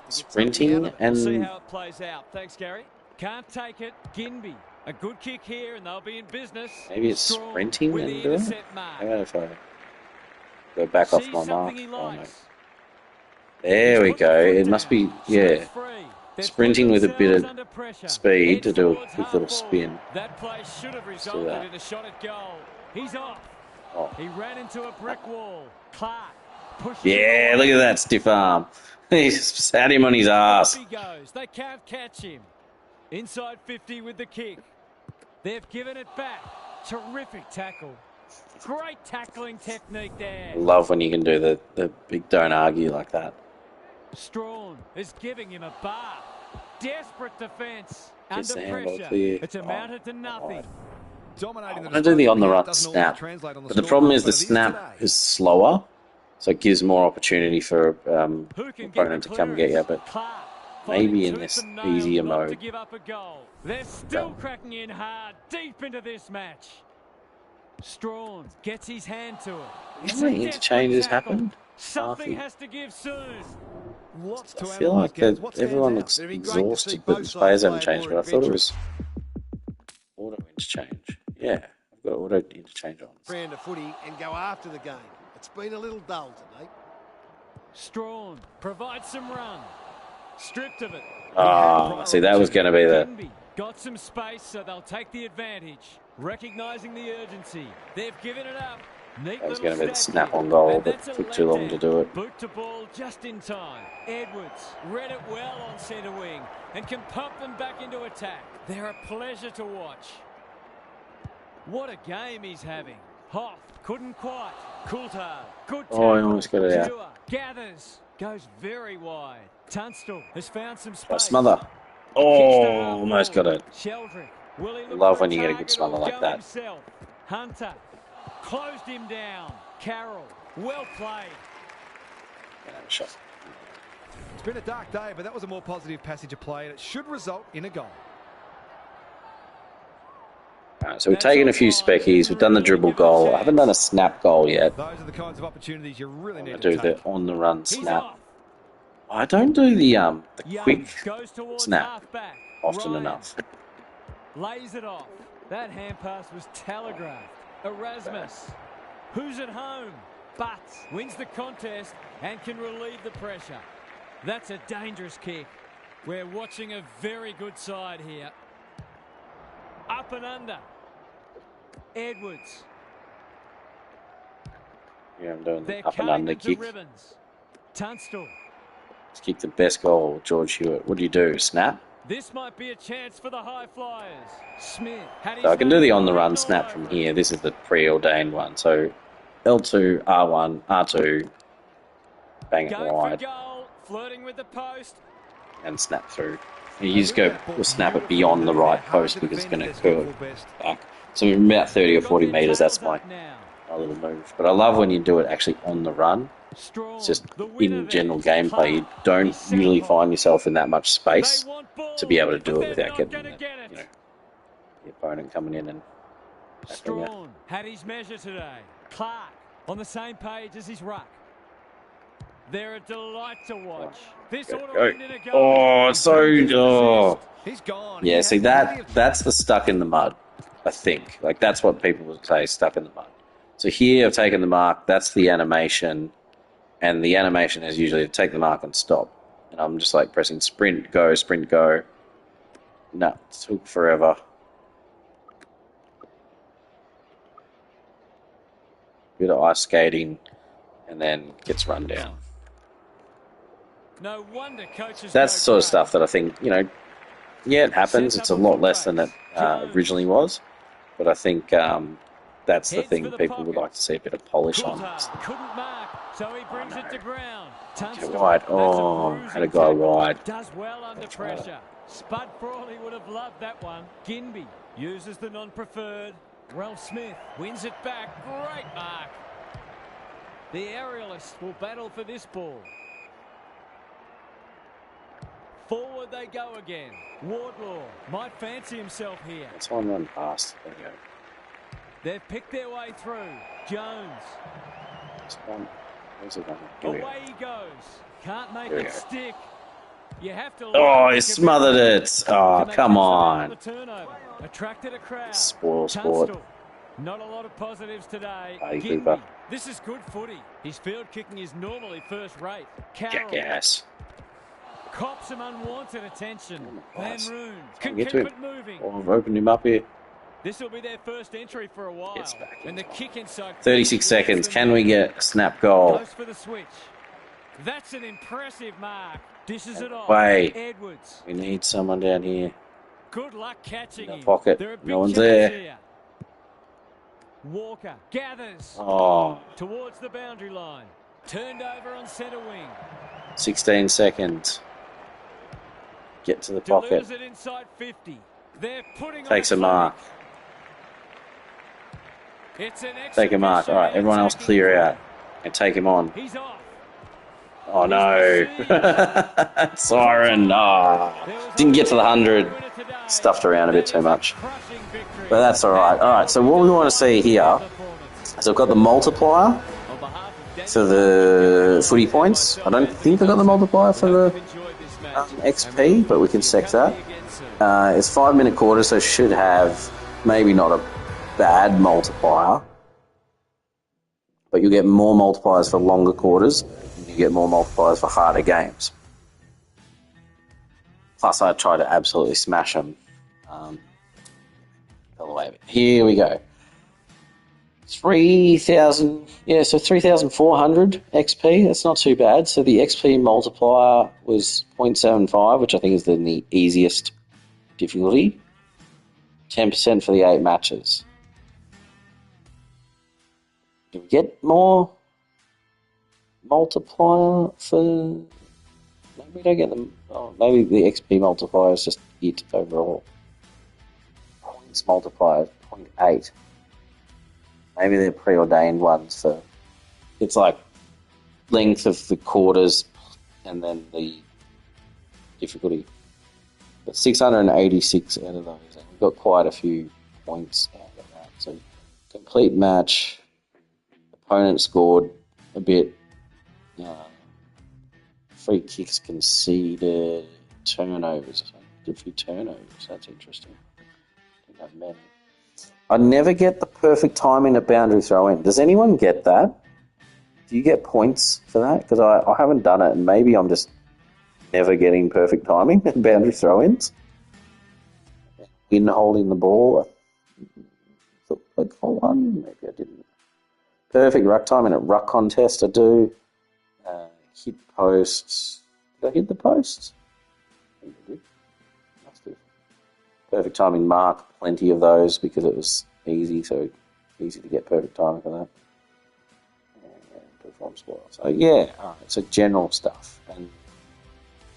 Sprinting and... See how it plays out. Thanks, Gary. Can't take it. Ginby. A good kick here, and they'll be in business. Maybe it's sprinting and doing it? How about if I go back off my mark? Oh, no. There we go. It must be, yeah, sprinting with a bit of speed to do a quick little spin. That play should have resulted in a shot at goal. He's off. Oh. He ran into a brick wall. Clark pushes. Yeah, look at that stiff arm. He's had him on his ass. He goes. They can't catch him. Inside 50 with the kick. They've given it back. Terrific tackle. Great tackling technique there. Love when you can do the big don't argue like that. Strawn is giving him a bar. Desperate defence. Gets Under the handball pressure. clear. It's amounted to nothing. Dominating I do the on-the-run snap, but the problem is the snap is slower, so it gives more opportunity for opponent to come get you, but maybe in this easier mode. To give up a goal. They're still cracking in hard, deep into this match. Strawn gets his hand to it. How many interchanges happened? Something has to give soon. Lots I to feel like analyse, Gaz. What stands everyone out? looks It'd be great to see exhausted, but the both players sides haven't play changed. more But I thought it adventurous. was auto interchange. Yeah, I've got auto interchange on. Brand of footy and go after the game. It's been a little dull today. Strawn provides some run. Stripped of it. Ah, see, that was going to be the... Denby got some space, so they'll take the advantage. Recognising the urgency. They've given it up. Neat That was little going to be the stat snap here. on goal, And but that's a took too long letdown. to do it. Boot to ball just in time. Edwards read it well on centre wing and can pump them back into attack. They're a pleasure to watch. What a game he's having. Hoff couldn't quite. Coulthard, good tackle. Oh, I almost got it out. Dewar gathers, goes very wide. Tunstall has found some space. Oh, smother. Oh, almost got it. Sheldrick. Will he look Love for when you get a good target smother or like go that. himself? Hunter closed him down. Carroll, well played. Shot. It's been a dark day, but that was a more positive passage of play, and it should result in a goal. Alright, so we've taken a few speckies. We've done the dribble goal. I haven't done a snap goal yet. Those are the kinds of opportunities you really I'm need going to to do take. the on-the-run He's snap. off. I don't do the Young quick goes towards snap half-back. often Ryan enough. lays it off. That hand pass was telegraphed. Erasmus, who's at home? Butts wins the contest and can relieve the pressure. That's a dangerous kick. We're watching a very good side here. Up and under. Edwards. Yeah, I'm doing They're the up and cutting under them to kick. ribbons. Tunstall. Let's kick the best goal, George Hewitt. What do you do? Snap? This might be a chance for the high flyers. Smith had his So I can do the name on-the-run written snap all from over here. it. This is the preordained one. So L2, R1, R2, bang it Going for wide, goal, flirting with the post. and snap through. You just go, we'll snap it beyond the right post because it's going to curve back. So from about 30 or 40 metres, that's my little move. But I love when you do it actually on the run. It's just in general gameplay, you don't usually find yourself in that much space to be able to do it without getting the opponent coming in and tackling you. Strawn had his measure today. Clark on the same page as his ruck. They're a delight to watch. This ought to end in a goal. Oh, it's so... Oh. He's gone. Yeah, see, that's the stuck in the mud, I think. Like, that's what people would say, stuck in the mud. So here I've taken the mark, that's the animation, and the animation is usually to take the mark and stop. And I'm just like pressing sprint, go, sprint, go. No, it took forever. Bit of ice skating, and then gets run down. No wonder coaches That's the go sort of crazy. stuff that I think, you know, yeah, it happens. It's a lot less than it originally was. But I think that's the thing people would like to see a bit of polish on. Coulthard couldn't mark, so he brings it to ground. Okay, Tunstall, wide. that's a Oh, bruising had a guy tackle. wide. Does well under pressure. Spud Frawley would have loved that one. Ginby uses the non-preferred. Ralph Smith wins it back. Great mark. The aerialists will battle for this ball. Forward they go again. Wardlaw might fancy himself here. That's one run past. There you go. They've picked their way through. Jones. That's one. Where's it going? Here we go. Away he goes. Can't make Here we it go. stick. You have to. Oh, he smothered it. Oh, come on. Attracted a crowd. Spoil sport. Tunstall. Not a lot of positives today. Hey, Ginby. Cooper. This is good footy. His field kicking is normally first rate. Carroll Jackass. cops some unwanted attention. Van Nice. Roon Can't can get keep to him. it moving. Oh, I've opened him up here. This will be their first entry for a while. Gets back in And the time. kick inside. 36 seconds. Can we get a snap goal? Goes for the switch. That's an impressive mark. Dishes it off. Way. Edwards. We need someone down here. Good luck catching In the him. pocket. There are big No one's chance there. here. Walker gathers Oh, towards the boundary line. Turned over on centre wing. 16 seconds. Get to the pocket. Delivers it inside 50. They're putting Takes a on mark. It's an Take a mark. All right, everyone else clear out and take him on. He's off. Oh no. Siren. Didn't get to the 100. Stuffed around a bit too much. But that's alright. Alright, so what we want to see here. So I've got the multiplier for the footy points. I don't think I've got the multiplier for the XP, but we can check that. It's 5-minute quarters, so should have maybe not a bad multiplier. But you get more multipliers for longer quarters, and you get more multipliers for harder games. Plus, I try to absolutely smash them. All the way. Here we go. 3,000, so 3,400 XP. That's not too bad. So the XP multiplier was 0.75, which I think is the easiest difficulty. 10% for the 8 matches. Do we get more multiplier for... Maybe we don't get them. Oh, maybe the XP multiplier is just it overall. Points multiplier 0.8. Maybe they're preordained ones for... It's like length of the quarters and then the difficulty. But 686 out of those. And we've got quite a few points out of that. So complete match. Opponent scored a bit. Free kicks conceded. Turnovers. Did a few turnovers. That's interesting. Didn't have many. I never get the perfect timing at boundary throw-in. Does anyone get that? Do you get points for that? Because I haven't done it, and maybe I'm just never getting perfect timing at boundary throw-ins. In holding the ball. I thought I got one. Maybe I didn't. Perfect ruck timing at ruck contest, I do. Hit posts. Did I hit the posts? I think I did. Must have. Perfect timing mark, plenty of those because it was easy, so easy to get perfect timing for that. And perform spoil. So yeah, alright, so general stuff and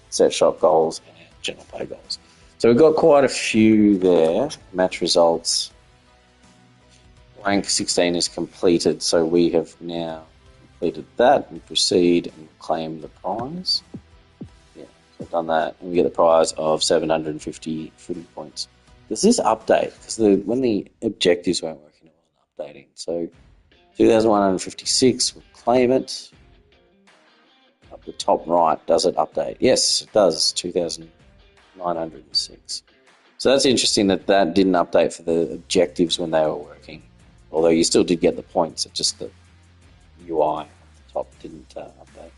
set shot goals and general play goals. So we've got quite a few there. Match results. Rank 16 is completed, so we have now completed that and proceed and claim the prize. Yeah, so I've done that, and we get the prize of 750 footy points. Does this update? Because when the objectives weren't working, it wasn't updating. So 2,156, we'll claim it. Up the top right, does it update? Yes, it does, 2,906. So that's interesting that didn't update for the objectives when they were working. Although you still did get the points, it's just the UI at the top didn't update.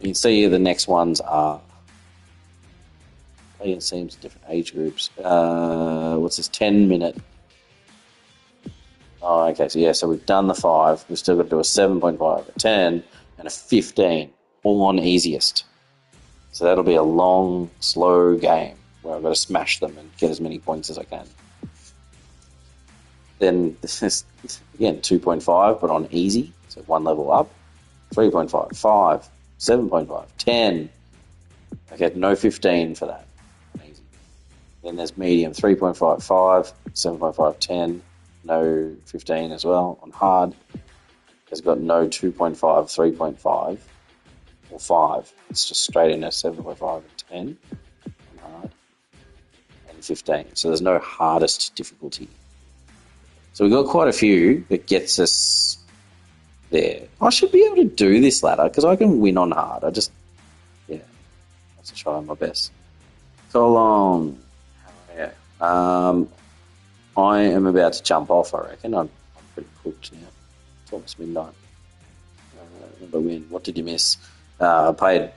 You can see the next ones are playing teams, different age groups. What's this? 10-minute. Oh, okay. So we've done the 5. We've still got to do a 7.5, a 10, and a 15, all on easiest. So that'll be a long, slow game where I've got to smash them and get as many points as I can. Then this is, again, 2.5, but on easy, so 1 level up. 3.5, 5, 7.5, 10. Okay, no 15 for that. Easy. Then there's medium, 3.5, 5, 7.5, 10. No 15 as well on hard. It's got no 2.5, 3.5, or 5. It's just straight in at 7.5 and 10 on hard. And 15. So there's no hardest difficulty. So we've got quite a few that gets us there. I should be able to do this ladder because I can win on hard. I have to try my best. So long. I am about to jump off, I reckon. I'm pretty cooked now. It's almost midnight. Remember win. What did you miss? I paid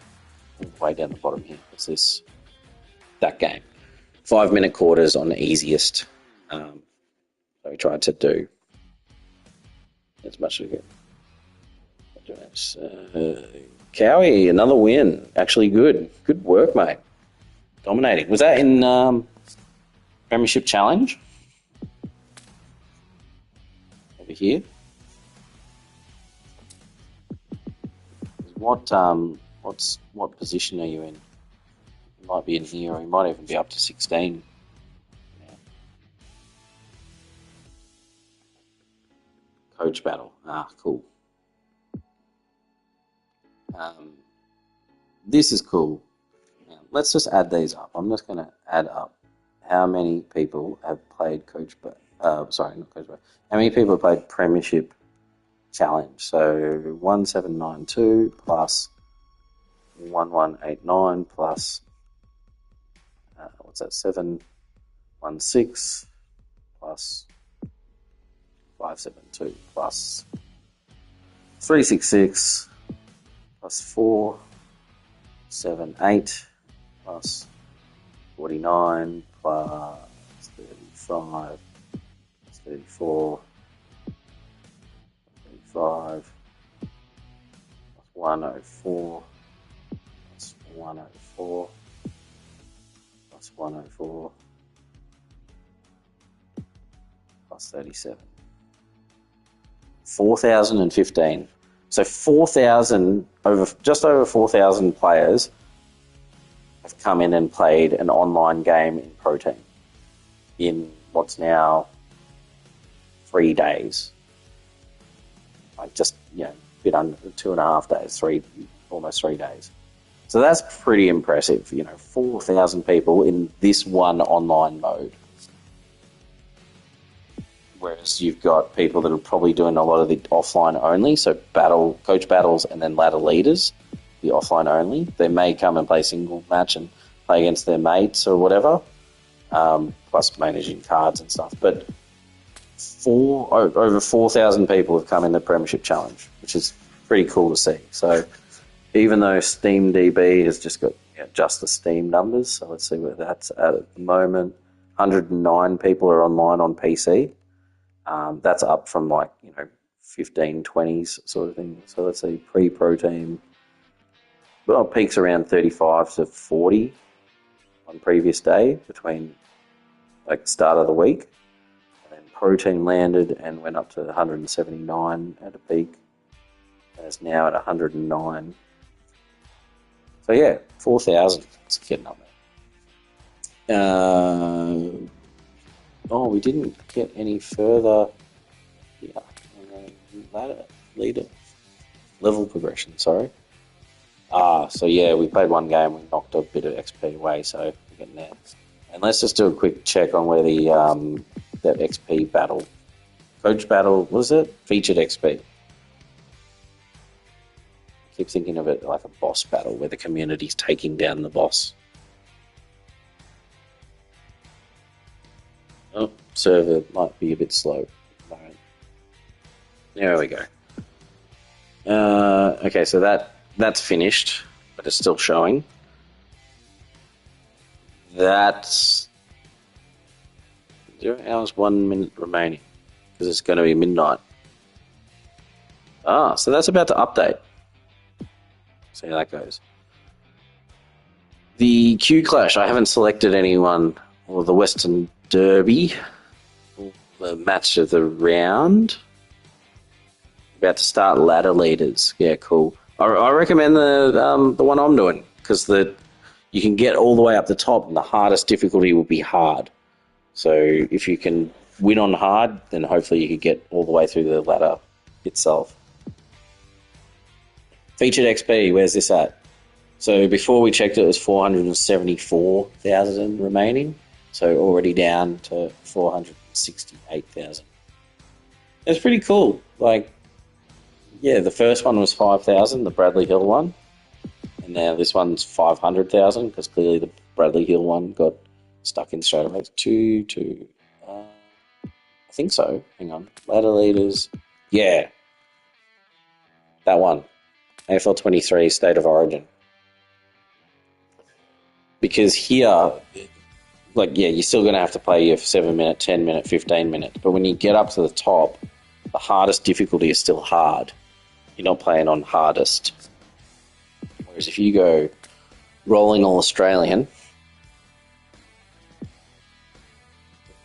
all the way down the bottom here. What's this? That game. 5-minute quarters on the easiest. So we tried to do as much as we could. Cowie, another win. Actually good. Good work, mate. Dominating. Was that in Premiership Challenge? Over here? What position are you in? You might be in here, or you might even be up to 16. Coach battle. Cool. this is cool. Now, let's just add these up. I'm just going to add up how many people have played how many people have played Premiership Challenge. So 1792 plus 1189 plus, 716 plus 572 plus 366 plus 478 plus 49 plus 35 plus 34 35 plus 104 plus 104 plus 104 plus 37. 4,015. So 4,000, just over 4,000 players have come in and played an online game in Pro Team in what's now 3 days. Like just, a bit under 2.5 days, almost 3 days. So that's pretty impressive, 4,000 people in this one online mode. Whereas you've got people that are probably doing a lot of the offline only, so coach battles and then ladder leaders, the offline only. They may come and play single match and play against their mates or whatever, plus managing cards and stuff. But over 4,000 people have come in the Premiership Challenge, which is pretty cool to see. So even though SteamDB has just got just the Steam numbers, so let's see where that's at the moment. 109 people are online on PC. That's up from 15, 20s sort of thing. So let's say pre-Pro Team, peaks around 35 to 40 on previous day between start of the week. And then Pro Team landed and went up to 179 at a peak. And it's now at 109. So 4,000. It's getting up there. We didn't get any further. Level progression, sorry. We played one game, we knocked a bit of XP away, so we're getting there. And let's just do a quick check on where the that XP battle, coach battle, what is it? Featured XP. I keep thinking of it like a boss battle where the community's taking down the boss. Oh, server might be a bit slow. There we go. Okay, so that's finished, but it's still showing. That's 0 hours, 1 minute remaining, because it's going to be midnight. So that's about to update. See how that goes. The Q Clash, I haven't selected anyone, or the Western Derby, the match of the round. About to start ladder leaders. Yeah, cool. I recommend the one I'm doing, because you can get all the way up the top, and the hardest difficulty will be hard. So if you can win on hard, then hopefully you can get all the way through the ladder itself. Featured XP, where's this at? So before we checked it was 474,000 remaining. So already down to 468,000. It's pretty cool. The first one was 5,000, the Bradley Hill one. And now this one's 500,000, because clearly the Bradley Hill one got stuck in straight away. I think so. Hang on. Ladder leaders. Yeah. That one. AFL 23, State of Origin. Because here, you're still going to have to play your 7-minute, 10-minute, 15-minute. But when you get up to the top, the hardest difficulty is still hard. You're not playing on hardest. Whereas if you go rolling all Australian,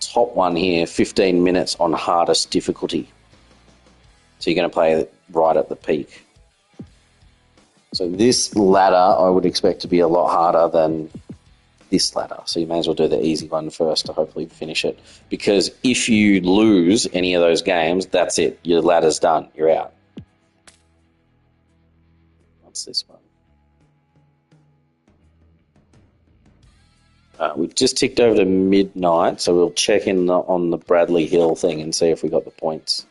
top one here, 15 minutes on hardest difficulty. So you're going to play right at the peak. So this ladder I would expect to be a lot harder than this ladder. So you may as well do the easy one first to hopefully finish it. Because if you lose any of those games, that's it. Your ladder's done. You're out. What's this one? We've just ticked over to midnight, so we'll check in on the Bradley Hill thing and see if we got the points.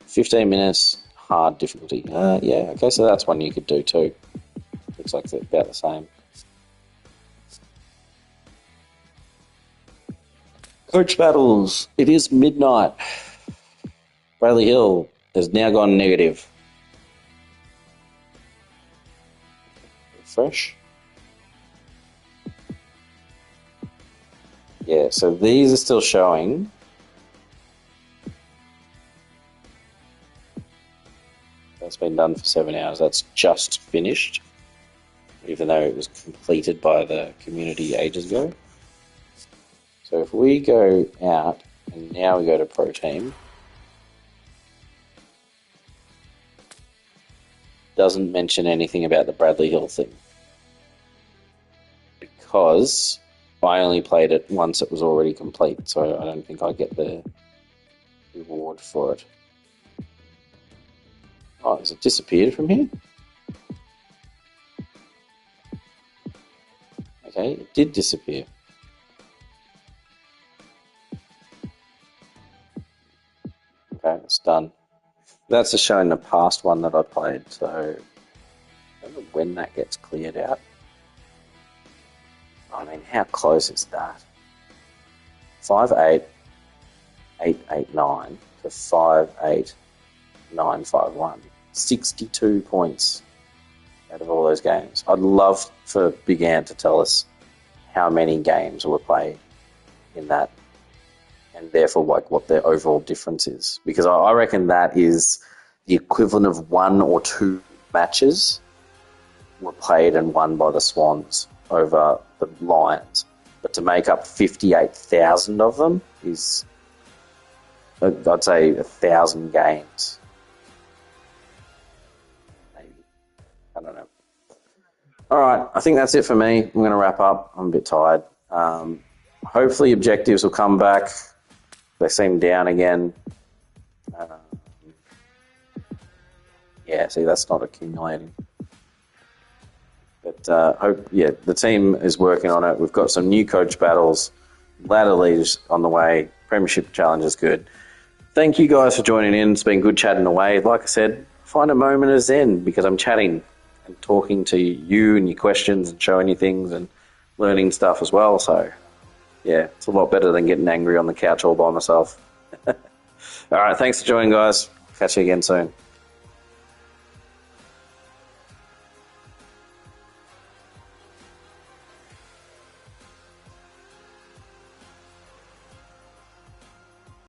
15 minutes, hard difficulty. Yeah, okay, so that's one you could do too. Looks like they're about the same. Coach battles. It is midnight. Bradley Hill has now gone negative. Refresh. Yeah, so these are still showing. That's been done for 7 hours. That's just finished, even though it was completed by the community ages ago. So if we go out and now we go to Pro Team, doesn't mention anything about the Bradley Hill thing because I only played it once it was already complete, so I don't think I get the reward for it. Oh, has it disappeared from here? Okay, it did disappear. Okay, it's done. That's just showing the past one that I played, so I don't know when that gets cleared out. I mean, how close is that? 58889 to 58951. 62 points out of all those games. I'd love for Big Ant to tell us how many games were played in that, and therefore like what the overall difference is. Because I reckon that is the equivalent of 1 or 2 matches were played and won by the Swans over the Lions. But to make up 58,000 of them is, I'd say, 1,000 games. Maybe. I don't know. All right, I think that's it for me. I'm going to wrap up. I'm a bit tired. Hopefully objectives will come back. They seem down again. Yeah, see, that's not accumulating. But the team is working on it. We've got some new coach battles, ladder leaders on the way. Premiership challenge is good. Thank you guys for joining in. It's been good chatting away. Like I said, find a moment of zen because I'm chatting and talking to you and your questions and showing you things and learning stuff as well. So, yeah, it's a lot better than getting angry on the couch all by myself. All right, thanks for joining, guys. Catch you again soon.